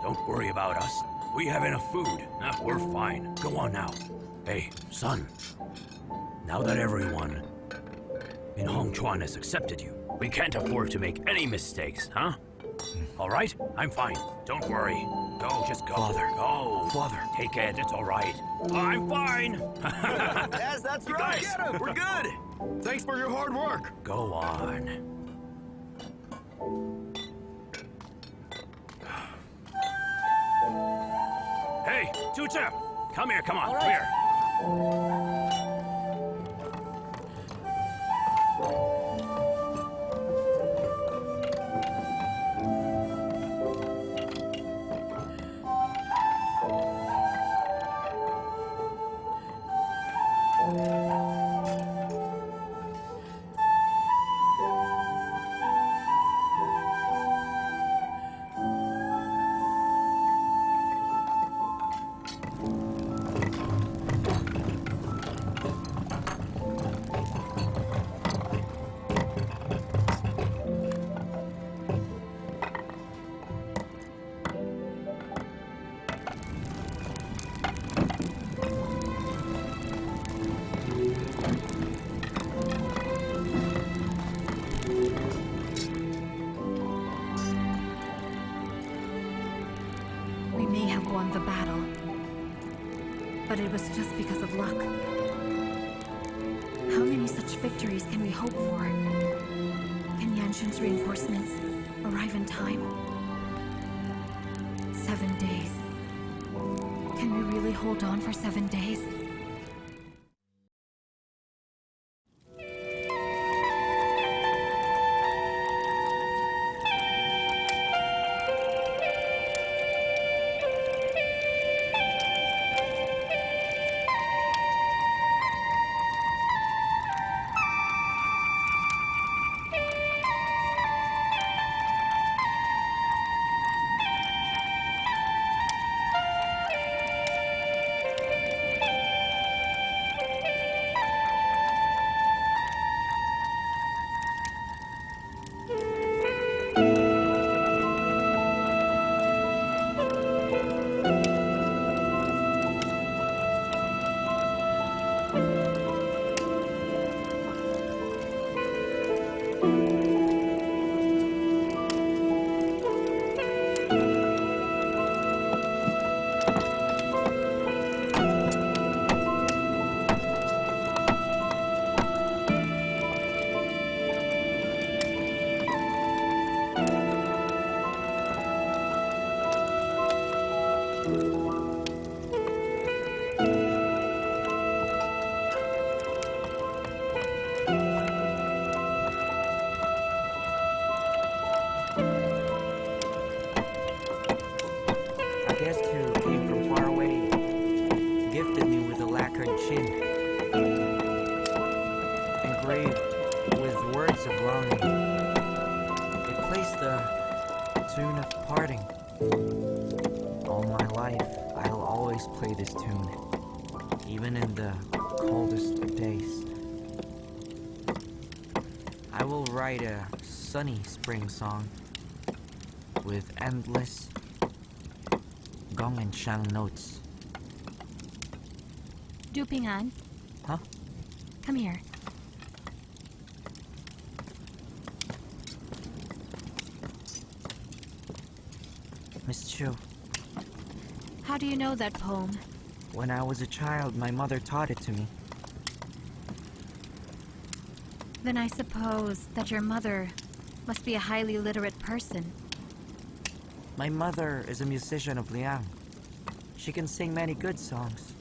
Don't worry about us. We have enough food. We're fine. Go on now. Hey, son. Now that everyone in Hongchuan has accepted you, we can't afford to make any mistakes, huh? All right? I'm fine. Don't worry. Go, just go. Father. Go. Father. Take it. It's all right. I'm fine. Yes, that's right! Get him! We're good! Thanks for your hard work. Go on. Hey, Chu Qiao! Come here, come on, come here. We may have won the battle, but it was just because of luck. How many such victories can we hope for? Can Yanxun's reinforcements arrive in time? 7 days. Can we really hold on for 7 days? guest who came from far away gifted me with a lacquered chin, engraved with words of longing. It plays the tune of parting. All my life, I'll always play this tune, even in the coldest of days. I will write a sunny spring song with endless gong and shang notes. Du Ping'an, Huh? come here. Miss Chu, How do you know that poem? when I was a child, my mother taught it to me. Then I suppose that your mother must be a highly literate person. My mother is a musician of Liang. She can sing many good songs.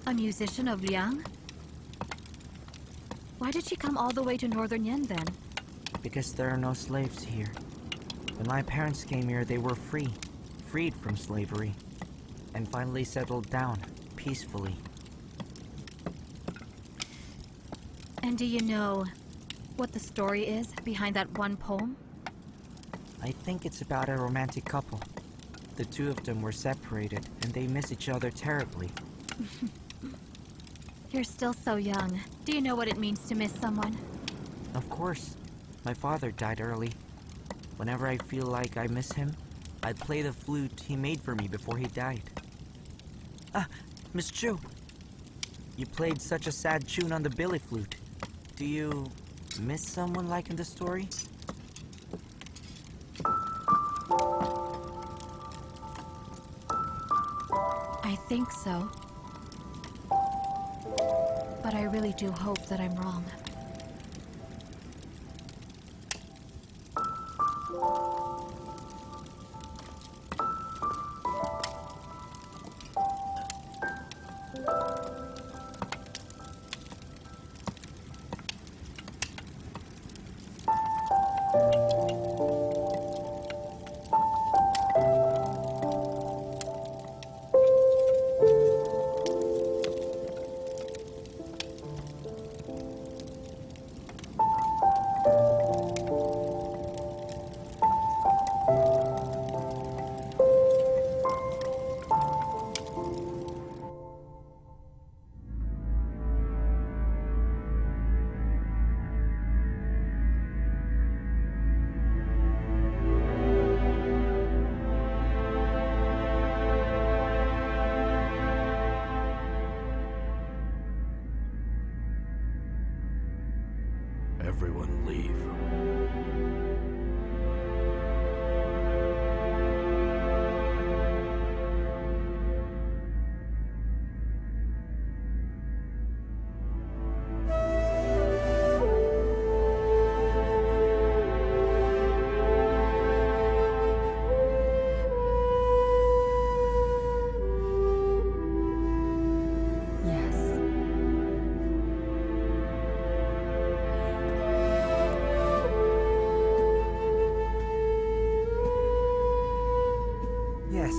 A musician of Liang? Why did she come all the way to Northern Yen then? Because there are no slaves here. When my parents came here, they were freed from slavery, and finally settled down peacefully. And do you know what the story is behind that one poem? I think it's about a romantic couple. The two of them were separated, and they miss each other terribly. You're still so young. Do you know what it means to miss someone? Of course. My father died early. Whenever I feel like I miss him, I play the flute he made for me before he died. Ah, Miss Chu. You played such a sad tune on the billy flute. Do you miss someone like in the story? I think so. But I really do hope that I'm wrong. Everyone leave. Yes. Yes.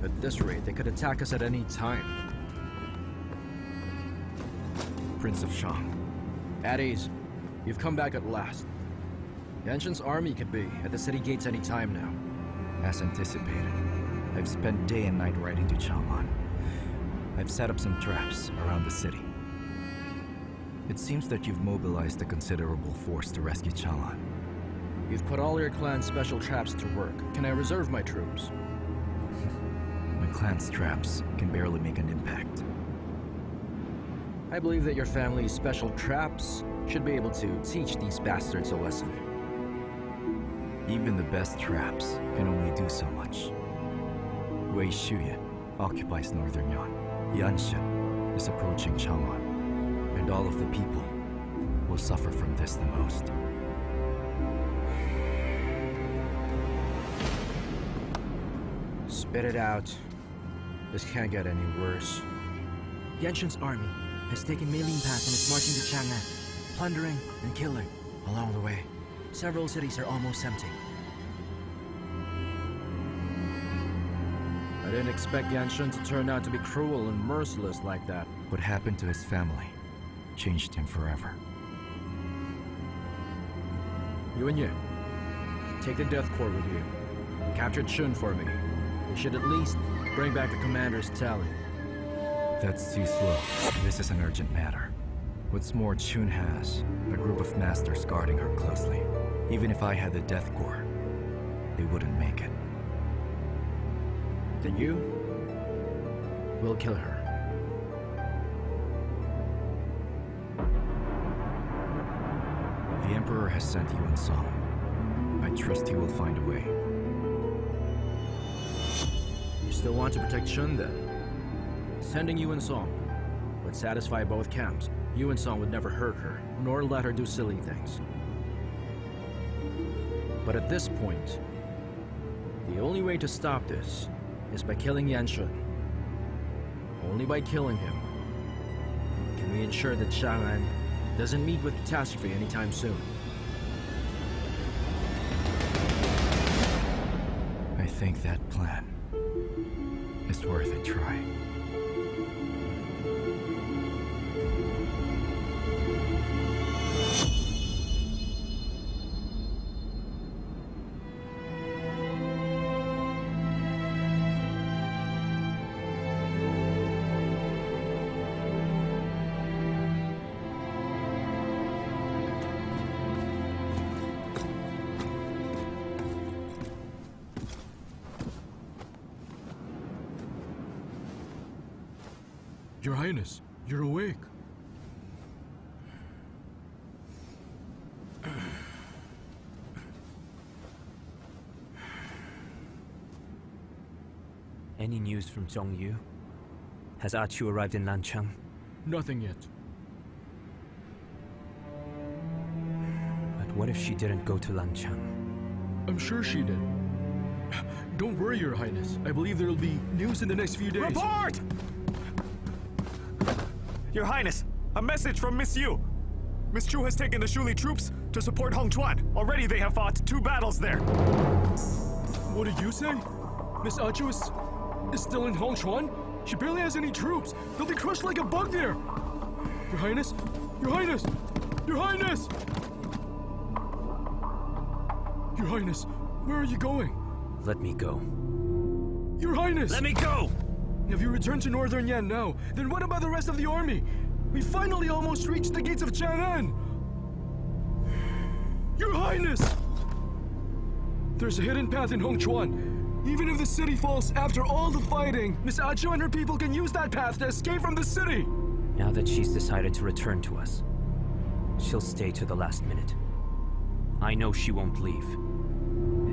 At this rate, they could attack us at any time. Prince of Shang. At ease. You've come back at last. Yanshin's army could be at the city gates any time now. As anticipated, I've spent day and night riding to Chang'an. I've set up some traps around the city. It seems that you've mobilized a considerable force to rescue Chang'an. You've put all your clan's special traps to work. Can I reserve my troops? My clan's traps can barely make an impact. I believe that your family's special traps should be able to teach these bastards a lesson. Even the best traps can only do so much. Wei Shuya occupies northern Yan. Yanshin is approaching Chang'an, and all of the people will suffer from this the most. Spit it out. This can't get any worse. Yanxun's army has taken Meilin Pass and is marching to Chang'an, plundering and killing along the way. Several cities are almost empty. I didn't expect Yanxun to turn out to be cruel and merciless like that. What happened to his family changed him forever. Yu Wenyue, take the Death Corps with you. Capture Chun for me. You should at least bring back the commander's tally. That's too slow. This is an urgent matter. What's more, Chun has a group of masters guarding her closely. Even if I had the Death Corps, they wouldn't make it. Then you will kill her. The Emperor has sent Yuwen Song. I trust he will find a way. You still want to protect Chun then? Sending Yuwen Song would satisfy both camps. Yuwen Song would never hurt her, nor let her do silly things. But at this point, the only way to stop this is by killing Yanxun. Only by killing him can we ensure that Chang'an doesn't meet with catastrophe anytime soon. I think that plan is worth a try. Your Highness, you're awake. Any news from Zhongyu? Has Chu arrived in Lanchang? Nothing yet. But what if she didn't go to Lanchang? I'm sure she did. Don't worry, Your Highness. I believe there'll be news in the next few days. Report! Your Highness, a message from Miss Yu. Miss Chu has taken the Shuli troops to support Hongchuan. Already they have fought 2 battles there. What did you say? Miss Chu is still in Hongchuan? She barely has any troops. They'll be crushed like a bug there. Your Highness? Your Highness! Your Highness! Your Highness, where are you going? Let me go. Your Highness! Let me go! If you return to Northern Yan now, then what about the rest of the army? We finally almost reached the gates of Chang'an! Your Highness! There's a hidden path in Hongchuan. Even if the city falls after all the fighting, Miss Chu and her people can use that path to escape from the city! Now that she's decided to return to us, she'll stay to the last minute. I know she won't leave.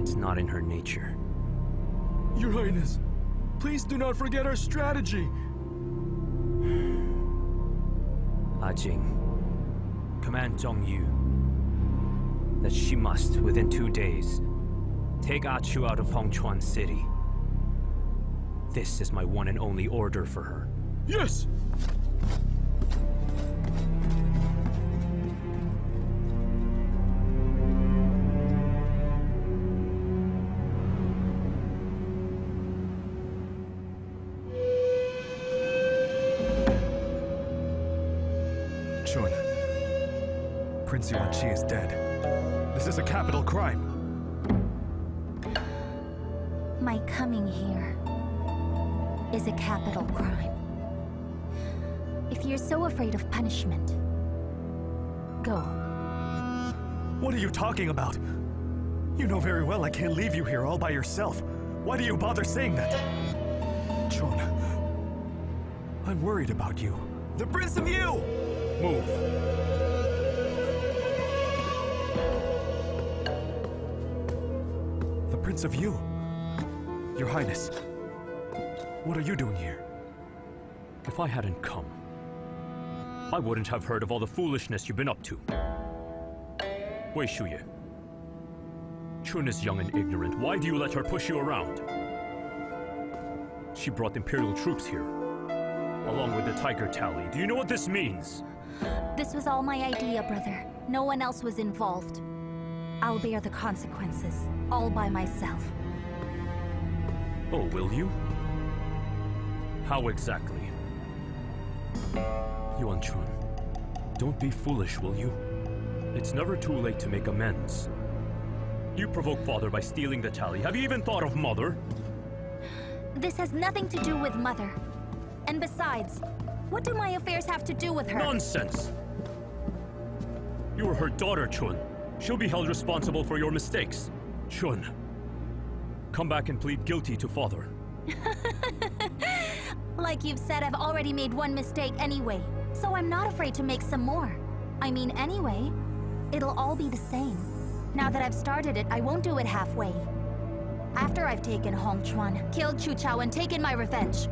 It's not in her nature. Your Highness, please do not forget our strategy. Jing, command Zhongyu that she must, within 2 days, take Chu out of Hongchuan City. This is my one and only order for her. Yes! Chun, Prince Yuan Qi is dead. This is a capital crime. My coming here is a capital crime. If you're so afraid of punishment, go. What are you talking about? You know very well I can't leave you here all by yourself. Why do you bother saying that? Chun, I'm worried about you. The Prince of Yu! Move. The Prince of Yu. Your Highness, what are you doing here? If I hadn't come, I wouldn't have heard of all the foolishness you've been up to. Wei Shuye. Chun is young and ignorant. Why do you let her push you around? She brought Imperial troops here, along with the Tiger Tally. Do you know what this means? This was all my idea, brother. No one else was involved. I'll bear the consequences, all by myself. Oh, will you? How exactly? Yuan Chun, don't be foolish, will you? It's never too late to make amends. You provoked Father by stealing the tally. Have you even thought of Mother? This has nothing to do with Mother. And besides, what do my affairs have to do with her? Nonsense! You were her daughter, Chun. She'll be held responsible for your mistakes. Chun, come back and plead guilty to Father. Like you've said, I've already made one mistake anyway, so I'm not afraid to make some more. I mean, anyway, it'll all be the same. Now that I've started it, I won't do it halfway. After I've taken Hong Chuan, killed Chu Qiao, and taken my revenge,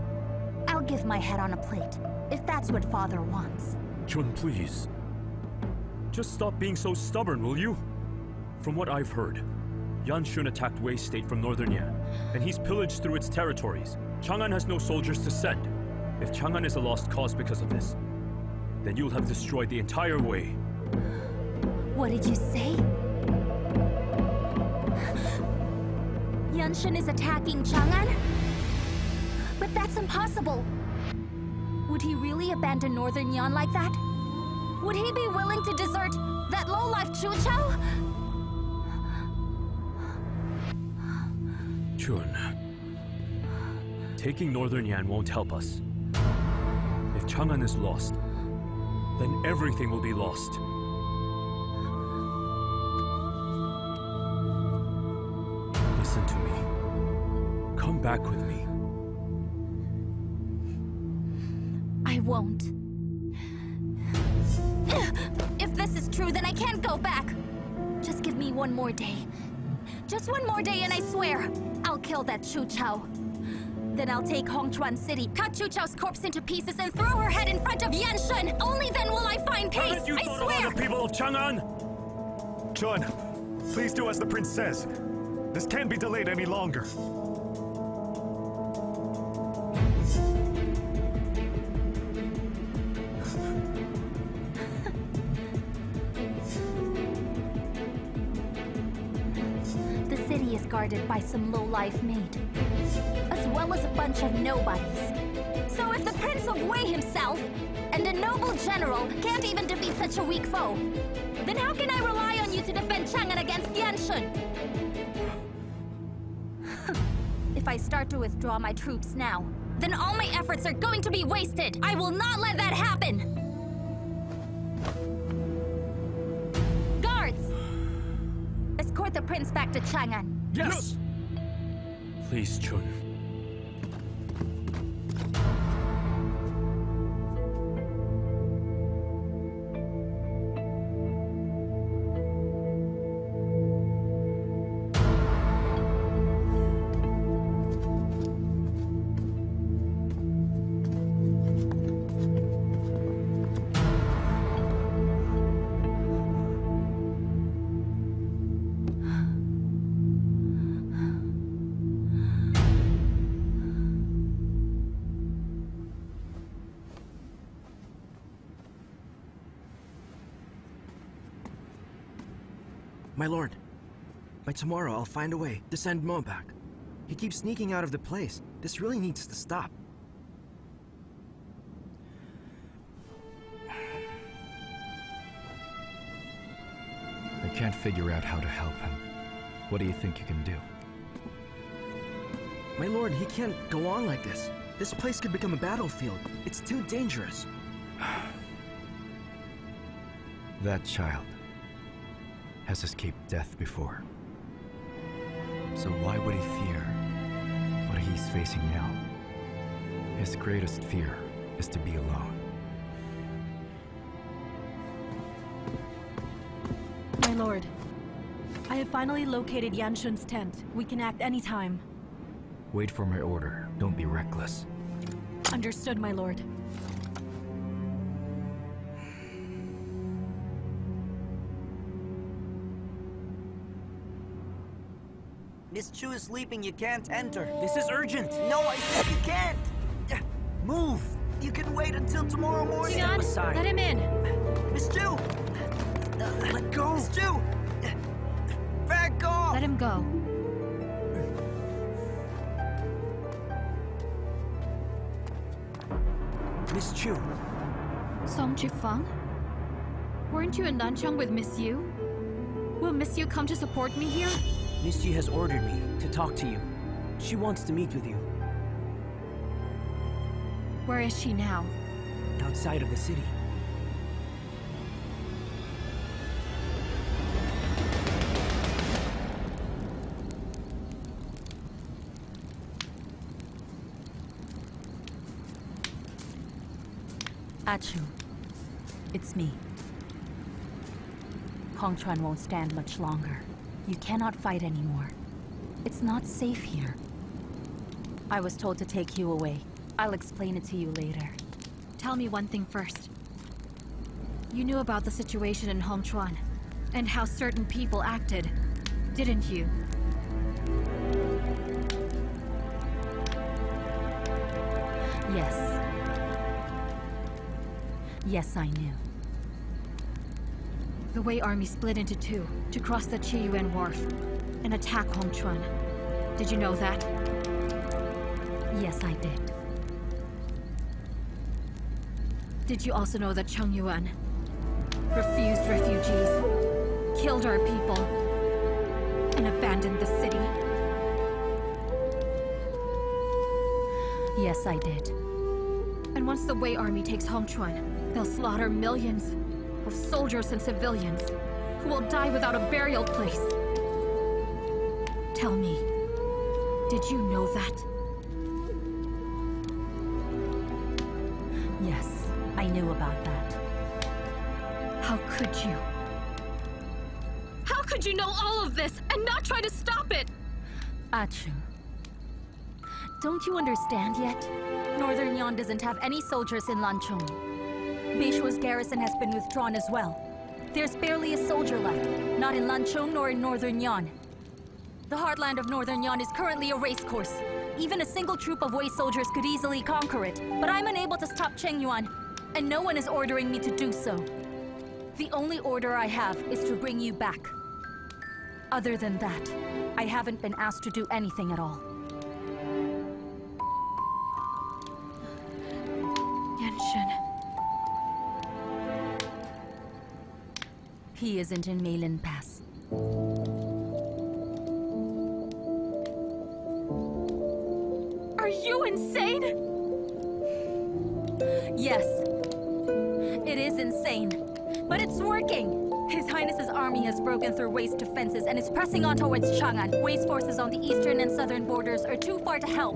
I'll give my head on a plate, if that's what Father wants. Chun, please. Just stop being so stubborn, will you? From what I've heard, Yan Xun attacked Wei State from northern Yan, and he's pillaged through its territories. Chang'an has no soldiers to send. If Chang'an is a lost cause because of this, then you'll have destroyed the entire Wei. What did you say? Yan Xun is attacking Chang'an? But that's impossible. Would he really abandon northern Yan like that? Would he be willing to desert that lowlife Chu Qiao? Chun, taking northern Yan won't help us. If Chang'an is lost, then everything will be lost. Listen to me. Come back with me. I won't. If this is true, then I can't go back. Just give me one more day. Just one more day and I swear, I'll kill that Chu Qiao. Then I'll take Hongchuan City, cut Chu Qiao's corpse into pieces and throw her head in front of Yan Xun. Only then will I find peace, Haven't you I thought swear! about the people of Chang'an? Chun, please do as the prince says. This can't be delayed any longer. The city is guarded by some low-life maid, as well as a bunch of nobodies. So if the Prince of Wei himself and a noble general can't even defeat such a weak foe, then how can I rely on you to defend Chang'an against Yan Xun? If I start to withdraw my troops now, then all my efforts are going to be wasted. I will not let that happen! Guards! Escort the prince back to Chang'an. Yes! Please, Chun. My lord, by tomorrow I'll find a way to send Mo back. He keeps sneaking out of the place. This really needs to stop. I can't figure out how to help him. What do you think you can do? My lord, he can't go on like this. This place could become a battlefield. It's too dangerous. That child has escaped death before. So why would he fear what he's facing now? His greatest fear is to be alone. My lord, I have finally located Yan Xun's tent. We can act anytime. Wait for my order. Don't be reckless. Understood, my lord. Miss Chu is sleeping, you can't enter. This is urgent. No, I said you can't! Move! You can wait until tomorrow morning! Xian, aside. let him in. Miss Chu! Let go! Miss Chu! Back off! Let him go. Miss Chu. Song Chifeng? Weren't you in Nanchang with Miss Yu? Will Miss Yu come to support me here? Miss Yu has ordered me to talk to you. She wants to meet with you. Where is she now? Outside of the city. Achu, it's me. Hongchuan won't stand much longer. You cannot fight anymore. It's not safe here. I was told to take you away. I'll explain it to you later. Tell me one thing first. You knew about the situation in Hongchuan, and how certain people acted, didn't you? Yes. Yes, I knew. The Wei army split into two to cross the Qiyuan Wharf and attack Hongchuan. Did you know that? Yes, I did. Did you also know that Cheng Yuan refused refugees, killed our people, and abandoned the city? Yes, I did. And once the Wei army takes Hongchuan, they'll slaughter millions of soldiers and civilians who will die without a burial place. Tell me, did you know that? Yes, I knew about that. How could you? How could you know all of this and not try to stop it? Achu, don't you understand yet? Northern Yan doesn't have any soldiers in Lanchong. Beishuo's garrison has been withdrawn as well. There's barely a soldier left, not in Lanchong nor in Northern Yan. The heartland of Northern Yan is currently a racecourse. Even a single troop of Wei soldiers could easily conquer it, but I'm unable to stop Cheng Yuan, and no one is ordering me to do so. The only order I have is to bring you back. Other than that, I haven't been asked to do anything at all. Yanxun. He isn't in Meilin Pass. Are you insane? Yes. It is insane. But it's working! His Highness's army has broken through Wei's defenses and is pressing on towards Chang'an. Wei's forces on the eastern and southern borders are too far to help.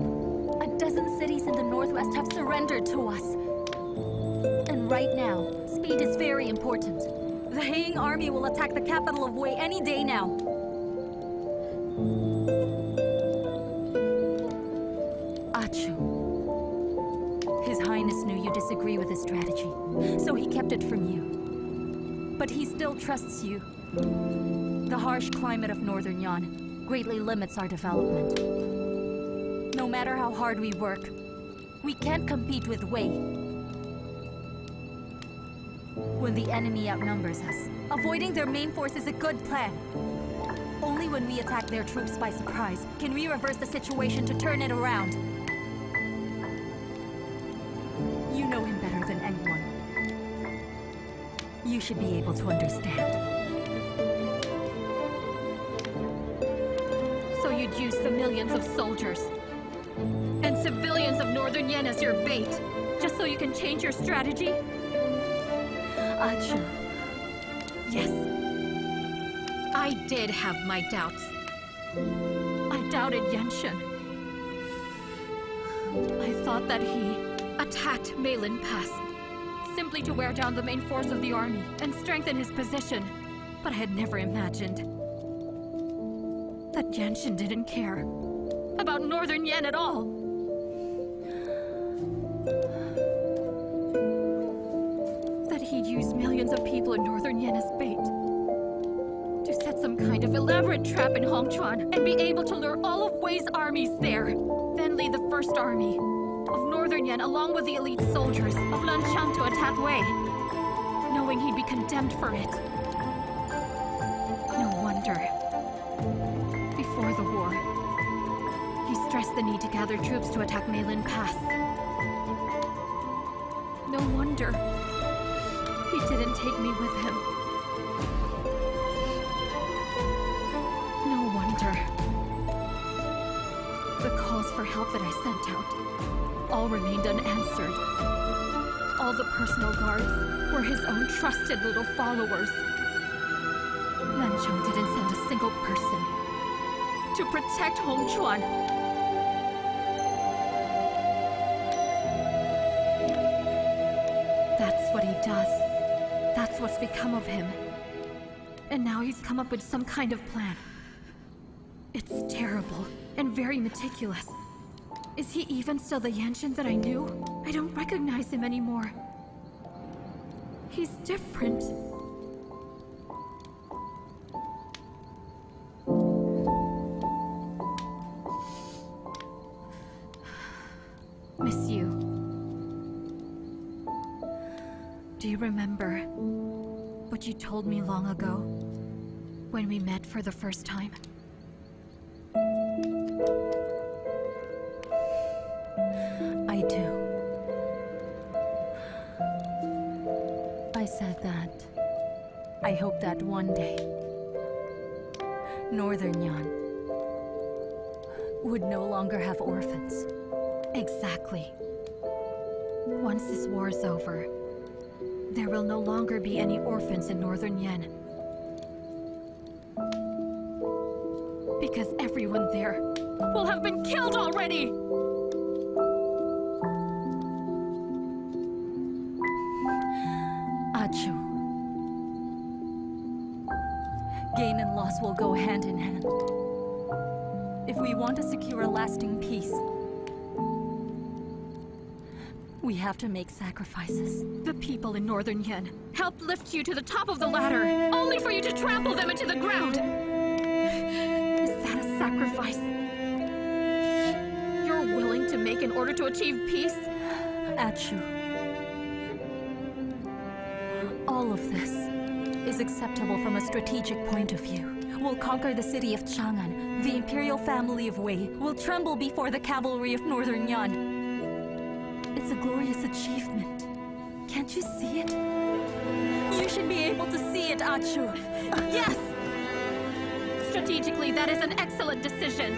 A dozen cities in the northwest have surrendered to us. And right now, speed is very important. The Heiying army will attack the capital of Wei any day now. Achu. His Highness knew you disagree with his strategy, so he kept it from you. But he still trusts you. The harsh climate of Northern Yan greatly limits our development. No matter how hard we work, we can't compete with Wei. When the enemy outnumbers us, avoiding their main force is a good plan. Only when we attack their troops by surprise can we reverse the situation to turn it around. You know him better than anyone. You should be able to understand. So you'd use the millions of soldiers and civilians of Northern Yan as your bait, just so you can change your strategy? Achu. Yes. I did have my doubts. I doubted Yanxun. I thought that he attacked Meilin Pass simply to wear down the main force of the army and strengthen his position. But I had never imagined that Yanxun didn't care about Northern Yan at all. That he'd use millions of people in Northern Yan as bait to set some some kind of elaborate trap in Hongchuan and be able to lure all of Wei's armies there. Then lead the first army of Northern Yan along with the elite soldiers of Lanchang to attack Wei, knowing he'd be condemned for it. No wonder. Before the war, he stressed the need to gather troops to attack Meilin Pass. No wonder he didn't take me with him. No wonder the calls for help that I sent out all remained unanswered. All the personal guards were his own trusted little followers. Lanchang didn't send a single person to protect Hongchuan. That's what he does. That's what's become of him. And now he's come up with some kind of plan. It's terrible and very meticulous. Is he even still the Yanshin that I knew? I don't recognize him anymore. He's different. Miss you. Do you remember what you told me long ago when we met for the first time? I do. I said that I hope that one day Northern Yan would no longer have orphans. Exactly. Once this war is over, there will no longer be any orphans in Northern Yan. Because everyone there will have been killed already! Achu. Gain and loss will go hand in hand. If we want to secure a lasting peace, we have to make sacrifices. The people in Northern Yan helped lift you to the top of the ladder, only for you to trample them into the ground! Is that a sacrifice you're willing to make in order to achieve peace? Achu. All of this is acceptable from a strategic point of view. We'll conquer the city of Chang'an. The imperial family of Wei will tremble before the cavalry of Northern Yan. It's a glorious achievement. Can't you see it? You should be able to see it, Achu. Yes! Strategically, that is an excellent decision.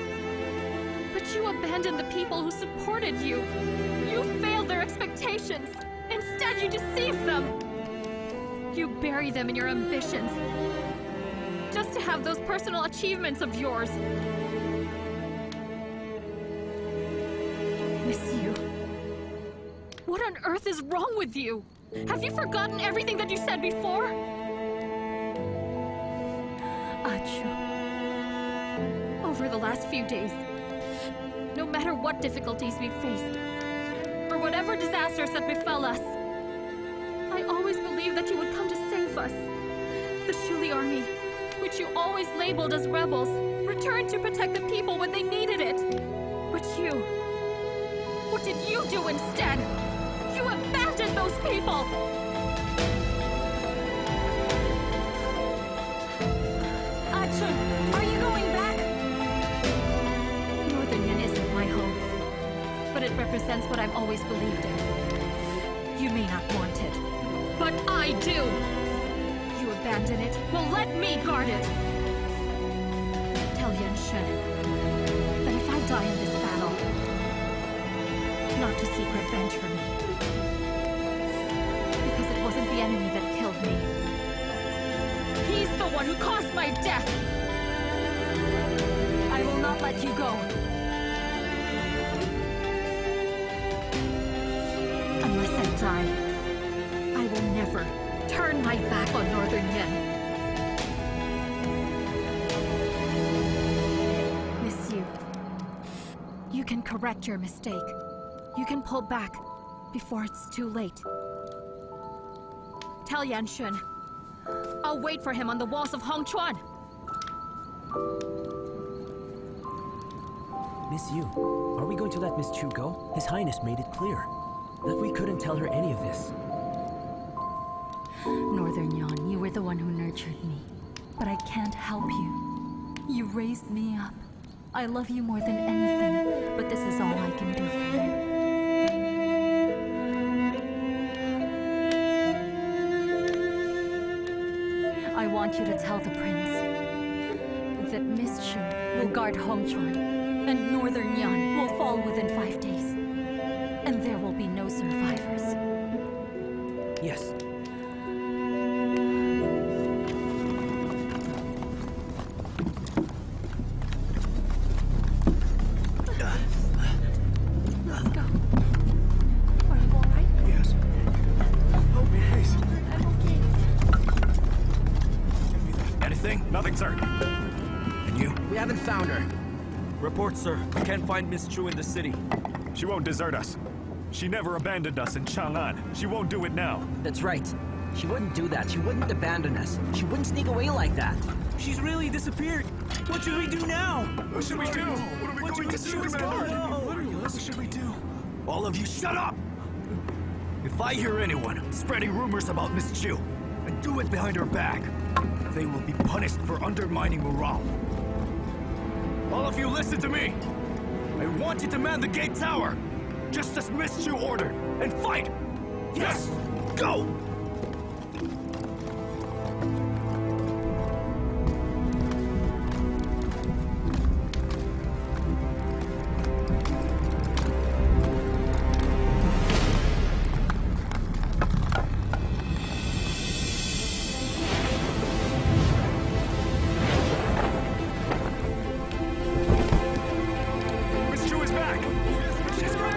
But you abandoned the people who supported you. You failed their expectations. Instead, you deceived them. You bury them in your ambitions, just to have those personal achievements of yours. Miss you. What on earth is wrong with you? Have you forgotten everything that you said before? Achu. Over the last few days, no matter what difficulties we've faced, or whatever disasters that befell us, I always believed that you would come to save us. The Shuli army, which you always labeled as rebels, returned to protect the people when they needed it. But you... what did you do instead? You abandoned those people! Achun, are you going back? Northern Yan isn't my home, but it represents what I've always believed in. You may not want it, but I do! You abandon it, well, let me guard it! Tell Yanshun that if I die in this battle, not to seek revenge for me, because it wasn't the enemy that killed me. He's the one who caused my death! I will not let you go. Unless I die, I will never turn my back on Northern Yan. Miss you. You can correct your mistake. You can pull back before it's too late. Tell Yanshun, I'll wait for him on the walls of Hongchuan. Miss Yu, are we going to let Miss Chu go? His Highness made it clear that we couldn't tell her any of this. Northern Yan, you were the one who nurtured me. But I can't help you. You raised me up. I love you more than anything, but this is all I can do for you. I want you to tell the prince that Miss Chu will guard Hongchuan, and Northern Yan will fall within 5 days. And there will be no survivors. Yes. Let's go. Are you alright? Yes. Help me, please. I'm okay. Anything? Nothing, sir. And you? We haven't found her. Report, sir. We can't find Miss Chu in the city. She won't desert us. She never abandoned us in Chang'an. She won't do it now. That's right. She wouldn't do that. She wouldn't abandon us. She wouldn't sneak away like that. She's really disappeared. What should we do now? What should we do? What are we going to do, Commander? What should we do? All of you shut up! If I hear anyone spreading rumors about Miss Chu, and do it behind her back, they will be punished for undermining morale. All of you listen to me! I want you to man the gate tower, just as Miss Chu ordered, and fight! Yes! Go! Miss Chu is back! She's back!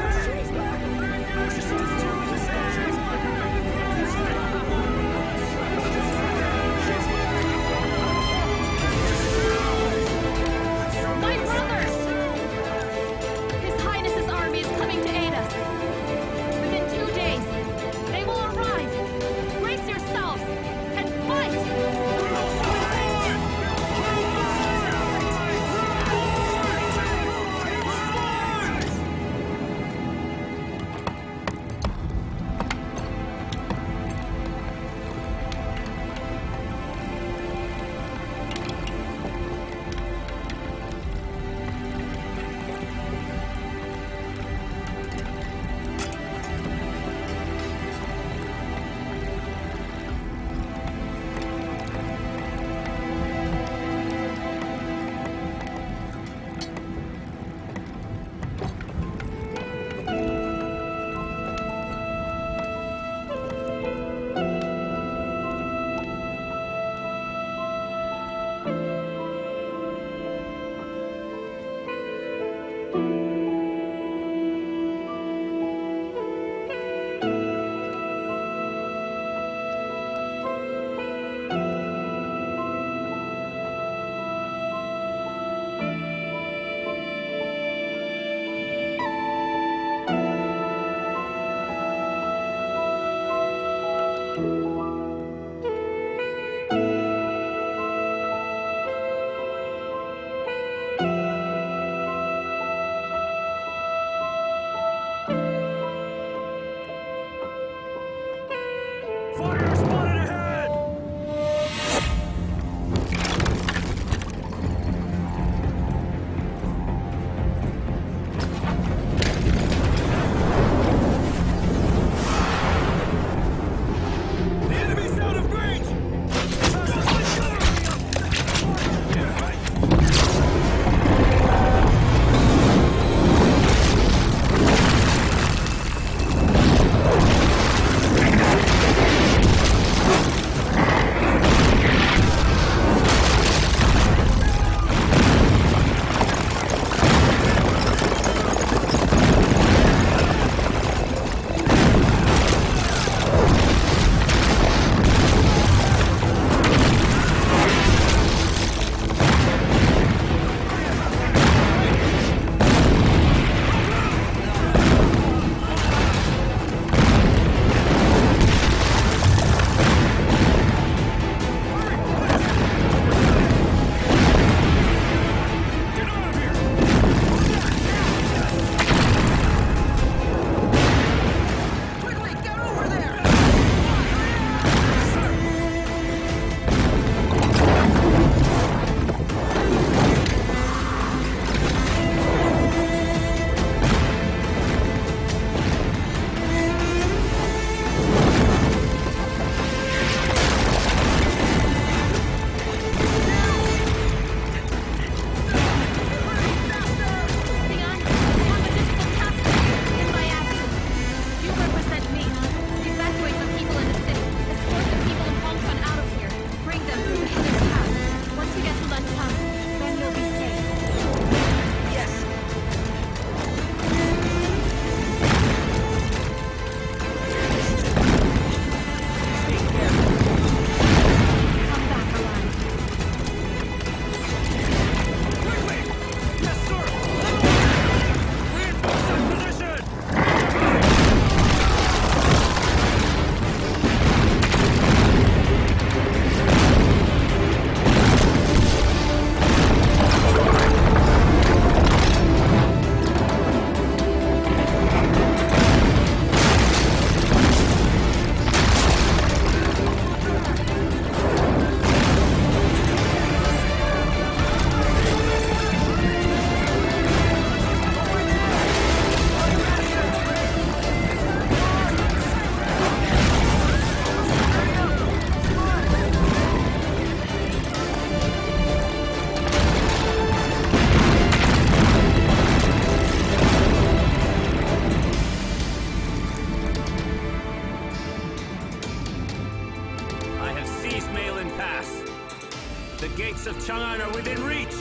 The gates of Chang'an are within reach!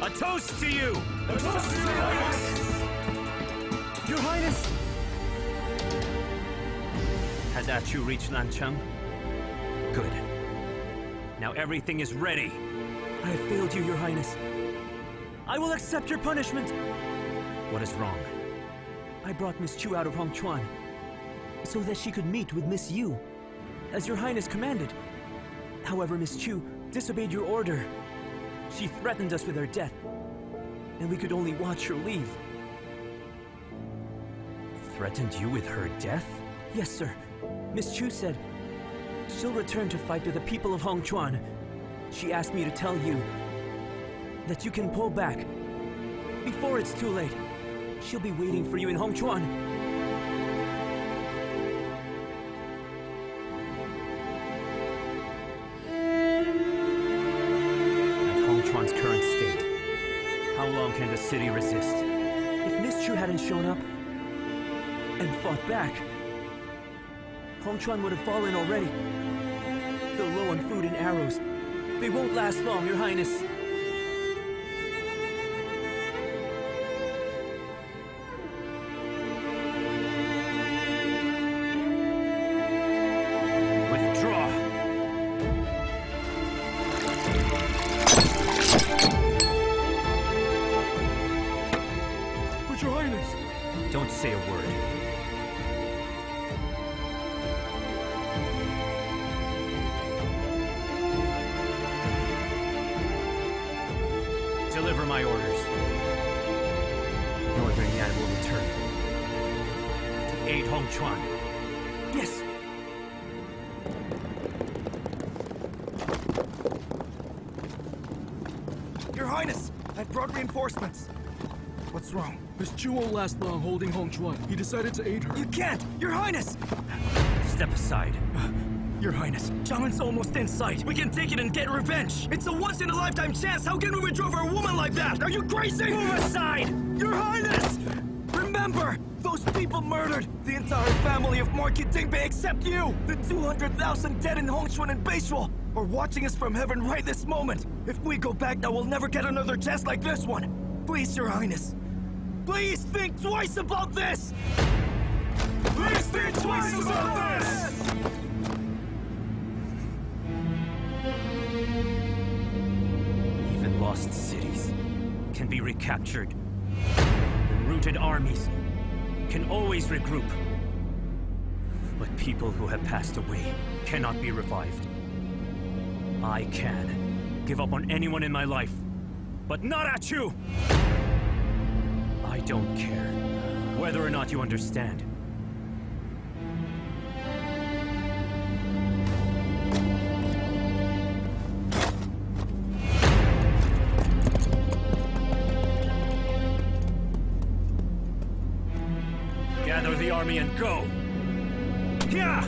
A toast to you! A toast to Your Highness! Your Highness! Has Achu reached Lancheng? Good. Now everything is ready. I have failed you, Your Highness. I will accept your punishment. What is wrong? I brought Miss Chu out of Hongchuan so that she could meet with Miss Yu, as Your Highness commanded. However, Miss Chu disobeyed your order. She threatened us with her death, and we could only watch her leave. Threatened you with her death? Yes, sir. Miss Chu said she'll return to fight with the people of Hongchuan. She asked me to tell you that you can pull back before it's too late. She'll be waiting for you in Hongchuan. At Hongchuan's current state, how long can the city resist? If Miss Chu hadn't shown up and fought back, Hongchuan would have fallen already. Though low on food and arrows, they won't last long, Your Highness. Withdraw. But Your Highness! Don't say a word. Deliver my orders. Northern Yan will return to aid Hongchuan. Yes! Your Highness, I've brought reinforcements. What's wrong? Miss Chu won't last long holding Hongchuan. He decided to aid her. You can't! Your Highness! Step aside. Your Highness, Zhang'an's almost in sight. We can take it and get revenge. It's a once-in-a-lifetime chance. How can we withdraw for a woman like that? Are you crazy? Move aside! Your Highness! Remember, those people murdered the entire family of Marquis Dingbei except you! The 200,000 dead in Hongchuan and Beishuo are watching us from heaven right this moment. If we go back now, we'll never get another chance like this one. Please, Your Highness. Please think twice about this! Please think twice about this! Even lost cities can be recaptured. And rooted armies can always regroup. But people who have passed away cannot be revived. I can give up on anyone in my life, but not at you! I don't care whether or not you understand. Gather the army and go! Yeah!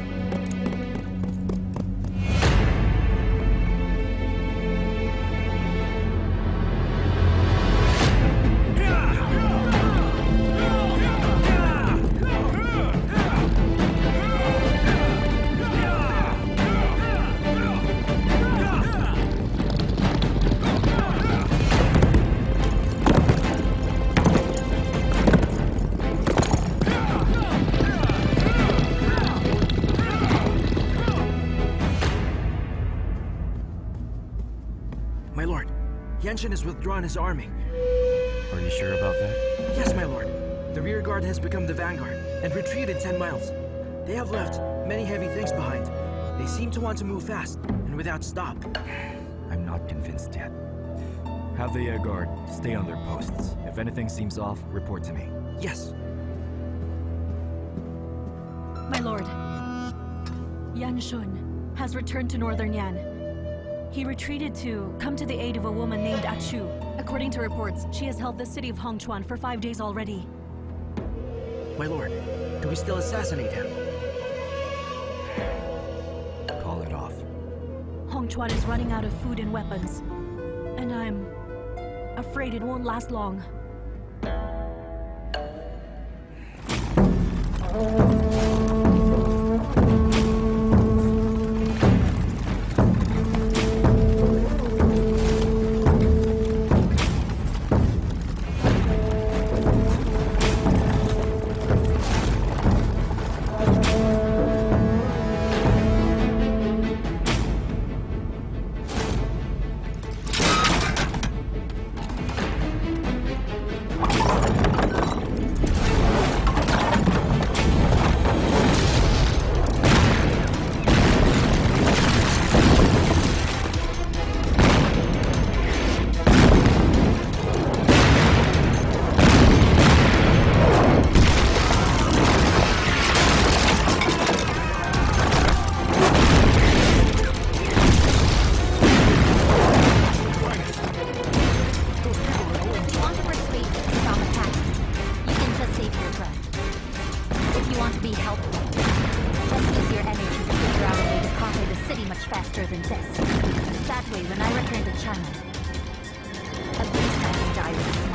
My lord, Gengxin has withdrawn his army. Are you sure about that? Yes, my lord. The rear guard has become the vanguard and retreated 10 miles. They have left many heavy things behind. They seem to want to move fast and without stop. I'm not convinced yet. Have the air guard stay on their posts. If anything seems off, report to me. Yes. My lord, Yan Xun has returned to Northern Yan. He retreated to come to the aid of a woman named Achu. According to reports, she has held the city of Hongchuan for 5 days already. My lord, do we still assassinate him? Call it off. Hongchuan is running out of food and weapons. And I'm afraid it won't last long. that way when I return to China. At least I can die with